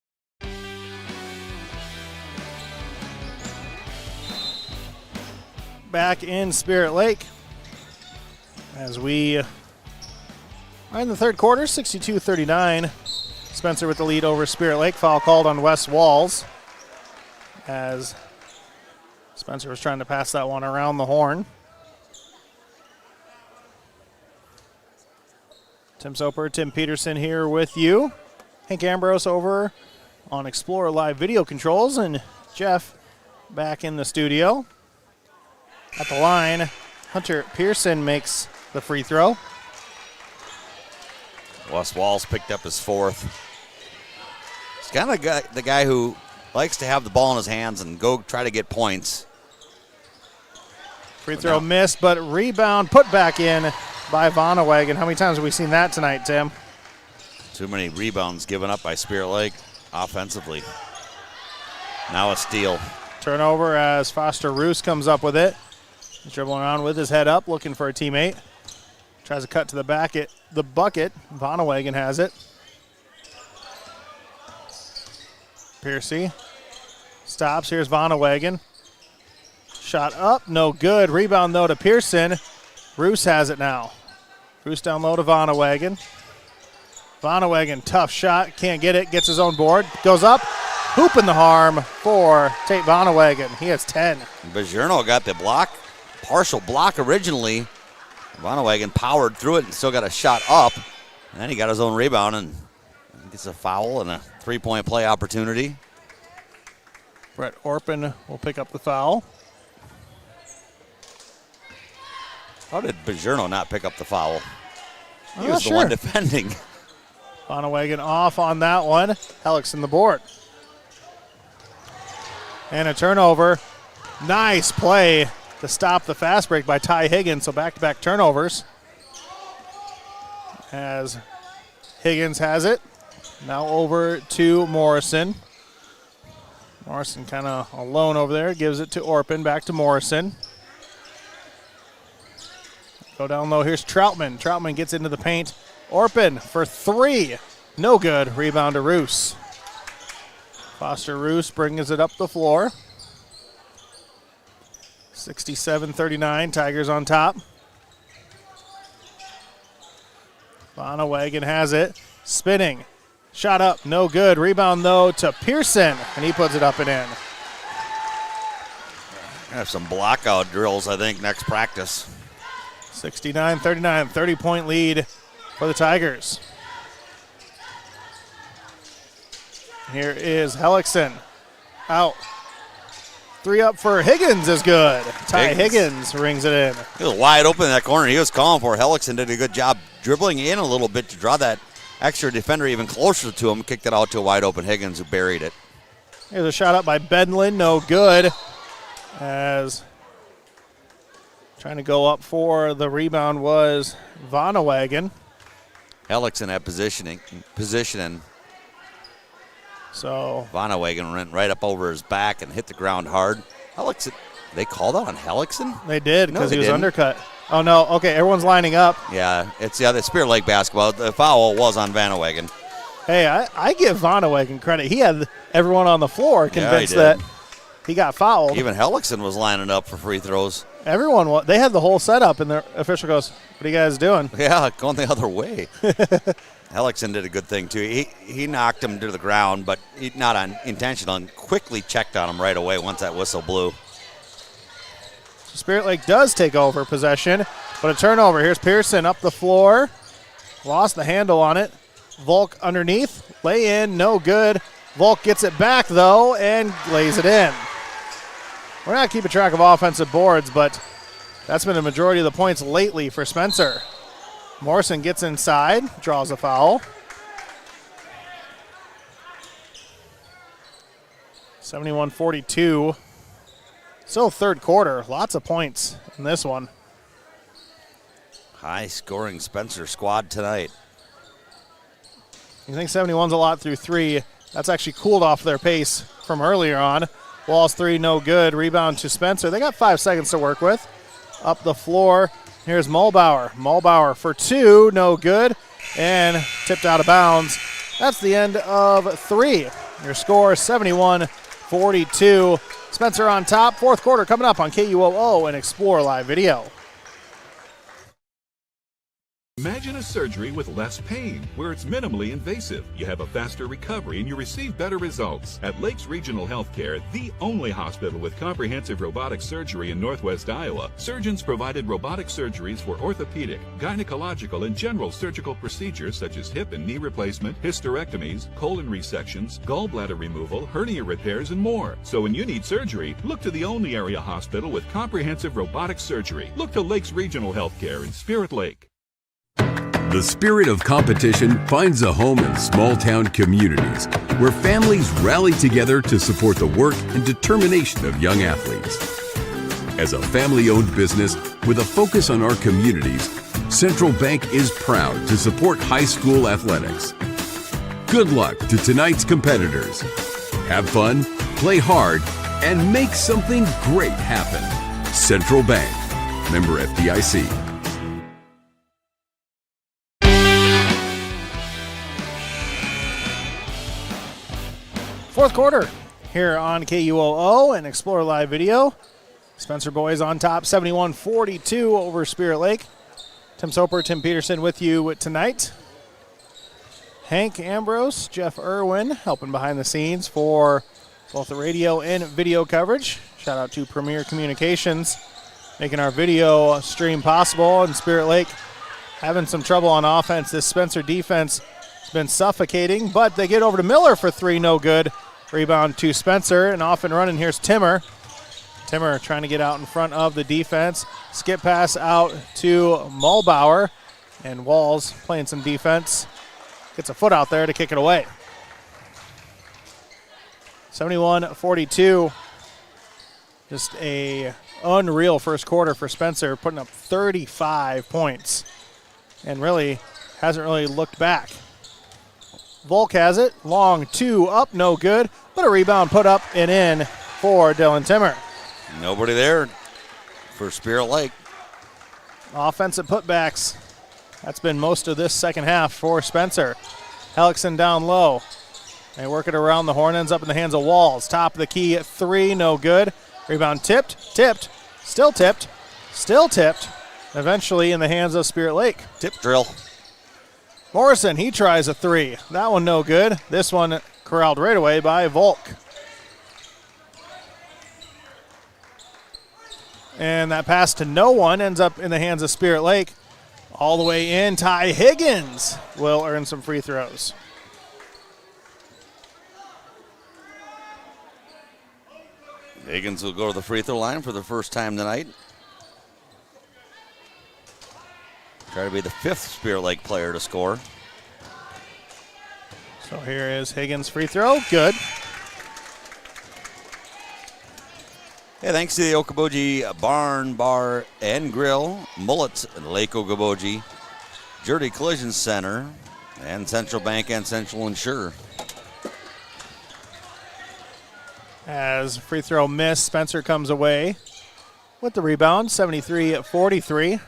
Back in Spirit Lake as we are in the third quarter, 62-39. Spencer with the lead over Spirit Lake. Foul called on Wes Walls as Spencer was trying to pass that one around the horn. Tim Soper, Tim Peterson here with you. Hank Ambrose over on Explore Live Video Controls, and Jeff back in the studio. At the line, Hunter Pearson makes the free throw. Wes Walls picked up his 4th. He's kind of the guy who likes to have the ball in his hands and go try to get points. Free throw missed, but rebound put back in by Vonnewagen. How many times have we seen that tonight, Tim? Too many rebounds given up by Spirit Lake offensively. Now a steal. Turnover as Foster Roos comes up with it. He's dribbling around with his head up, looking for a teammate. Tries to cut to the bucket. Vonnewagen has it. Piercy stops. Here's Vonnewagen. Shot up, no good. Rebound, though, to Pearson. Roos has it now. Roos down low to Vonnewagen. Vonnewagen, tough shot. Can't get it. Gets his own board. Goes up. Hoop in the harm for Tate Vonnewagen. He has 10. Bajorno got the block. Partial block originally. Vonnewagen powered through it and still got a shot up. And then he got his own rebound and gets a foul and a three-point play opportunity. Brett Orpin will pick up the foul. How did Bajorno not pick up the foul? He I'm was not the one sure. defending. Vonnewagen off on that one. Hellickson the board. And a turnover. Nice play to stop the fast break by Ty Higgins. So back-to-back turnovers. As Higgins has it. Now over to Morrison. Morrison kind of alone over there. Gives it to Orpin. Back to Morrison. Go down low. Here's Troutman. Troutman gets into the paint. Orpin for 3. No good. Rebound to Roos. Foster Roos brings it up the floor. 67-39. Tigers on top. Vonnewagen has it. Spinning. Shot up. No good. Rebound, though, to Pearson. And he puts it up and in. Have some blockout drills, I think, next practice. 69-39. 30-point lead for the Tigers. Here is Hellickson. Out. 3 up for Higgins is good. Ty Higgins rings it in. He was wide open in that corner. He was calling for it. Hellickson did a good job dribbling in a little bit to draw that extra defender even closer to him. Kicked it out to a wide open Higgins who buried it. Here's a shot up by Bedlin. No good. As trying to go up for the rebound was Vonnewagen. Hellickson had positioning. So Vonnewagen went right up over his back and hit the ground hard. Hellickson, they called out on Hellickson? They did because he was undercut. Oh, no. Okay, everyone's lining up. Yeah, it's the Spirit Lake basketball. The foul was on Vonnewagen. Hey, I give Vonnewagen credit. He had everyone on the floor convinced that he got fouled. Even Hellickson was lining up for free throws. Everyone, they had the whole setup, and the official goes, "What are you guys doing?" Yeah, going the other way. Hellickson did a good thing, too. He knocked him to the ground, but not intentional, and quickly checked on him right away once that whistle blew. Spirit Lake does take over possession, but a turnover. Here's Pearson up the floor. Lost the handle on it. Volk underneath. Lay in, no good. Volk gets it back, though, and lays it in. We're not keeping track of offensive boards, but that's been the majority of the points lately for Spencer. Morrison gets inside, draws a foul. 71-42. Still third quarter. Lots of points in this one. High-scoring Spencer squad tonight. You think 71's a lot through three. That's actually cooled off their pace from earlier on. Walls three, no good. Rebound to Spencer. They got 5 seconds to work with. Up the floor. Here's Mulbauer. Mulbauer for two, no good. And tipped out of bounds. That's the end of three. Your score, 71-42. Spencer on top. Fourth quarter coming up on KUOO and Explore Live Video. Imagine a surgery with less pain, where it's minimally invasive. You have a faster recovery and you receive better results. At Lakes Regional Healthcare, the only hospital with comprehensive robotic surgery in Northwest Iowa, surgeons provided robotic surgeries for orthopedic, gynecological, and general surgical procedures such as hip and knee replacement, hysterectomies, colon resections, gallbladder removal, hernia repairs, and more. So when you need surgery, look to the only area hospital with comprehensive robotic surgery. Look to Lakes Regional Healthcare in Spirit Lake. The spirit of competition finds a home in small-town communities where families rally together to support the work and determination of young athletes. As a family-owned business with a focus on our communities, Central Bank is proud to support high school athletics. Good luck to tonight's competitors. Have fun, play hard, and make something great happen. Central Bank, member FDIC. Fourth quarter here on KUOO and Explore Live Video. Spencer boys on top, 71-42 over Spirit Lake. Tim Soper, Tim Peterson with you tonight. Hank Ambrose, Jeff Irwin helping behind the scenes for both the radio and video coverage. Shout out to Premier Communications making our video stream possible. And Spirit Lake having some trouble on offense. This Spencer defense has been suffocating, but they get over to Miller for three, no good. Rebound to Spencer, and off and running. Here's Timmer. Timmer trying to get out in front of the defense. Skip pass out to Mulbauer, and Walls playing some defense. Gets a foot out there to kick it away. 71-42. Just a unreal first quarter for Spencer, putting up 35 points, and really hasn't really looked back. Volk has it. Long two up, no good. But a rebound put up and in for Dylan Timmer. Nobody there for Spirit Lake. Offensive putbacks. That's been most of this second half for Spencer. Hellickson down low. They work it around the horn, ends up in the hands of Walls. Top of the key at three, no good. Rebound tipped, still tipped. Eventually in the hands of Spirit Lake. Tip drill. Morrison, he tries a three. That one no good. This one corralled right away by Volk. And that pass to no one ends up in the hands of Spirit Lake. All the way in, Ty Higgins will earn some free throws. Higgins will go to the free throw line for the first time tonight. Try to be the fifth Spirit Lake player to score. So here is Higgins' free throw. Good. Hey, thanks to the Okoboji Barn, Bar, and Grill, Mullets, Lake Okoboji, Jurdy Collision Center, and Central Bank and Central Insure. As free throw miss, Spencer comes away with the rebound, 73-43.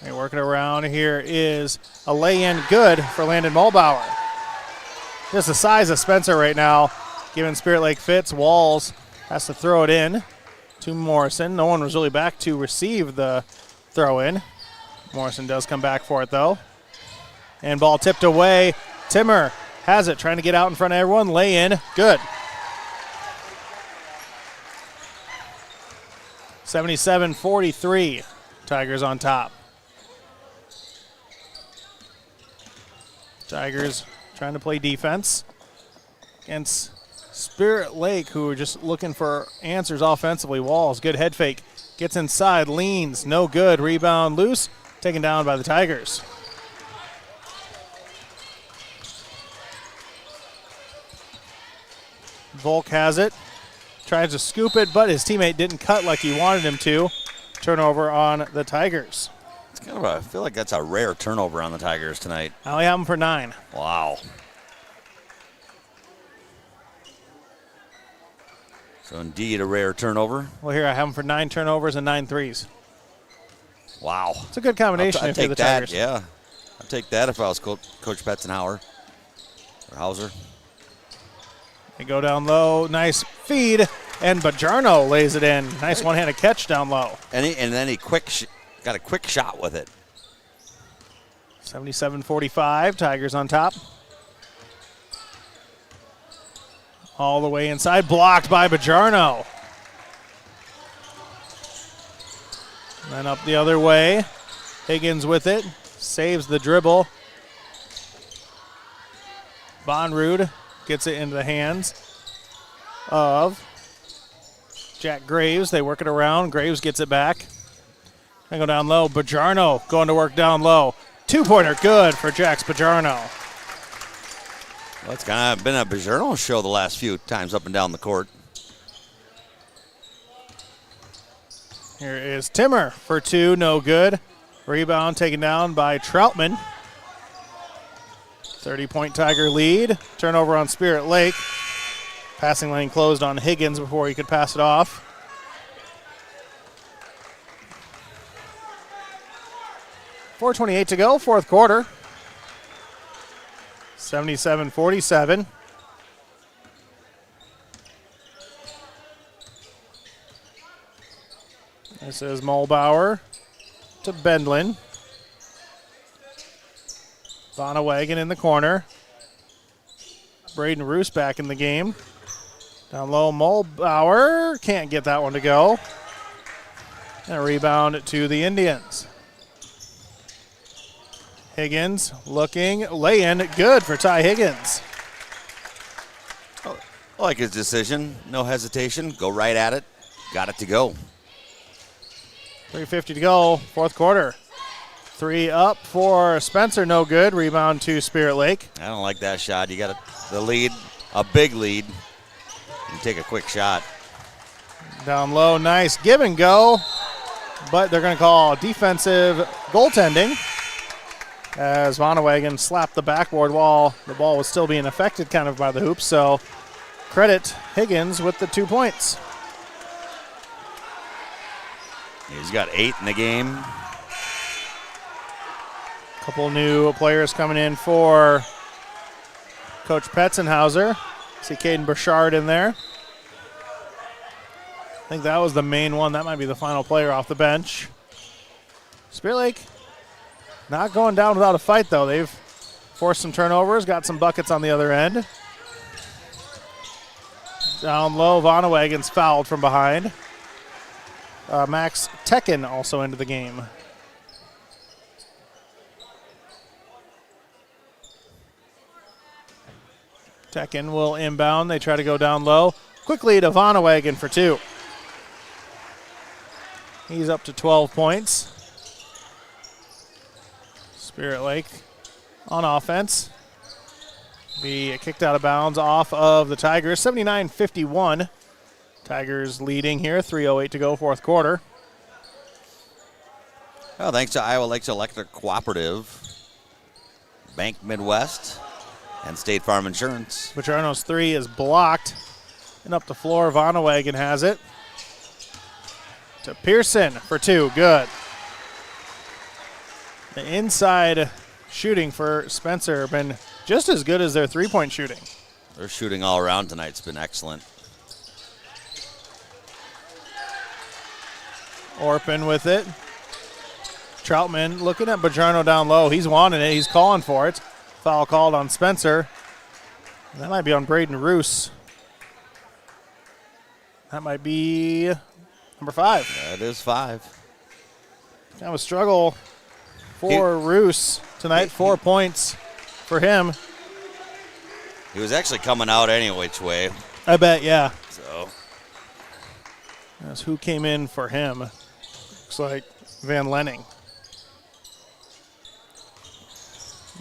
They work it around. Here is a lay-in good for Landon Mulbauer. Just the size of Spencer right now, giving Spirit Lake fits. Walls has to throw it in to Morrison. No one was really back to receive the throw in. Morrison does come back for it, though. And ball tipped away. Timmer has it, trying to get out in front of everyone. Lay-in, good. 77-43. Tigers on top. Tigers trying to play defense against Spirit Lake, who are just looking for answers offensively. Walls, good head fake. Gets inside, leans, no good. Rebound loose, taken down by the Tigers. Volk has it. Tries to scoop it, but his teammate didn't cut like he wanted him to. Turnover on the Tigers. It's kind of I feel like that's a rare turnover on the Tigers tonight. I only have them for 9. Wow. So indeed a rare turnover. Well, here I have them for 9 turnovers and 9 threes. Wow. It's a good combination I'd if you're take the that, Tigers. yeah. I'd take that if I was Coach Petzenhauer or Hauser. They go down low, nice feed, and Bajarno lays it in. Nice one-handed catch down low. And then he got a quick shot with it. 77-45, Tigers on top. All the way inside, blocked by Bajarno. Then up the other way. Higgins with it, saves the dribble. Bonrud gets it into the hands of Jack Graves. They work it around. Graves gets it back. They go down low. Bajarno going to work down low. 2-pointer good for Jax Bajarno. Well, it's kind of been a Bajarno show the last few times up and down the court. Here is Timmer for 2, no good. Rebound taken down by Troutman. 30-point Tiger lead. Turnover on Spirit Lake. Passing lane closed on Higgins before he could pass it off. .428 to go, fourth quarter. 77-47. This is Mulbauer to Bendlin. Vonnewagen in the corner. Braden Roos back in the game. Down low, Mulbauer can't get that one to go. And a rebound to the Indians. Higgins looking, lay-in, good for Ty Higgins. I like his decision. No hesitation. Go right at it. Got it to go. 3:50 to go, fourth quarter. 3 up for Spencer, no good. Rebound to Spirit Lake. I don't like that shot. You got the lead, a big lead. You take a quick shot. Down low, nice give and go. But they're going to call defensive goaltending as Vonnewagen slapped the backboard while the ball was still being affected kind of by the hoops. So credit Higgins with the 2 points. He's got 8 in the game. Couple new players coming in for Coach Petzenhauser. See Caden Burchard in there. I think that was the main one. That might be the final player off the bench. Spirit Lake not going down without a fight, though. They've forced some turnovers, got some buckets on the other end. Down low, Vonnewagen's fouled from behind. Max Tekken also into the game. Tekken will inbound. They try to go down low. Quickly to Vonnewagen for 2. He's up to 12 points. Spirit Lake on offense. Be kicked out of bounds off of the Tigers. 79-51. Tigers leading here. 3:08 to go, fourth quarter. Well, thanks to Iowa Lakes Electric Cooperative, Bank Midwest, and State Farm Insurance. Bajarno's 3 is blocked. And up the floor, Vonnewagen has it. To Pearson for 2. Good. The inside shooting for Spencer been just as good as their three-point shooting. Their shooting all around tonight's been excellent. Orpin with it. Troutman looking at Bajarno down low. He's wanting it. He's calling for it. Foul called on Spencer. And that might be on Braden Roos. That might be number 5. That is 5. Kind of a struggle for Roos tonight. 4 points for him. He was actually coming out any which way. I bet, yeah. So that's who came in for him. Looks like Van Lenning.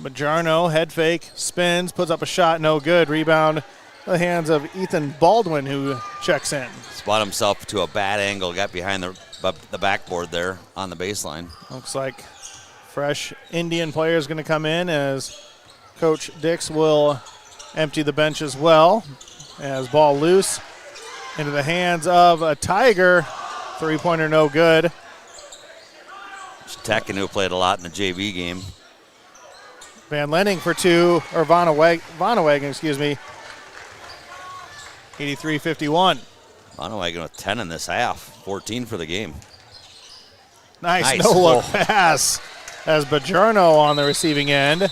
Majarno, head fake, spins, puts up a shot, no good. Rebound in the hands of Ethan Baldwin, who checks in. Spot himself to a bad angle, got behind the backboard there on the baseline. Looks like fresh Indian player is going to come in as Coach Dix will empty the bench as well. As ball loose into the hands of a Tiger. Three-pointer no good. Tekken, who played a lot in the JV game. Van Lenning for two, or Vonnewagen, excuse me. 83-51. Vonnewagen with 10 in this half, 14 for the game. Nice. No-look pass as Bajerno on the receiving end.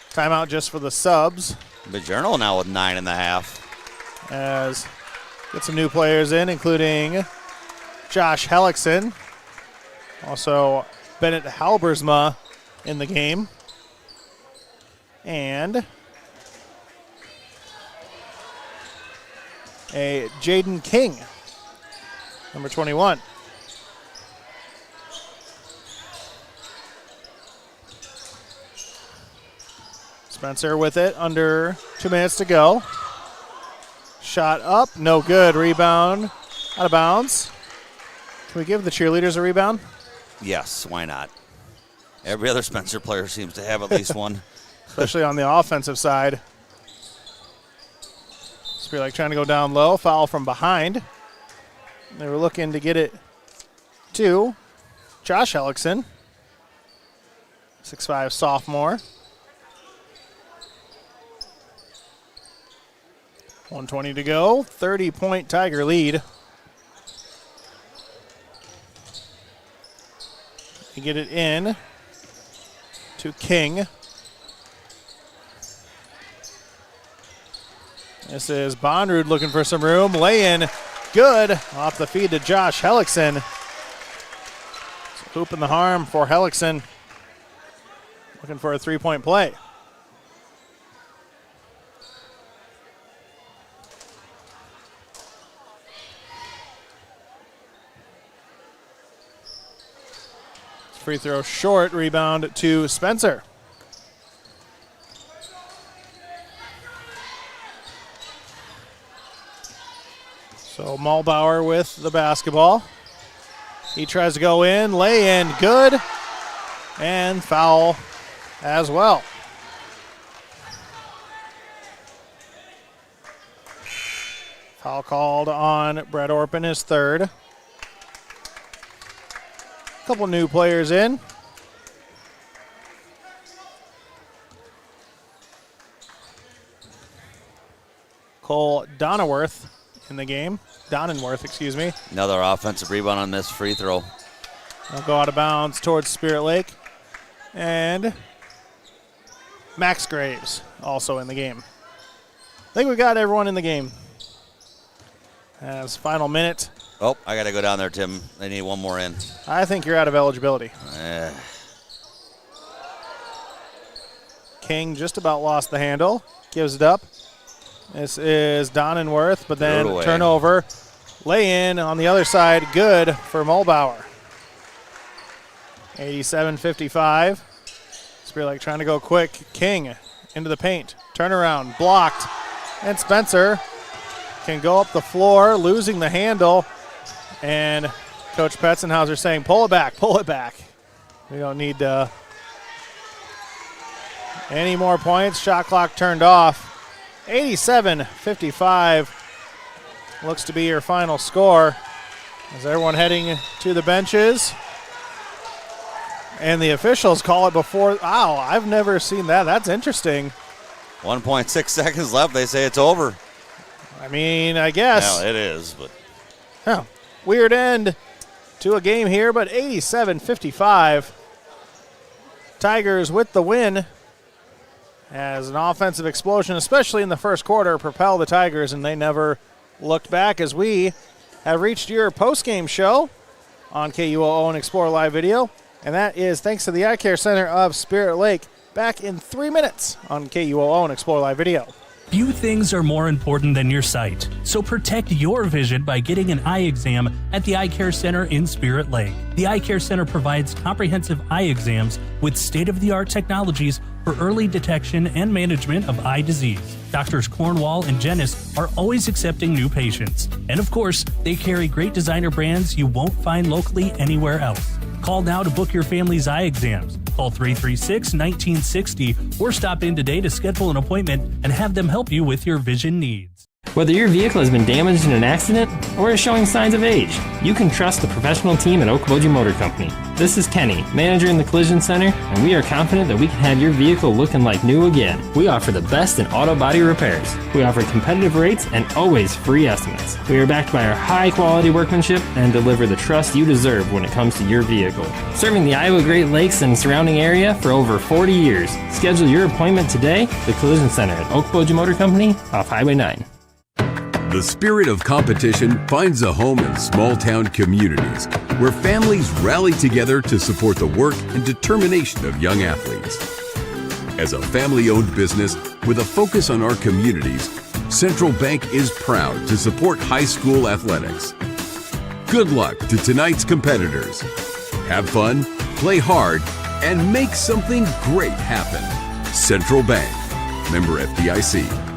Timeout just for the subs. Bajerno now with 9 in the half. As get some new players in, including Josh Hellickson. Also Bennett Halbersma in the game. And a Jaden King, number 21. Spencer with it, under 2 minutes to go. Shot up, no good. Rebound, out of bounds. Can we give the cheerleaders a rebound? Yes, why not? Every other Spencer player seems to have at least one. Especially on the offensive side. Spear like trying to go down low. Foul from behind. They were looking to get it to Josh Hellickson. 6'5" sophomore. 1:20 to go. 30-point Tiger lead. They get it in to King. This is Bonrud looking for some room. Lay-in, good. Off the feed to Josh Hellickson. Hoop in the harm for Hellickson. Looking for a three-point play. Free throw short, rebound to Spencer. So Muhlbauer with the basketball. He tries to go in, lay in, good, and foul as well. Foul called on Brett Orpin, his third. A couple new players in. Cole Donenworth in the game. Donenworth, excuse me. Another offensive rebound on this free throw. They'll go out of bounds towards Spirit Lake. And Max Graves also in the game. I think we got everyone in the game. As final minute. Oh, I got to go down there, Tim. They need one more in. I think you're out of eligibility. King just about lost the handle. Gives it up. This is Donenworth, but then turnover. Lay in on the other side. Good for Muhlbauer. 87-55. Spirit Lake trying to go quick. King into the paint. Turnaround. Blocked. And Spencer can go up the floor, losing the handle. And Coach Petzenhauser saying, pull it back, pull it back. We don't need any more points. Shot clock turned off. 87-55 looks to be your final score. As everyone heading to the benches. And the officials call it before. Wow, I've never seen that. That's interesting. 1.6 seconds left. They say it's over. I mean, I guess. Well, it is, but. Huh. Weird end to a game here, but 87-55. Tigers with the win. As an offensive explosion, especially in the first quarter, propelled the Tigers, and they never looked back. As we have reached your post-game show on KUOO and Explore Live Video, and that is thanks to the Eye Care Center of Spirit Lake. Back in 3 minutes on KUOO and Explore Live Video. Few things are more important than your sight, so protect your vision by getting an eye exam at the Eye Care Center in Spirit Lake. The Eye Care Center provides comprehensive eye exams with state-of-the-art technologies for early detection and management of eye disease. Doctors Cornwall and Jennis are always accepting new patients. And of course, they carry great designer brands you won't find locally anywhere else. Call now to book your family's eye exams. Call 336-1960 or stop in today to schedule an appointment and have them help you with your vision needs. Whether your vehicle has been damaged in an accident or is showing signs of age, you can trust the professional team at Okoboji Motor Company. This is Kenny, manager in the Collision Center, and we are confident that we can have your vehicle looking like new again. We offer the best in auto body repairs. We offer competitive rates and always free estimates. We are backed by our high-quality workmanship and deliver the trust you deserve when it comes to your vehicle. Serving the Iowa Great Lakes and surrounding area for over 40 years. Schedule your appointment today, the Collision Center at Okoboji Motor Company off Highway 9. The spirit of competition finds a home in small-town communities where families rally together to support the work and determination of young athletes. As a family-owned business with a focus on our communities, Central Bank is proud to support high school athletics. Good luck to tonight's competitors. Have fun, play hard, and make something great happen. Central Bank, member FDIC.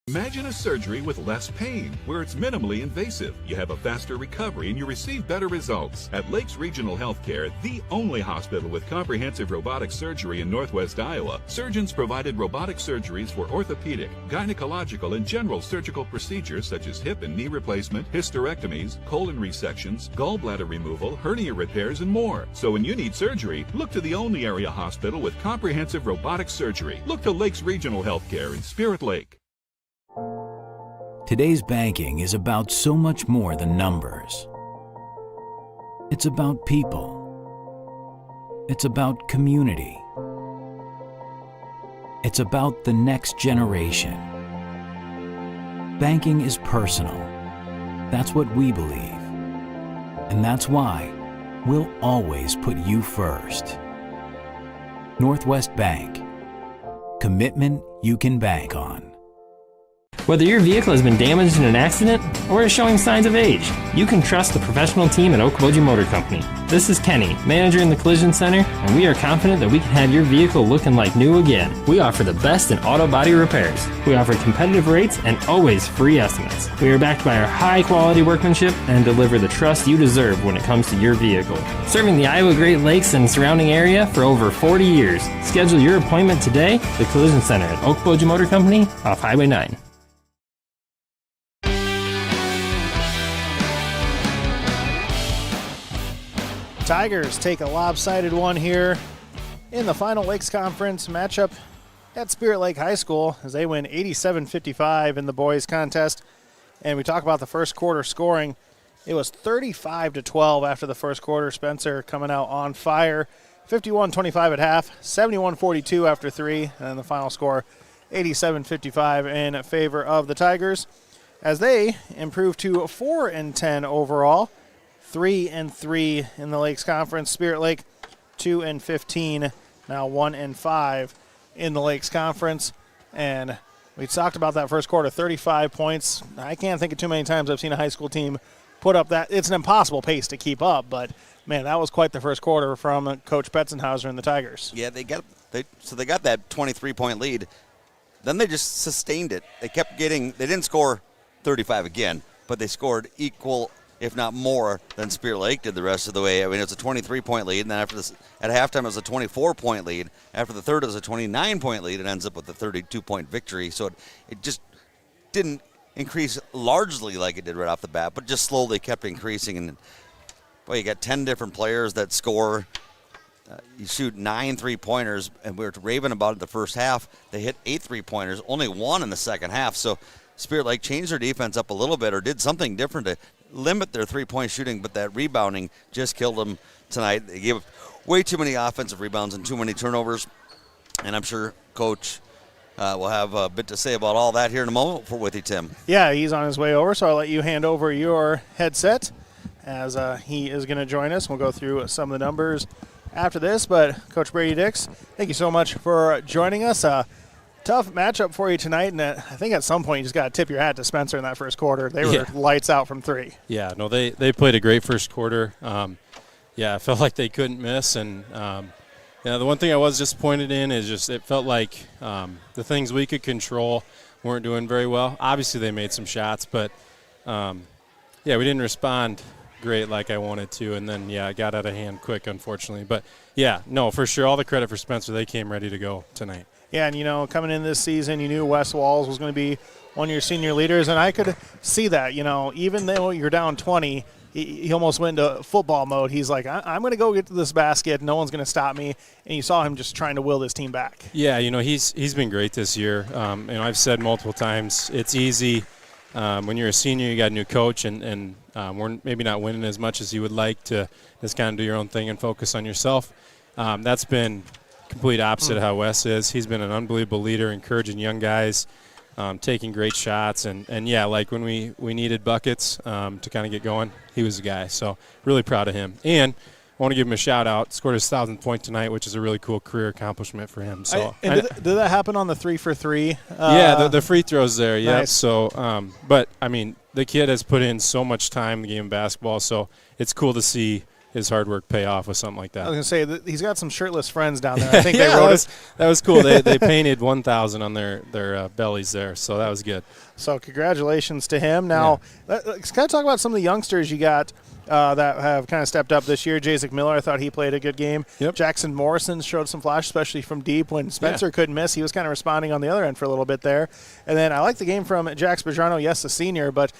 Imagine a surgery with less pain, where it's minimally invasive. You have a faster recovery and you receive better results. At Lakes Regional Healthcare, the only hospital with comprehensive robotic surgery in Northwest Iowa, surgeons provided robotic surgeries for orthopedic, gynecological, and general surgical procedures such as hip and knee replacement, hysterectomies, colon resections, gallbladder removal, hernia repairs, and more. So when you need surgery, look to the only area hospital with comprehensive robotic surgery. Look to Lakes Regional Healthcare in Spirit Lake. Today's banking is about so much more than numbers. It's about people. It's about community. It's about the next generation. Banking is personal. That's what we believe. And that's why we'll always put you first. Northwest Bank. Commitment you can bank on. Whether your vehicle has been damaged in an accident or is showing signs of age, you can trust the professional team at Okoboji Motor Company. This is Kenny, manager in the Collision Center, and we are confident that we can have your vehicle looking like new again. We offer the best in auto body repairs. We offer competitive rates and always free estimates. We are backed by our high-quality workmanship and deliver the trust you deserve when it comes to your vehicle. Serving the Iowa Great Lakes and surrounding area for over 40 years. Schedule your appointment today, the Collision Center at Okoboji Motor Company off Highway 9. Tigers take a lopsided one here in the final Lakes Conference matchup at Spirit Lake High School as they win 87-55 in the boys contest. And we talk about the first quarter scoring. It was 35-12 after the first quarter. Spencer coming out on fire. 51-25 at half, 71-42 after three, and then the final score 87-55 in favor of the Tigers as they improve to 4-10 overall. 3-3 in the Lakes Conference. Spirit Lake 2-15, now 1-5 in the Lakes Conference. And we talked about that first quarter, 35 points. I can't think of too many times I've seen a high school team put up that. It's an impossible pace to keep up, but man, that was quite the first quarter from Coach Betzenhauser and the Tigers. Yeah, they got that 23-point lead. Then they just sustained it. They kept getting. They didn't score 35 again, but they scored equal, if not more, than Spirit Lake did the rest of the way. I mean, it's a 23-point lead, and then after this, at halftime, it was a 24-point lead. After the third, it was a 29-point lead. It ends up with a 32-point victory. So it just didn't increase largely like it did right off the bat, but just slowly kept increasing. And boy, you got 10 different players that score. You shoot 9 3-pointers, and we were raving about it the first half. They hit 8 3-pointers, only 1 in the second half. So Spirit Lake changed their defense up a little bit or did something different to limit their three-point shooting, but that rebounding just killed them tonight. They gave way too many offensive rebounds and too many turnovers, and I'm sure Coach will have a bit to say about all that here in a moment with you, Tim. Yeah, he's on his way over, so I'll let you hand over your headset as he is going to join us. We'll go through some of the numbers after this, but Coach Brady Dix, thank you so much for joining us. Tough matchup for you tonight, and I think at some point you just got to tip your hat to Spencer in that first quarter. They were lights out from 3. Yeah, no, they played a great first quarter. I felt like they couldn't miss, and the one thing I was disappointed in is just it felt like the things we could control weren't doing very well. Obviously, they made some shots, but we didn't respond great like I wanted to, and then it got out of hand quick, unfortunately. But for sure, all the credit for Spencer. They came ready to go tonight. Yeah, and coming in this season, you knew Wes Walls was going to be one of your senior leaders, and I could see that. Even though you're down 20, he almost went into football mode. He's like, I'm going to go get to this basket. No one's going to stop me. And you saw him just trying to will this team back. Yeah, he's been great this year. I've said multiple times, it's easy when you're a senior. You got a new coach, and we're maybe not winning as much as you would like to just kind of do your own thing and focus on yourself. That's been complete opposite of how Wes is. He's been an unbelievable leader, encouraging young guys, taking great shots, and like when we needed buckets to kind of get going, he was the guy. So really proud of him. And I want to give him a shout out. Scored his 1,000th point tonight, which is a really cool career accomplishment for him. So did that happen on the 3 for 3? The free throws there. Yeah. Nice. So, but I mean, the kid has put in so much time in the game of basketball. So it's cool to see his hard work pay off with something like that. I was going to say, he's got some shirtless friends down there. I think they wrote it. That was cool. They painted 1,000 on their bellies there, so that was good. So congratulations to him. Now, let's kind of talk about some of the youngsters you got that have kind of stepped up this year. Jacek Miller, I thought he played a good game. Yep. Jackson Morrison showed some flash, especially from deep when Spencer couldn't miss. He was kind of responding on the other end for a little bit there. And then I like the game from Jax Bedrano, yes, a senior, but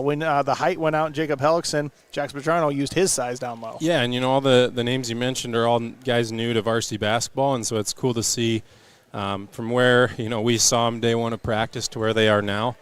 when the height went out, Jacob Hellickson, Jax Bedrano used his size down low. Yeah, and all the names you mentioned are all guys new to varsity basketball, and so it's cool to see from where we saw them day one of practice to where they are now.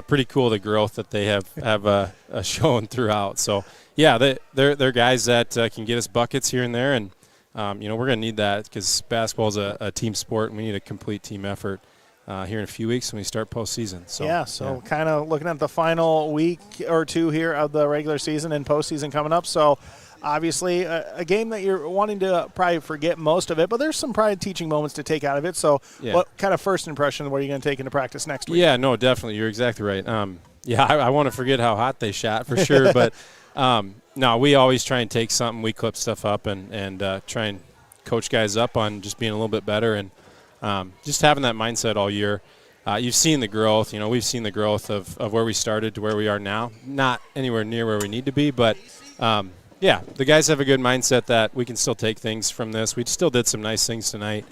Pretty cool the growth that they have shown throughout. So they're guys that can get us buckets here and there, and we're going to need that because basketball is a team sport, and we need a complete team effort here in a few weeks when we start postseason. So kind of looking at the final week or two here of the regular season and postseason coming up. So obviously a game that you're wanting to probably forget most of it, but there's some probably teaching moments to take out of it. So what kind of first impression what are you going to take into practice next week? Yeah, no, definitely. You're exactly right. I want to forget how hot they shot for sure, but no, we always try and take something. We clip stuff up and try and coach guys up on just being a little bit better and just having that mindset all year. You've seen the growth. We've seen the growth of where we started to where we are now. Not anywhere near where we need to be, but the guys have a good mindset that we can still take things from this. We still did some nice things tonight.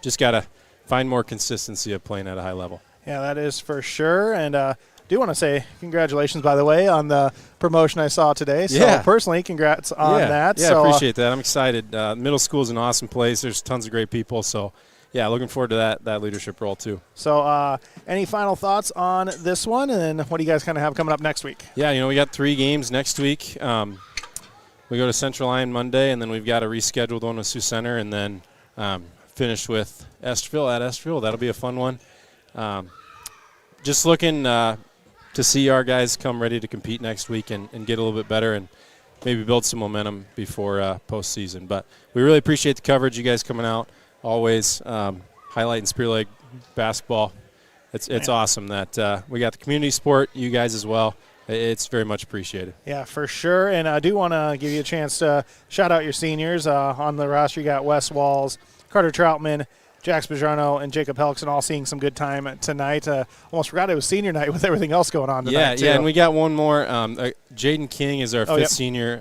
Just got to find more consistency of playing at a high level. Yeah, that is for sure. And do want to say congratulations, by the way, on the promotion I saw today. So personally, congrats on that. Yeah, I appreciate that. I'm excited. Middle school is an awesome place. There's tons of great people. So, looking forward to that leadership role too. So any final thoughts on this one? And then what do you guys kind of have coming up next week? Yeah, we got 3 games next week. We go to Central Line Monday, and then we've got a rescheduled one with Sioux Center, and then finish with Esterville at Esterville. That'll be a fun one. Just looking to see our guys come ready to compete next week and get a little bit better and maybe build some momentum before postseason. But we really appreciate the coverage, you guys coming out, always highlighting Spear Lake basketball. It's awesome that we got the community sport, you guys as well. It's very much appreciated. Yeah, for sure. And I do want to give you a chance to shout out your seniors. On the roster, you got Wes Walls, Carter Troutman, Jax Bedrano, and Jacob Hellickson all seeing some good time tonight. Almost forgot it was senior night with everything else going on tonight, too. Yeah, and we got one more. Jaden King is our fifth senior.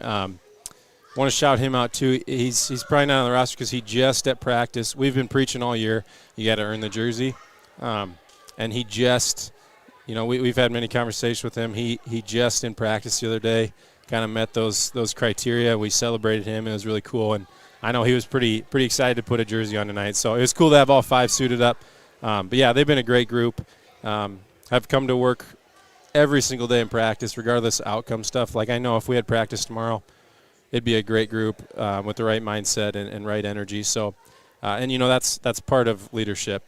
Want to shout him out, too. He's probably not on the roster because he just at practice. We've been preaching all year. You got to earn the jersey. And he just – we've had many conversations with him. He just in practice the other day kind of met those criteria. We celebrated him. It was really cool. And I know he was pretty excited to put a jersey on tonight. So it was cool to have all 5 suited up. But, they've been a great group. Have come to work every single day in practice, regardless of outcome stuff. Like I know if we had practice tomorrow, it'd be a great group with the right mindset and right energy. So, that's part of leadership.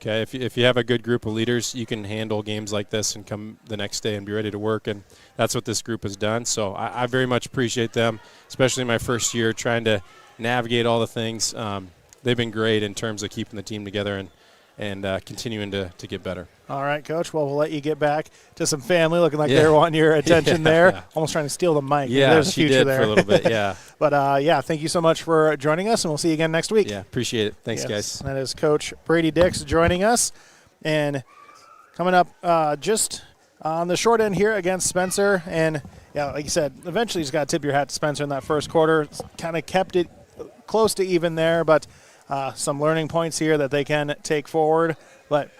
Okay, if you have a good group of leaders, you can handle games like this and come the next day and be ready to work, and that's what this group has done. So I very much appreciate them, especially my first year trying to navigate all the things. They've been great in terms of keeping the team together, and and continuing to get better. All right, Coach. Well, we'll let you get back to some family. Looking like they're wanting your attention there. Yeah. Almost trying to steal the mic. Yeah, there's a she future did there. for a little bit, yeah. But, yeah, thank you so much for joining us, and we'll see you again next week. Yeah, appreciate it. Thanks, guys. That is Coach Brady Dix joining us. And coming up just on the short end here against Spencer. And, yeah, like you said, eventually you just got to tip your hat to Spencer in that first quarter. Kind of kept it close to even there, but some learning points here that they can take forward. But,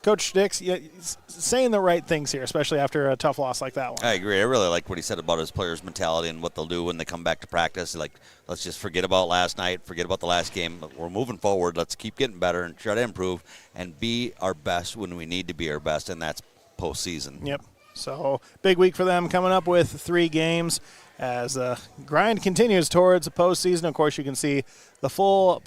Coach Dix saying the right things here, especially after a tough loss like that one. I agree. I really like what he said about his players' mentality and what they'll do when they come back to practice. Like, let's just forget about last night, forget about the last game. We're moving forward. Let's keep getting better and try to improve and be our best when we need to be our best, and that's postseason. Yep. So big week for them coming up with 3 games as the grind continues towards the postseason. Of course, you can see the full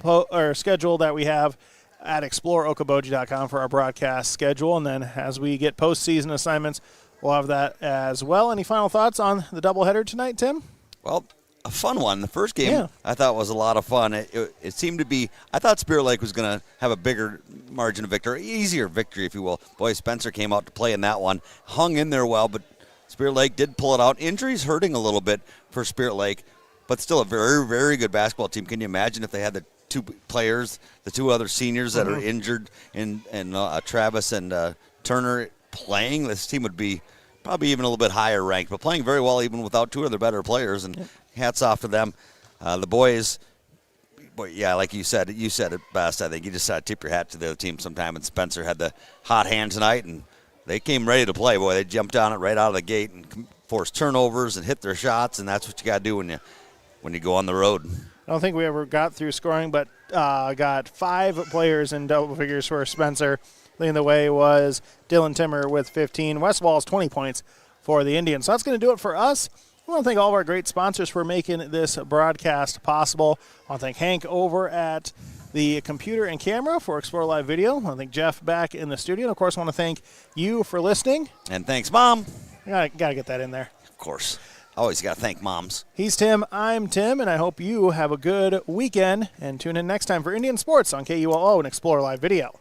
schedule that we have at exploreokoboji.com for our broadcast schedule. And then as we get postseason assignments, we'll have that as well. Any final thoughts on the doubleheader tonight, Tim? Well, a fun one. The first game I thought was a lot of fun. It seemed to be – I thought Spirit Lake was going to have a bigger margin of victory, easier victory, if you will. Boy, Spencer came out to play in that one, hung in there well, but Spirit Lake did pull it out. Injuries hurting a little bit for Spirit Lake, but still a very, very good basketball team. Can you imagine if they had the 2 players, the 2 other seniors that are injured, and Travis and Turner playing? This team would be probably even a little bit higher ranked, but playing very well even without 2 of their better players, and hats off to them. The boys, like you said it best, I think. You just got to tip your hat to the other team sometime, and Spencer had the hot hand tonight, and they came ready to play. Boy, they jumped on it right out of the gate and forced turnovers and hit their shots, and that's what you got to do when you go on the road. I don't think we ever got through scoring, but got 5 players in double figures for Spencer. Leading the way was Dylan Timmer with 15. Westfall's 20 points for the Indians. So that's going to do it for us. I want to thank all of our great sponsors for making this broadcast possible. I want to thank Hank over at the computer and camera for Explore Live Video. I want to thank Jeff back in the studio. And, of course, I want to thank you for listening. And thanks, Mom. Got to get that in there. Of course. Always got to thank moms. He's Tim, I'm Tim, and I hope you have a good weekend. And tune in next time for Indian Sports on KULO and Explore Live Video.